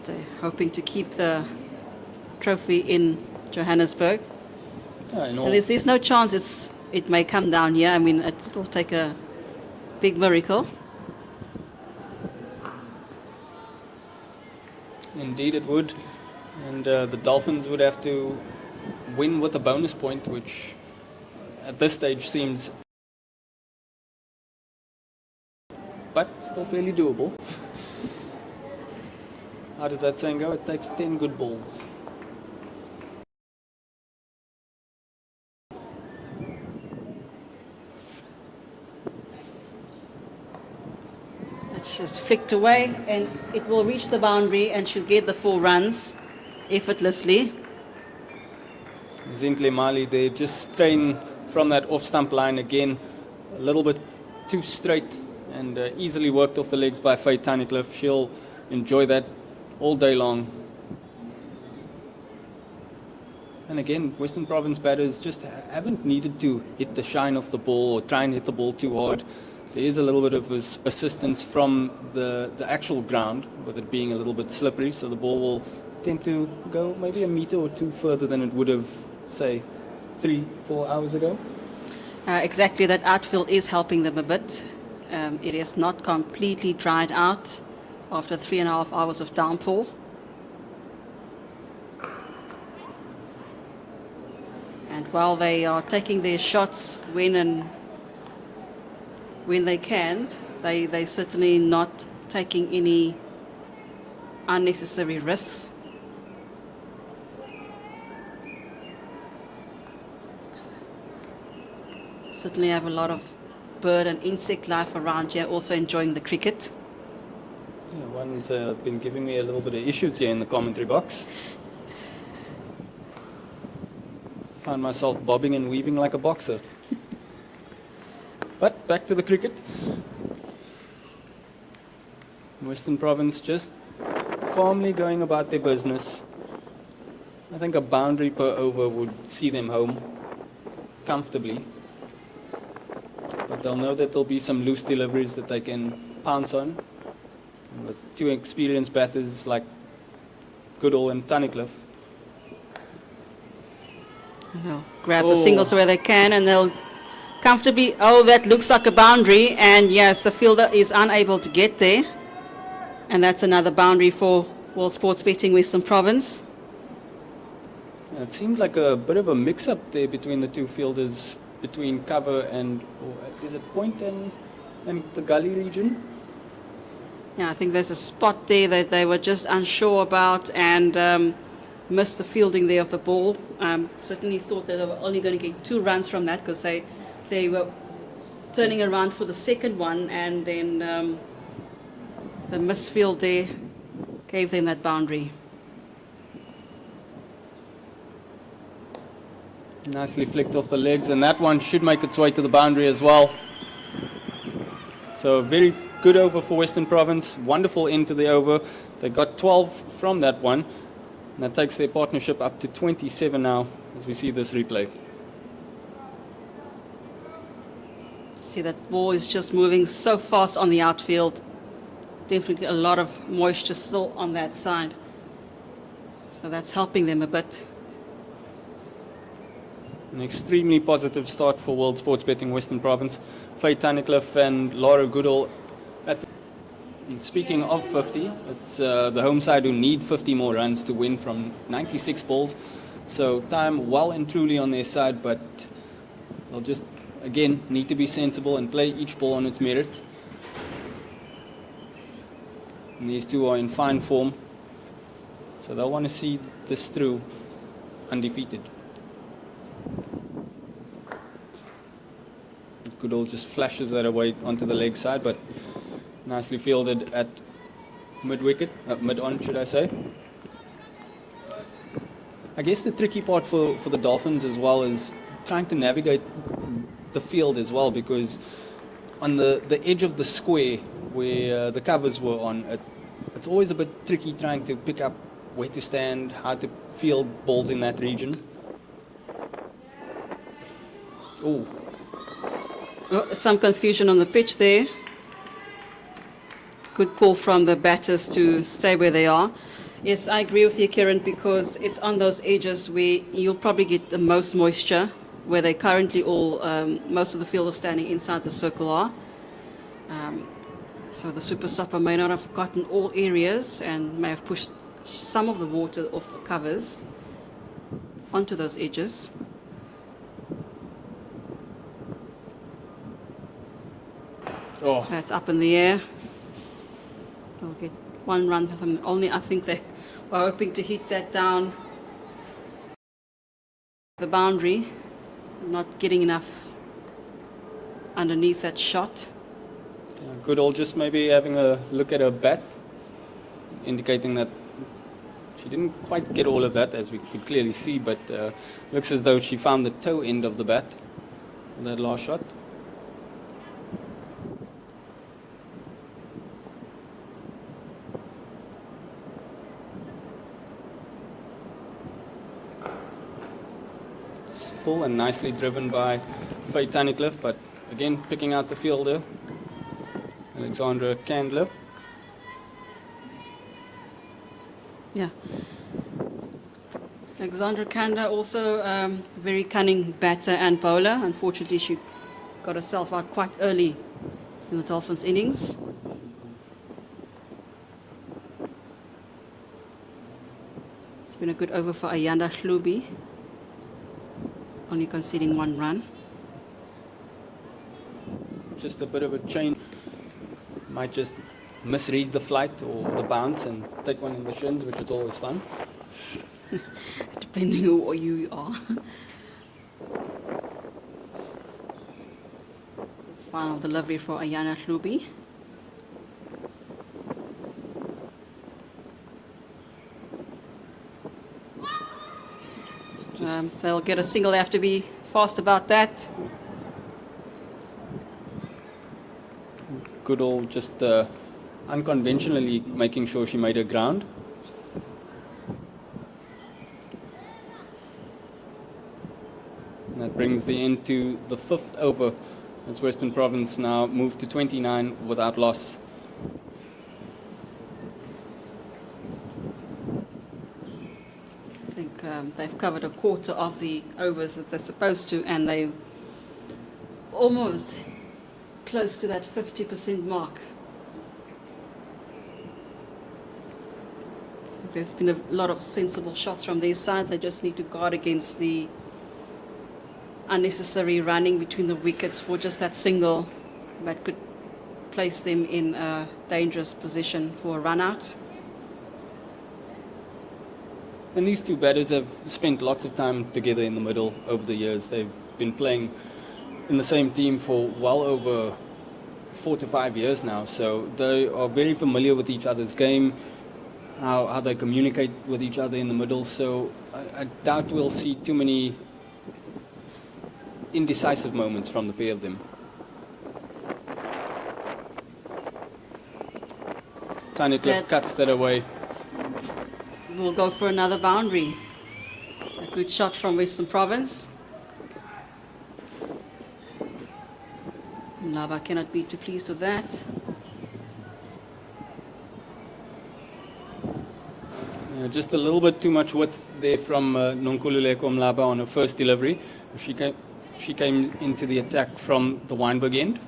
They're hoping to keep the trophy in Johannesburg. And there's no chance it may come down here. I mean, it will take a big miracle. Indeed it would. And the Dolphins would have to win with a bonus point, which at this stage seems, but still fairly doable. How does that saying go? It takes 10 good balls. It's just flicked away, and it will reach the boundary, and she'll get the 4 runs effortlessly. Zintle Mali, they just strain from that off-stump line again, a little bit too straight, and easily worked off the legs by Faith Tunnicliffe. She'll enjoy that all day long. And again, Western Province batters just haven't needed to hit the shine off the ball or try and hit the ball too hard. There is a little bit of assistance from the actual ground, with it being a little bit slippery, so the ball will tend to go maybe a meter or 2 further than it would have, say, 3-4 hours ago. Exactly, that outfield is helping them a bit. It is not completely dried out after 3.5 hours of downpour. And while they are taking their shots when they can, they certainly not taking any unnecessary risks. Certainly have a lot of bird and insect life around here, also enjoying the cricket. Yeah, one's been giving me a little bit of issues here in the commentary box. Found myself bobbing and weaving like a boxer. But back to the cricket. Western Province just calmly going about their business. I think a boundary per over would see them home comfortably. But they'll know that there'll be some loose deliveries that they can pounce on. And with 2 experienced batters like Goodall and Tunnicliffe, They'll grab the singles where they can, and they'll comfortably, that looks like a boundary, and yes, the fielder is unable to get there. And that's another boundary for World Sports Betting Western Province. it seemed like a bit of a mix-up there between the 2 fielders, between cover and, is it point and the gully region? Yeah, I think there's a spot there that they were just unsure about, and missed the fielding there of the ball. Certainly thought that they were only going to get 2 runs from that, because they were turning around for the second one, and then the misfield there gave them that boundary. Nicely flicked off the legs, and that one should make its way to the boundary as well. So a very good over for Western Province. Wonderful end to the over. They got 12 from that one, and that takes their partnership up to 27 now as we see this replay. See, that ball is just moving so fast on the outfield. Definitely a lot of moisture still on that side. So that's helping them a bit. An extremely positive start for World Sports Betting Western Province. Faye Tunnicliffe and Laura Goodall at the. And speaking of 50, it's the home side who need 50 more runs to win from 96 balls. So time well and truly on their side, but they'll just, again, need to be sensible and play each ball on its merit. And these two are in fine form, so they'll want to see this through undefeated. Goodall just flashes that away onto the leg side, but nicely fielded at mid-wicket, mid-on should I say. I guess the tricky part for the Dolphins as well is trying to navigate the field as well, because on the edge of the square where the covers were on, it's always a bit tricky trying to pick up where to stand, how to field balls in that region. Oh. Some confusion on the pitch there. Good call from the batters to stay where they are. Yes, I agree with you, Kieran, because it's on those edges where you'll probably get the most moisture, where they currently all, most of the fielders standing inside the circle are. So the super stopper may not have gotten all areas and may have pushed some of the water off the covers onto those edges. Oh. That's up in the air. They'll get one run for them. Only I think they were hoping to hit that down the boundary, not getting enough underneath that shot. Yeah, Goodall just maybe having a look at her bat, indicating that she didn't quite get all of that, as we could clearly see, but looks as though she found the toe end of the bat in that last shot. Full and nicely driven by Faye Tunnicliffe, but again picking out the fielder, Alexandra Candler. Yeah. Alexandra Candler also very cunning batter and bowler. Unfortunately, she got herself out quite early in the Dolphins innings. It's been a good over for Ayanda Hlubi, only conceding one run. Just a bit of a change. Might just misread the flight or the bounce and take one in the shins, which is always fun. Depending on what you are. Final delivery for Ayanda Hlubi. They'll get a single. They have to be fast about that. Goodall just unconventionally making sure she made her ground. And that brings the end to the 5th over, as Western Province now moved to 29 without loss. I think they've covered a quarter of the overs that they're supposed to, and they're almost close to that 50% mark. There's been a lot of sensible shots from their side. They just need to guard against the unnecessary running between the wickets for just that single that could place them in a dangerous position for a run out. And these two batters have spent lots of time together in the middle over the years. They've been playing in the same team for well over 4 to 5 years now, so they are very familiar with each other's game, how they communicate with each other in the middle. So I doubt we'll see too many indecisive moments from the pair of them. Tiny Cliff cuts that away. We'll go for another boundary. A good shot from Western Province. Lava cannot be too pleased with that. Just a little bit too much width there from Nonkululeko Mlaba on her first delivery. She came into the attack from the Wynberg end.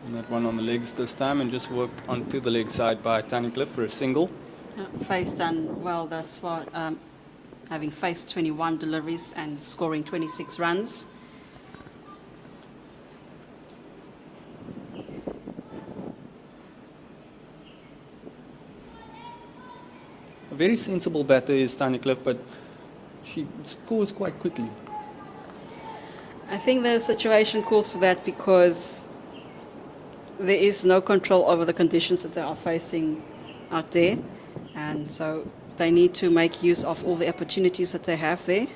And that one on the legs this time, and just worked onto the leg side by Tiny Cliff for a single. Face done well thus far, having faced 21 deliveries and scoring 26 runs. A very sensible batter is Tiny Cliff, but she scores quite quickly. I think the situation calls for that because there is no control over the conditions that they are facing out there, and so they need to make use of all the opportunities that they have there,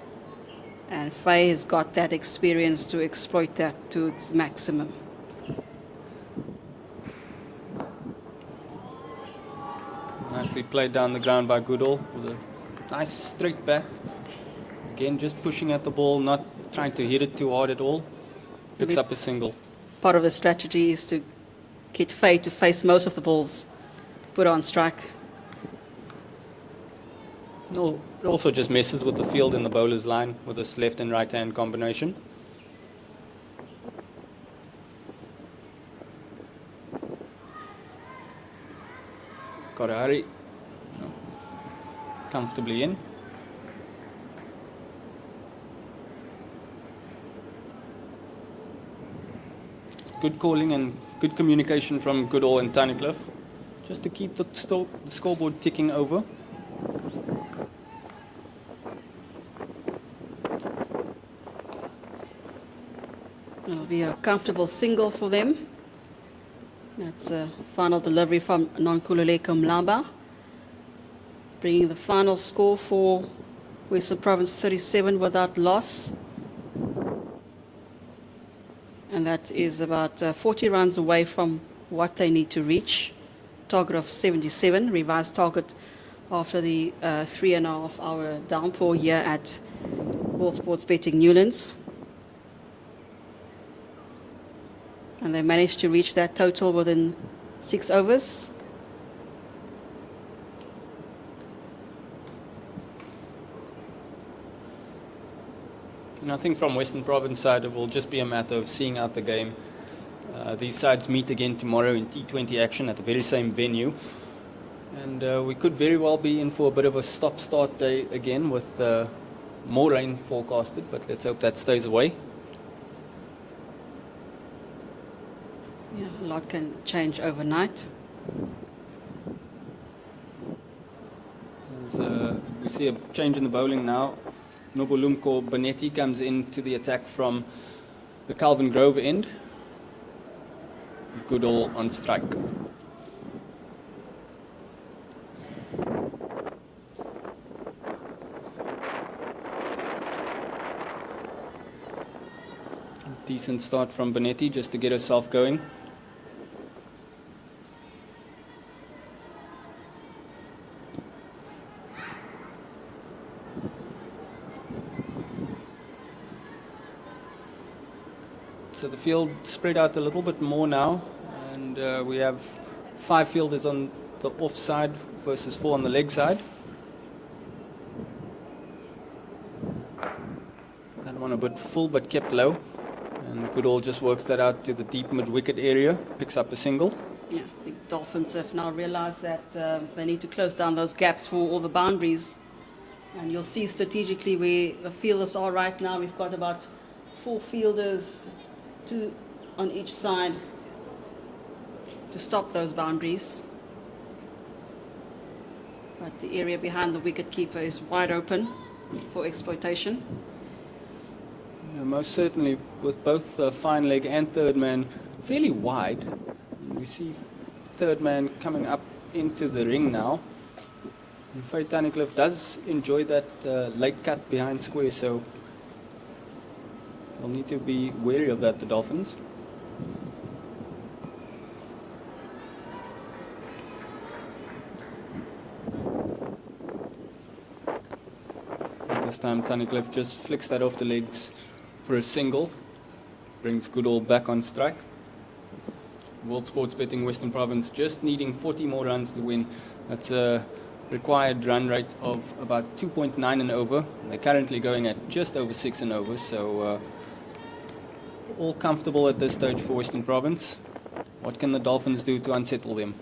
and Faye has got that experience to exploit that to its maximum. Nicely played down the ground by Goodall with a nice straight bat. Again, just pushing at the ball, not trying to hit it too hard at all. Picks up a single. Part of the strategy is to get Faye to face most of the balls put on strike. No, it also just messes with the field in the bowler's line with this left and right hand combination. Got to hurry. No. Comfortably in. It's good calling and good communication from Goodall and Tiny Cliff, just to keep the scoreboard ticking over. It'll be a comfortable single for them. That's a final delivery from Nonkululeko Mlaba, bringing the final score for Western Province 37 without loss. And that is about 40 runs away from what they need to reach. Target of 77, revised target after the 3.5 hour downpour here at World Sports Betting Newlands. And they managed to reach that total within 6 overs. And I think from Western Province side, it will just be a matter of seeing out the game. These sides meet again tomorrow in T20 action at the very same venue. And we could very well be in for a bit of a stop-start day again with more rain forecasted, but let's hope that stays away. Yeah, a lot can change overnight. We see a change in the bowling now. Nobulumko Bonetti comes into the attack from the Calvin Grove end. Goodall on strike. Decent start from Bonetti just to get herself going. So the field spread out a little bit more now, and we have 5 fielders on the off side versus 4 on the leg side. That one a bit full but kept low, and Goodall just works that out to the deep mid-wicket area, picks up a single. Yeah, I think Dolphins have now realized that they need to close down those gaps for all the boundaries. And you'll see strategically where the fielders are right now. We've got about 4 fielders, 2 on each side, to stop those boundaries. But the area behind the wicket keeper is wide open for exploitation. Yeah, most certainly, with both fine leg and third man fairly wide. We see third man coming up into the ring now. And Faye Tunnicliffe does enjoy that late cut behind square, so they'll need to be wary of that, the Dolphins. This time Tunnicliffe just flicks that off the legs for a single. Brings Goodall back on strike. World Sports Betting Western Province just needing 40 more runs to win. That's a required run rate of about 2.9 and over. They're currently going at just over 6 and over, so all comfortable at this stage for Western Province. What can the Dolphins do to unsettle them?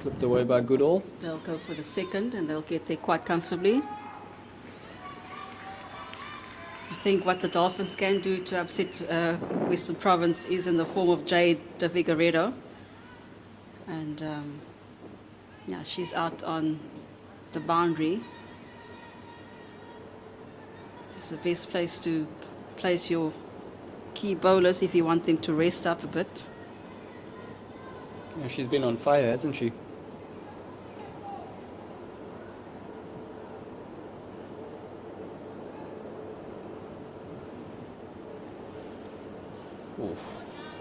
Clipped away by Goodall. They'll go for the second and they'll get there quite comfortably. I think what the Dolphins can do to upset Western Province is in the form of Jade de Figueiredo. And yeah, she's out on the boundary. It's the best place to place your key bowlers if you want them to rest up a bit. Yeah, she's been on fire, hasn't she? Oof.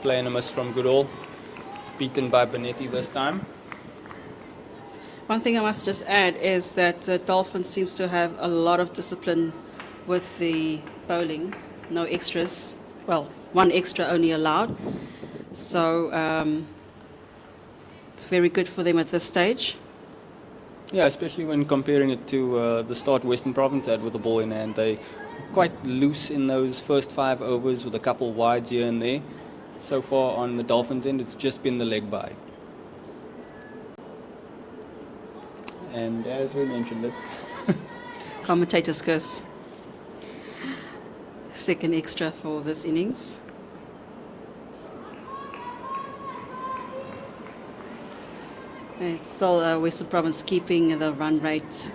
Playing a miss from Goodall. Beaten by Benetti this time. One thing I must just add is that Dolphins seems to have a lot of discipline with the bowling. No extras. Well, one extra only allowed. So it's very good for them at this stage. Yeah, especially when comparing it to the start Western Province had with the ball in hand. They quite loose in those first 5 overs with a couple wides here and there. So far on the Dolphins end, it's just been the leg by. And as we mentioned it, Commentator's curse. Second extra for this innings. It's still Western Province keeping the run rate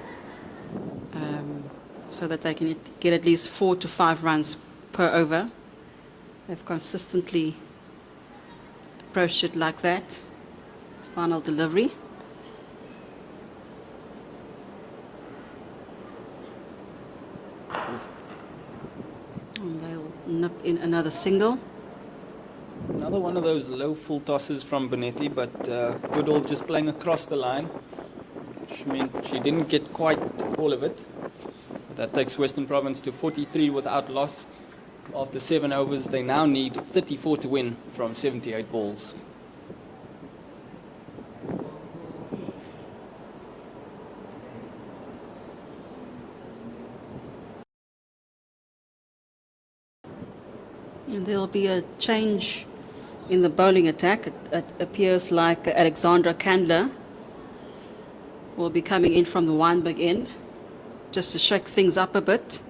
so that they can get at least 4 to 5 runs per over. They've consistently approached it like that. Final delivery. And they'll nip in another single. another one of those low full tosses from Benetti, but Goodall just playing across the line, which meant she didn't get quite all of it. That takes Western Province to 43 without loss. After 7 overs, they now need 34 to win from 78 balls. And there'll be a change in the bowling attack. It appears like Alexandra Candler will be coming in from the one big end, just to shake things up a bit.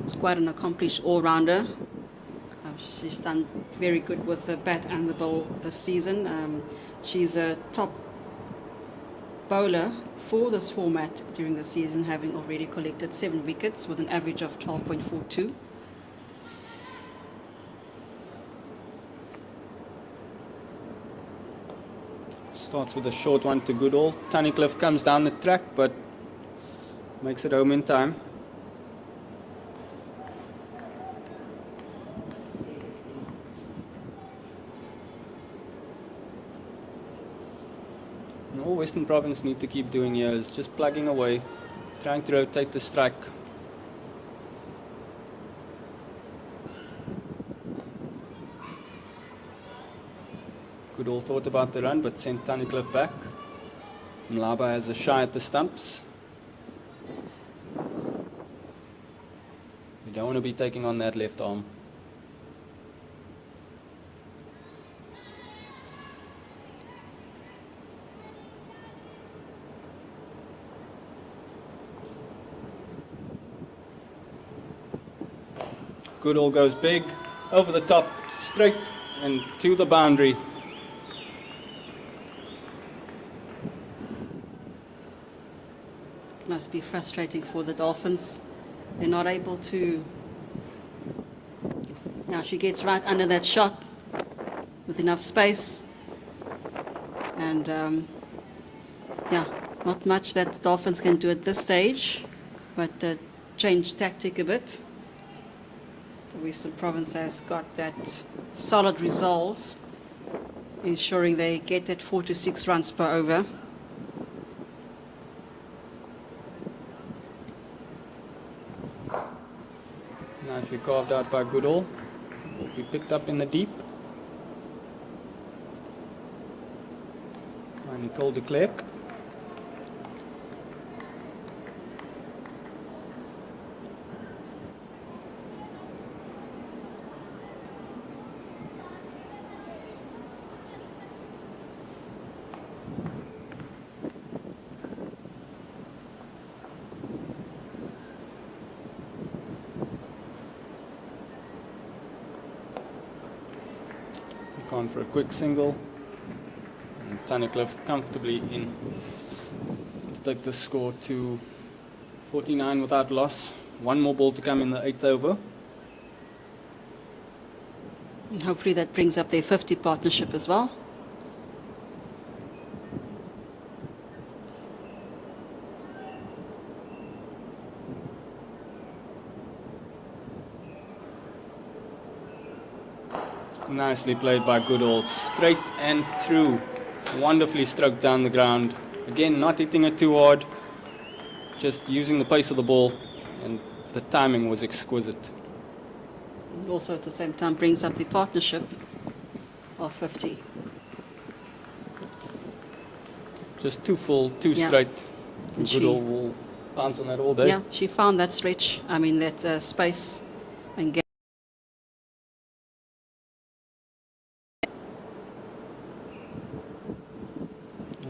It's quite an accomplished all-rounder. She's done very good with the bat and the ball this season. She's a top bowler for this format during the season, having already collected 7 wickets with an average of 12.42. Starts with a short one to Goodall. Tunnicliffe comes down the track, but makes it home in time. And all Western Province need to keep doing here is just plugging away, trying to rotate the strike. Goodall thought about the run, but sent Tunnicliffe back. Mlaba has a shy at the stumps. You don't want to be taking on that left arm. Goodall goes big, over the top, straight and to the boundary. Must be frustrating for the Dolphins. They're not able to. Now she gets right under that shot with enough space. And yeah, not much that the Dolphins can do at this stage, but change tactic a bit. The Western Province has got that solid resolve, ensuring they get that 4 to 6 runs per over. Nicely carved out by Goodall. Will be picked up in the deep. By Nicole de Klerk. Gone for a quick single, and Tunnicliffe comfortably in to take the score to 49 without loss. One more ball to come in the 8th over. And hopefully that brings up their 50 partnership as well. Nicely played by Goodall, straight and through, wonderfully stroked down the ground. Again, not hitting it too hard, just using the pace of the ball, and the timing was exquisite. And also at the same time brings up the partnership of 50. Just too full, too Yeah. straight. And Goodall will bounce on that all day. Yeah, she found that stretch, I mean that space and gap.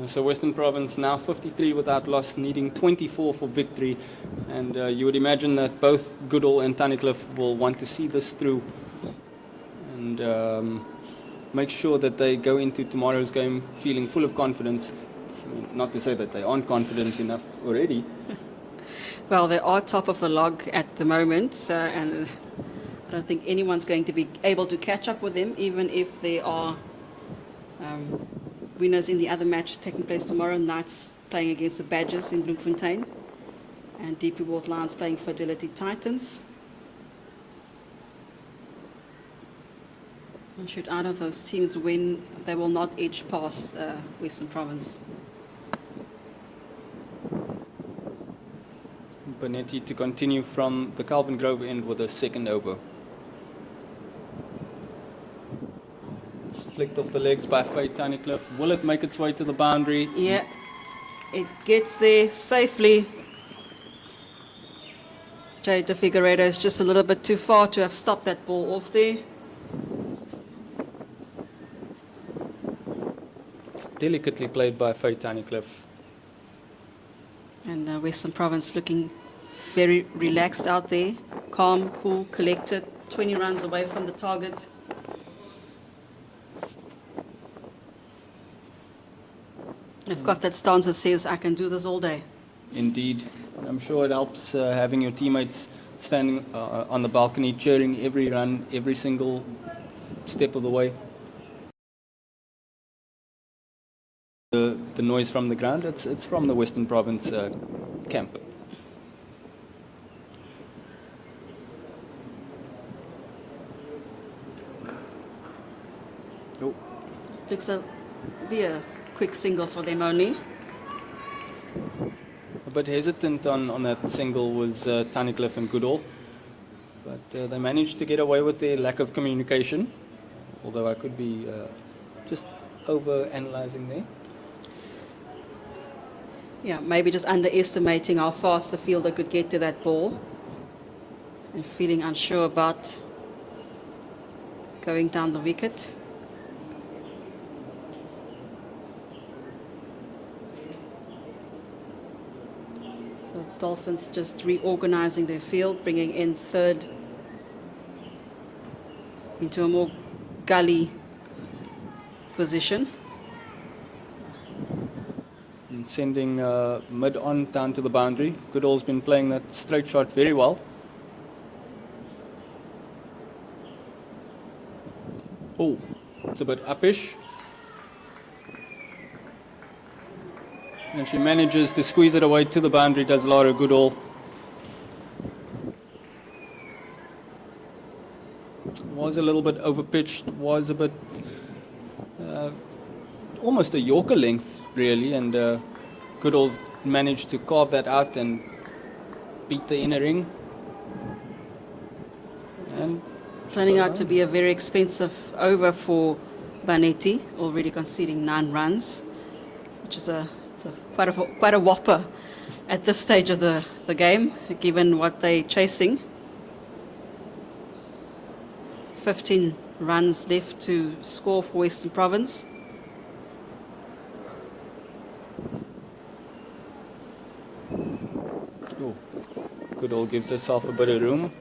So Western Province now 53 without loss, needing 24 for victory. And you would imagine that both Goodall and Tunnicliffe will want to see this through and make sure that they go into tomorrow's game feeling full of confidence. I mean, not to say that they aren't confident enough already. Well, they are top of the log at the moment, and I don't think anyone's going to be able to catch up with them, even if they are winners in the other matches taking place tomorrow. Knights playing against the Badgers in Bloemfontein, and DP World Lions playing Fidelity Titans. And should either of those teams win, they will not edge past Western Province. Bonetti to continue from the Calvin Grove end with a second over. It's flicked off the legs by Faye Tunnicliffe. Will it make its way to the boundary? Yeah, it gets there safely. Jade de Figueiredo is just a little bit too far to have stopped that ball off there. It's delicately played by Faye Tunnicliffe. And Western Province looking very relaxed out there. Calm, cool, collected. 20 runs away from the target. They've got that stance that says, I can do this all day. Indeed. I'm sure it helps having your teammates standing on the balcony cheering every run, every single step of the way. The noise from the ground, it's from the Western Province camp. Oh. Looks to be a quick single for them only. A bit hesitant on that single was Tunnicliffe and Goodall, but they managed to get away with their lack of communication, although I could be just over-analysing there. Yeah, maybe just underestimating how fast the fielder could get to that ball and feeling unsure about going down the wicket. So Dolphins just reorganizing their field, bringing in third into a more gully position. And sending mid-on down to the boundary. Goodall's been playing that straight shot very well. Oh, it's a bit uppish. And she manages to squeeze it away to the boundary, does Lara Goodall. Was a little bit overpitched, was a bit almost a Yorker length really, and Goodall's managed to carve that out and beat the inner ring. And Turning out to be a very expensive over for Banetti, already conceding 9 runs, which is quite a whopper at this stage of the game, given what they're chasing. 15 runs left to score for Western Province. oh, Goodall gives herself a bit of room,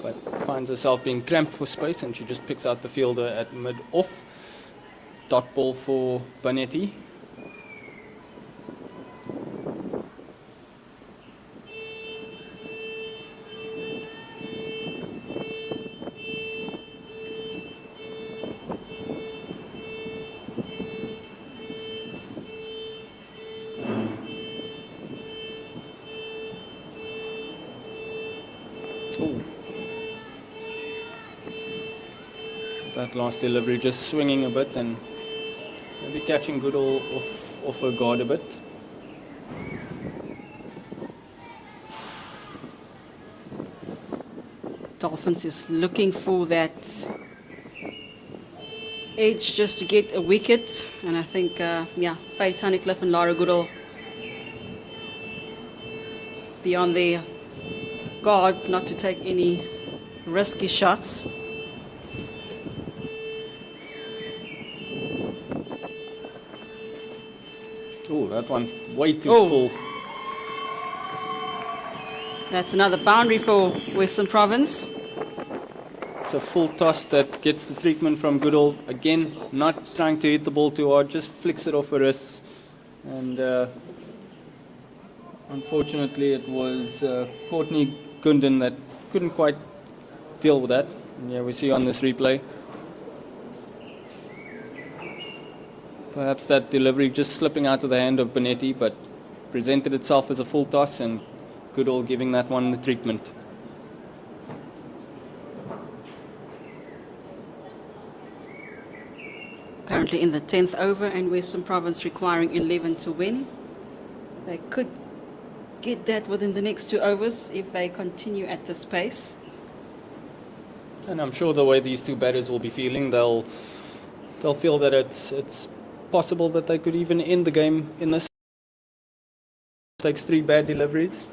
but finds herself being cramped for space, and she just picks out the fielder at mid-off. Dot ball for Banetti. That last delivery just swinging a bit and maybe catching Goodall off her guard a bit. Dolphins is looking for that edge just to get a wicket, and I think, Faye Tunnicliffe and Lara Goodall be on their guard not to take any risky shots. Oh, that one way too Oh. full. That's another boundary for Western Province. It's a full toss that gets the treatment from Goodall. Again, not trying to hit the ball too hard, just flicks it off her wrists. And unfortunately, it was Courtney Gunden that couldn't quite deal with that. And yeah, we see on this replay. Perhaps that delivery just slipping out of the hand of Banetti, but presented itself as a full toss, and Goodall giving that one the treatment. Currently in the 10th over, and Western Province requiring 11 to win. They could get that within the next 2 overs if they continue at this pace. And I'm sure the way these two batters will be feeling, they'll feel that it's possible that they could even end the game in this. Takes 3 bad deliveries.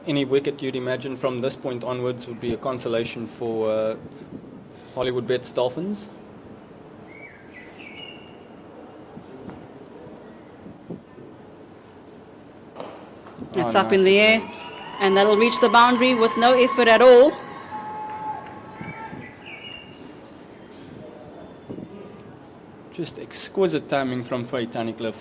Any wicket you'd imagine from this point onwards would be a consolation for Hollywoodbets Dolphins. It's up in the air, and that'll reach the boundary with no effort at all. Just exquisite timing from Faye Tunnicliffe.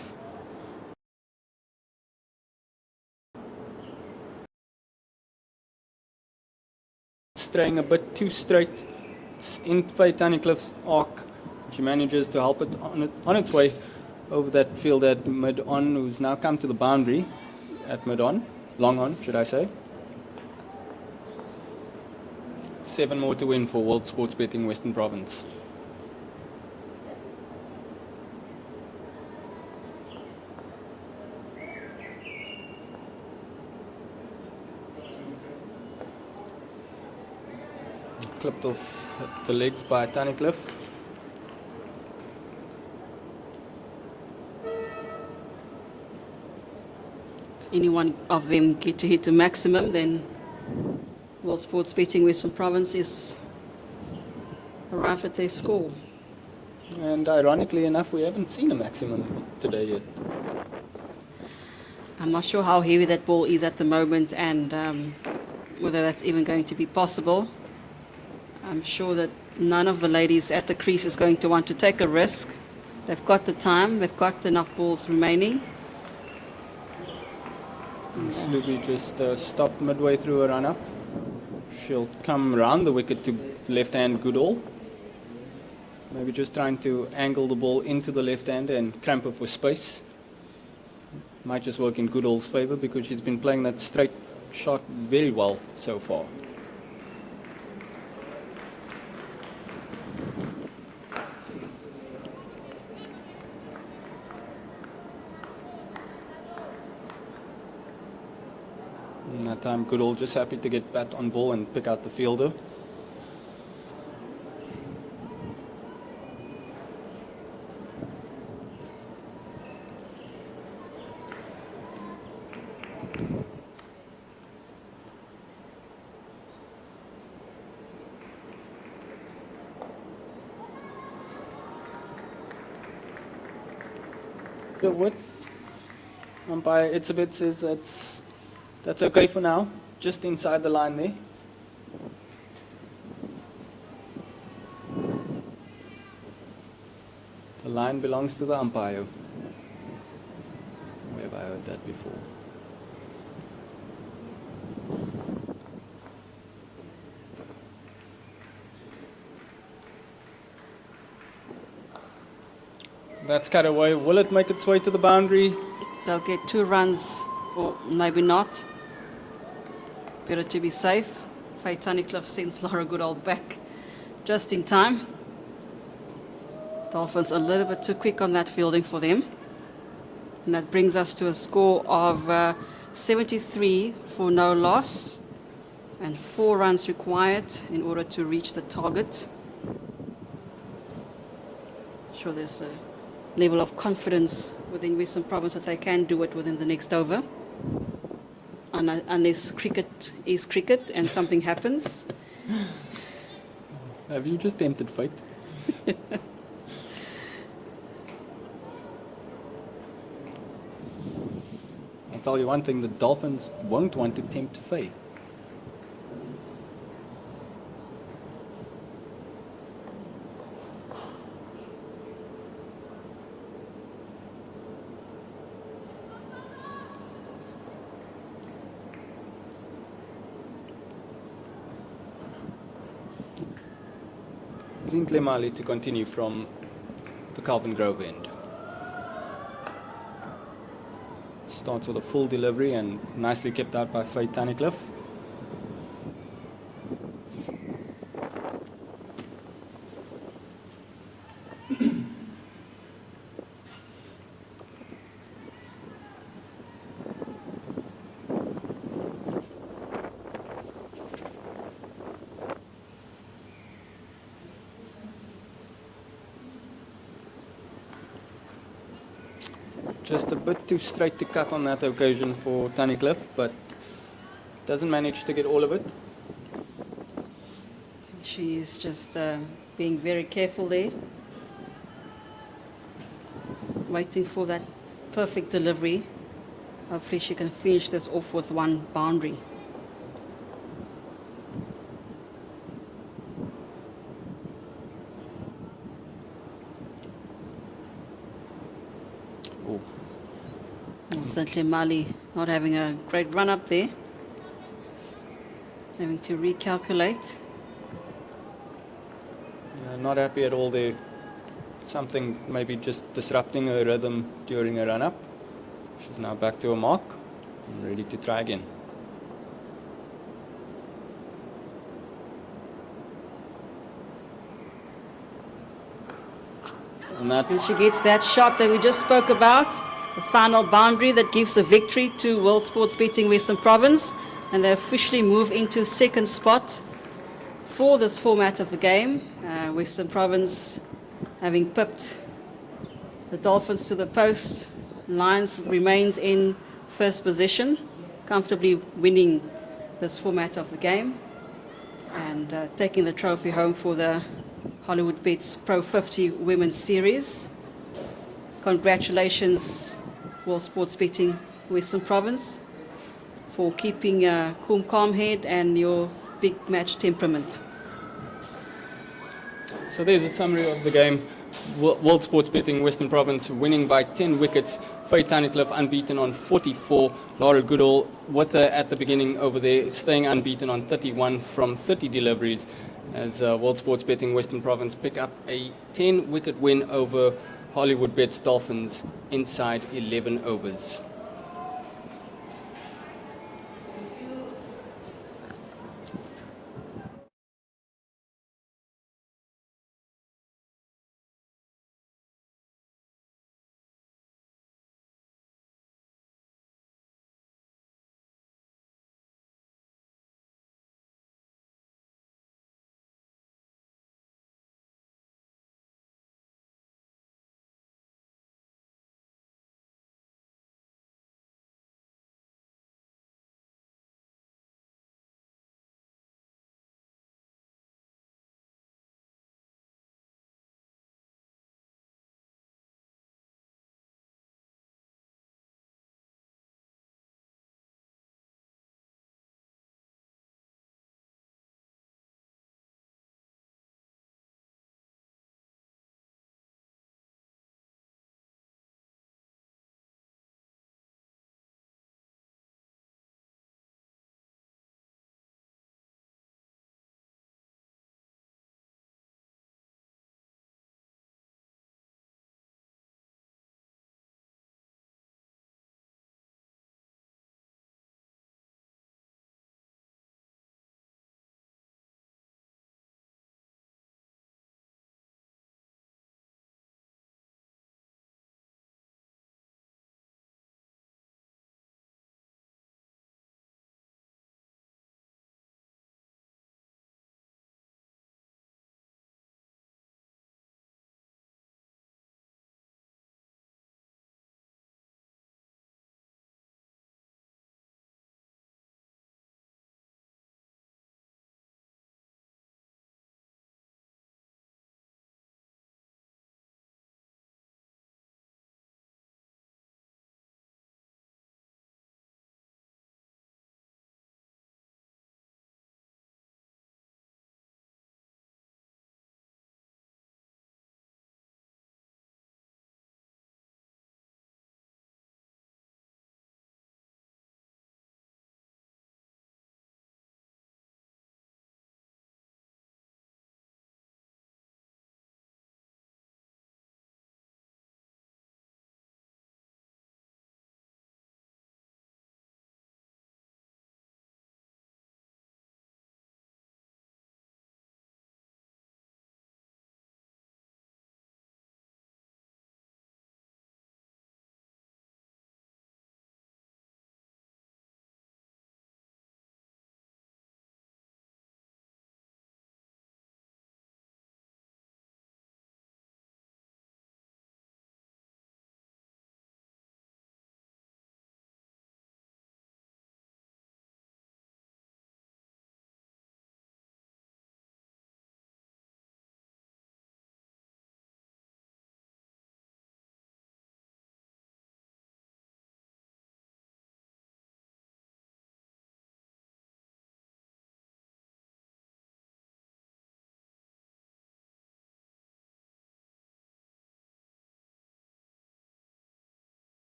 Straying a bit too straight. It's in Faye Tunnicliffe's arc. She manages to help it on its way over that field at mid-on, who's now come to the boundary at mid-on. Long on, should I say. 7 more to win for World Sports Betting Western Province. Clipped off the legs by Tunnicliffe. Any one of them get to hit the maximum, then World Sports Betting Western Province is arrived at their score. And ironically enough, we haven't seen a maximum today yet. I'm not sure how heavy that ball is at the moment, and whether that's even going to be possible. I'm sure that none of the ladies at the crease is going to want to take a risk. They've got the time, they've got enough balls remaining. Fluby just stopped midway through a run-up. She'll come round the wicket to left-hand Goodall. Maybe just trying to angle the ball into the left hand and cramp her for space. Might just work in Goodall's favour because she's been playing that straight shot very well so far. And that time Goodall just happy to get bat on ball and pick out the fielder. The width. Umpire Itzebet says that's okay for now, just inside the line there. The line belongs to the umpire. Where have I heard that before? That's cut away. Will it make its way to the boundary? They'll get 2 runs, or maybe not. Better to be safe. Faye Tunnicliffe sends Laura Goodall back just in time. Dolphins a little bit too quick on that fielding for them. And that brings us to a score of 73 for no loss and 4 runs required in order to reach the target. Sure, there's a level of confidence within Western Province that they can do it within the next over. Unless cricket is cricket and something happens. Have you just tempted fate? I'll tell you one thing, the Dolphins won't want to tempt fate. Zintle Mali to continue from the Calvin Grove end. Starts with a full delivery and nicely kept out by Faye Tunnicliffe. Just a bit too straight to cut on that occasion for Tunnicliffe, but doesn't manage to get all of it. She's just being very careful there. Waiting for that perfect delivery. Hopefully she can finish this off with 1 boundary. Certainly Mali not having a great run up there. Having to recalculate. Not happy at all there. Something maybe just disrupting her rhythm during a run-up. She's now back to a mark and ready to try again. And she gets that shot that we just spoke about. The final boundary that gives the victory to World Sports beating Western Province, and they officially move into second spot for this format of the game. Western Province having pipped the Dolphins to the post. Lions remains in first position, comfortably winning this format of the game and taking the trophy home for the Hollywoodbets Pro50 Women's Series. Congratulations, World Sports beating Western Province, for keeping a cool, calm head and your big match temperament. So there's a summary of the game. World Sports Betting, Western Province winning by 10 wickets. Faye Tunnicliffe unbeaten on 44. Laura Goodall with her at the beginning over there, staying unbeaten on 31 from 30 deliveries. As World Sports Betting, Western Province pick up a 10-wicket win over Hollywoodbets Dolphins inside 11 overs.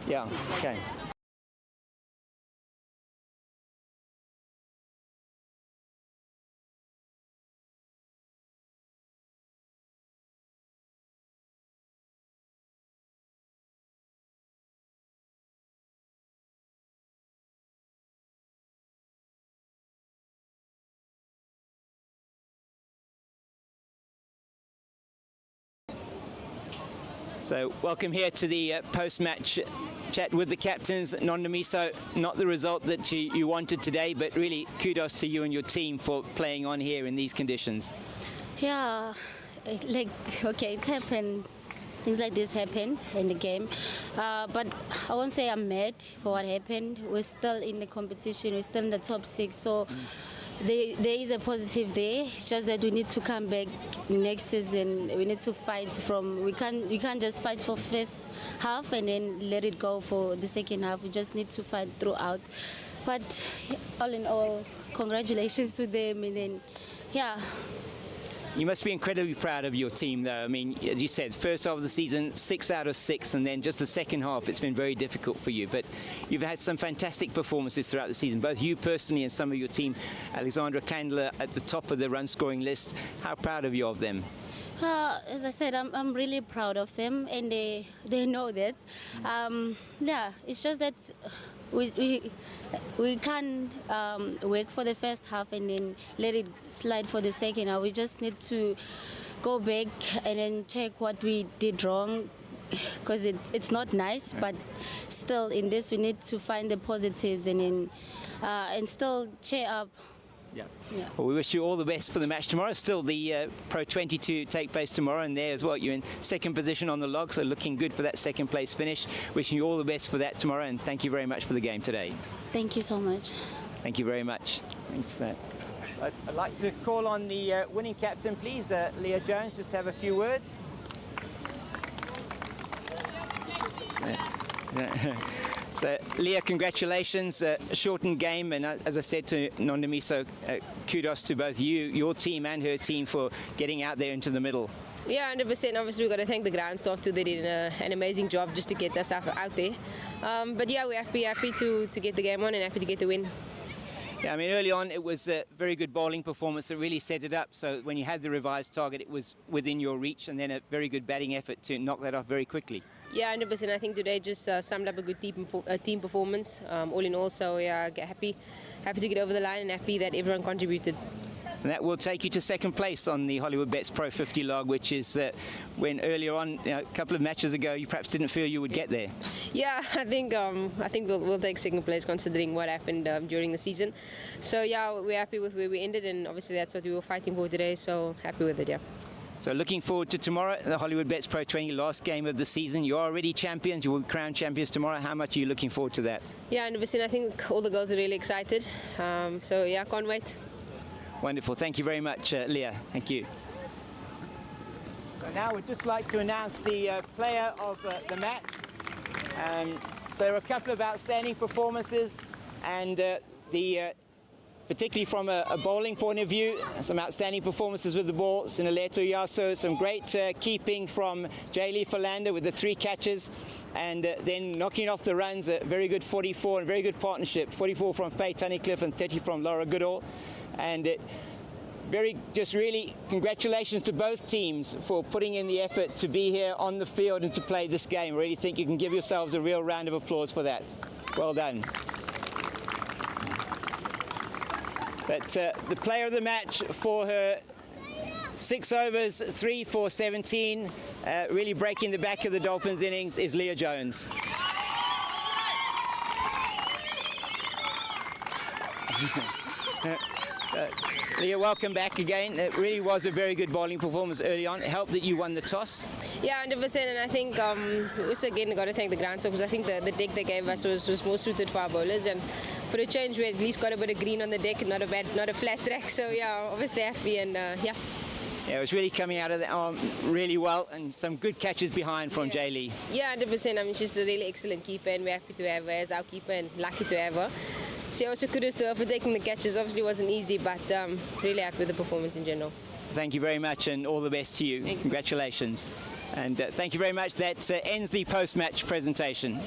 Yeah, okay. So welcome here to the post-match chat with the captains. Nondamiso, not the result that you wanted today, but really kudos to you and your team for playing on here in these conditions. Yeah, okay, it's happened. Things like this happened in the game. But I won't say I'm mad for what happened. We're still in the competition. We're still in the top 6. So there is a positive there. It's just that we need to come back next season. We need to fight we can't just fight for first half and then let it go for the second half. We just need to fight throughout. But all in all, congratulations to them. And then, yeah. You must be incredibly proud of your team, though. I mean, as you said, first half of the season, 6 out of 6, and then just the second half, it's been very difficult for you. But you've had some fantastic performances throughout the season, both you personally and some of your team. Alexandra Candler at the top of the run-scoring list. How proud are you of them? As I said, I'm really proud of them, and they know that. Yeah, it's just that we can't work for the first half and then let it slide for the second half. We just need to go back and then check what we did wrong, because it's not nice, but still in this we need to find the positives and then and still cheer up. Yeah. Well, we wish you all the best for the match tomorrow. Still the Pro50 to take place tomorrow, and there as well. You're in second position on the log, so looking good for that second place finish. Wishing you all the best for that tomorrow, and thank you very much for the game today. Thank you so much. Thank you very much. Thanks. I'd like to call on the winning captain, please, Leah Jones, just to have a few words. So, Leah, congratulations. Shortened game, and as I said to Nondamiso, kudos to both you, your team, and her team for getting out there into the middle. Yeah, 100%. Obviously, we've got to thank the ground staff too. They did an amazing job just to get us out there. But yeah, we're happy to get the game on and happy to get the win. Yeah, I mean, early on it was a very good bowling performance that really set it up. So when you had the revised target, it was within your reach, and then a very good batting effort to knock that off very quickly. Yeah, 100%. I think today just summed up a good team performance, all in all. So yeah, happy to get over the line and happy that everyone contributed. And that will take you to second place on the Hollywoodbets Pro50 log, which is when earlier on, a couple of matches ago, you perhaps didn't feel you would get there. Yeah, I think we'll take second place considering what happened during the season. So yeah, we're happy with where we ended, and obviously that's what we were fighting for today. So happy with it, yeah. So looking forward to tomorrow, the Hollywoodbets Pro20 last game of the season. You are already champions. You will be crowned champions tomorrow. How much are you looking forward to that? Yeah, 100%. I think all the girls are really excited. So yeah, can't wait. Wonderful. Thank you very much, Leah. Thank you. So now we'd just like to announce the player of the match. So there are a couple of outstanding performances, and particularly from a bowling point of view, some outstanding performances with the ball. Sinaleto Yaso, some great keeping from Jaylee Philander with the 3 catches, and then knocking off the runs, a very good 44 and very good partnership. 44 from Faye Tunnicliffe and 30 from Laura Goodall. And really congratulations to both teams for putting in the effort to be here on the field and to play this game. I really think you can give yourselves a real round of applause for that. Well done. But the player of the match for her 6 overs, 3 for 17, really breaking the back of the Dolphins innings, is Leah Jones. Leah, welcome back again. It really was a very good bowling performance early on. It helped that you won the toss. Yeah, 100%, and I think we also again got to thank the ground staff, because I think the deck they gave us was more suited for our bowlers, and for a change we at least got a bit of green on the deck and not a flat track. So yeah, obviously happy, and yeah. Yeah, it was really coming out of the arm really well, and some good catches behind from Jaylee. Yeah, 100%. I mean, she's a really excellent keeper, and we're happy to have her as our keeper and lucky to have her. So also kudos to her for taking the catches. Obviously it wasn't easy, but really happy with the performance in general. Thank you very much, and all the best to you. Congratulations. And thank you very much. That ends the post-match presentation.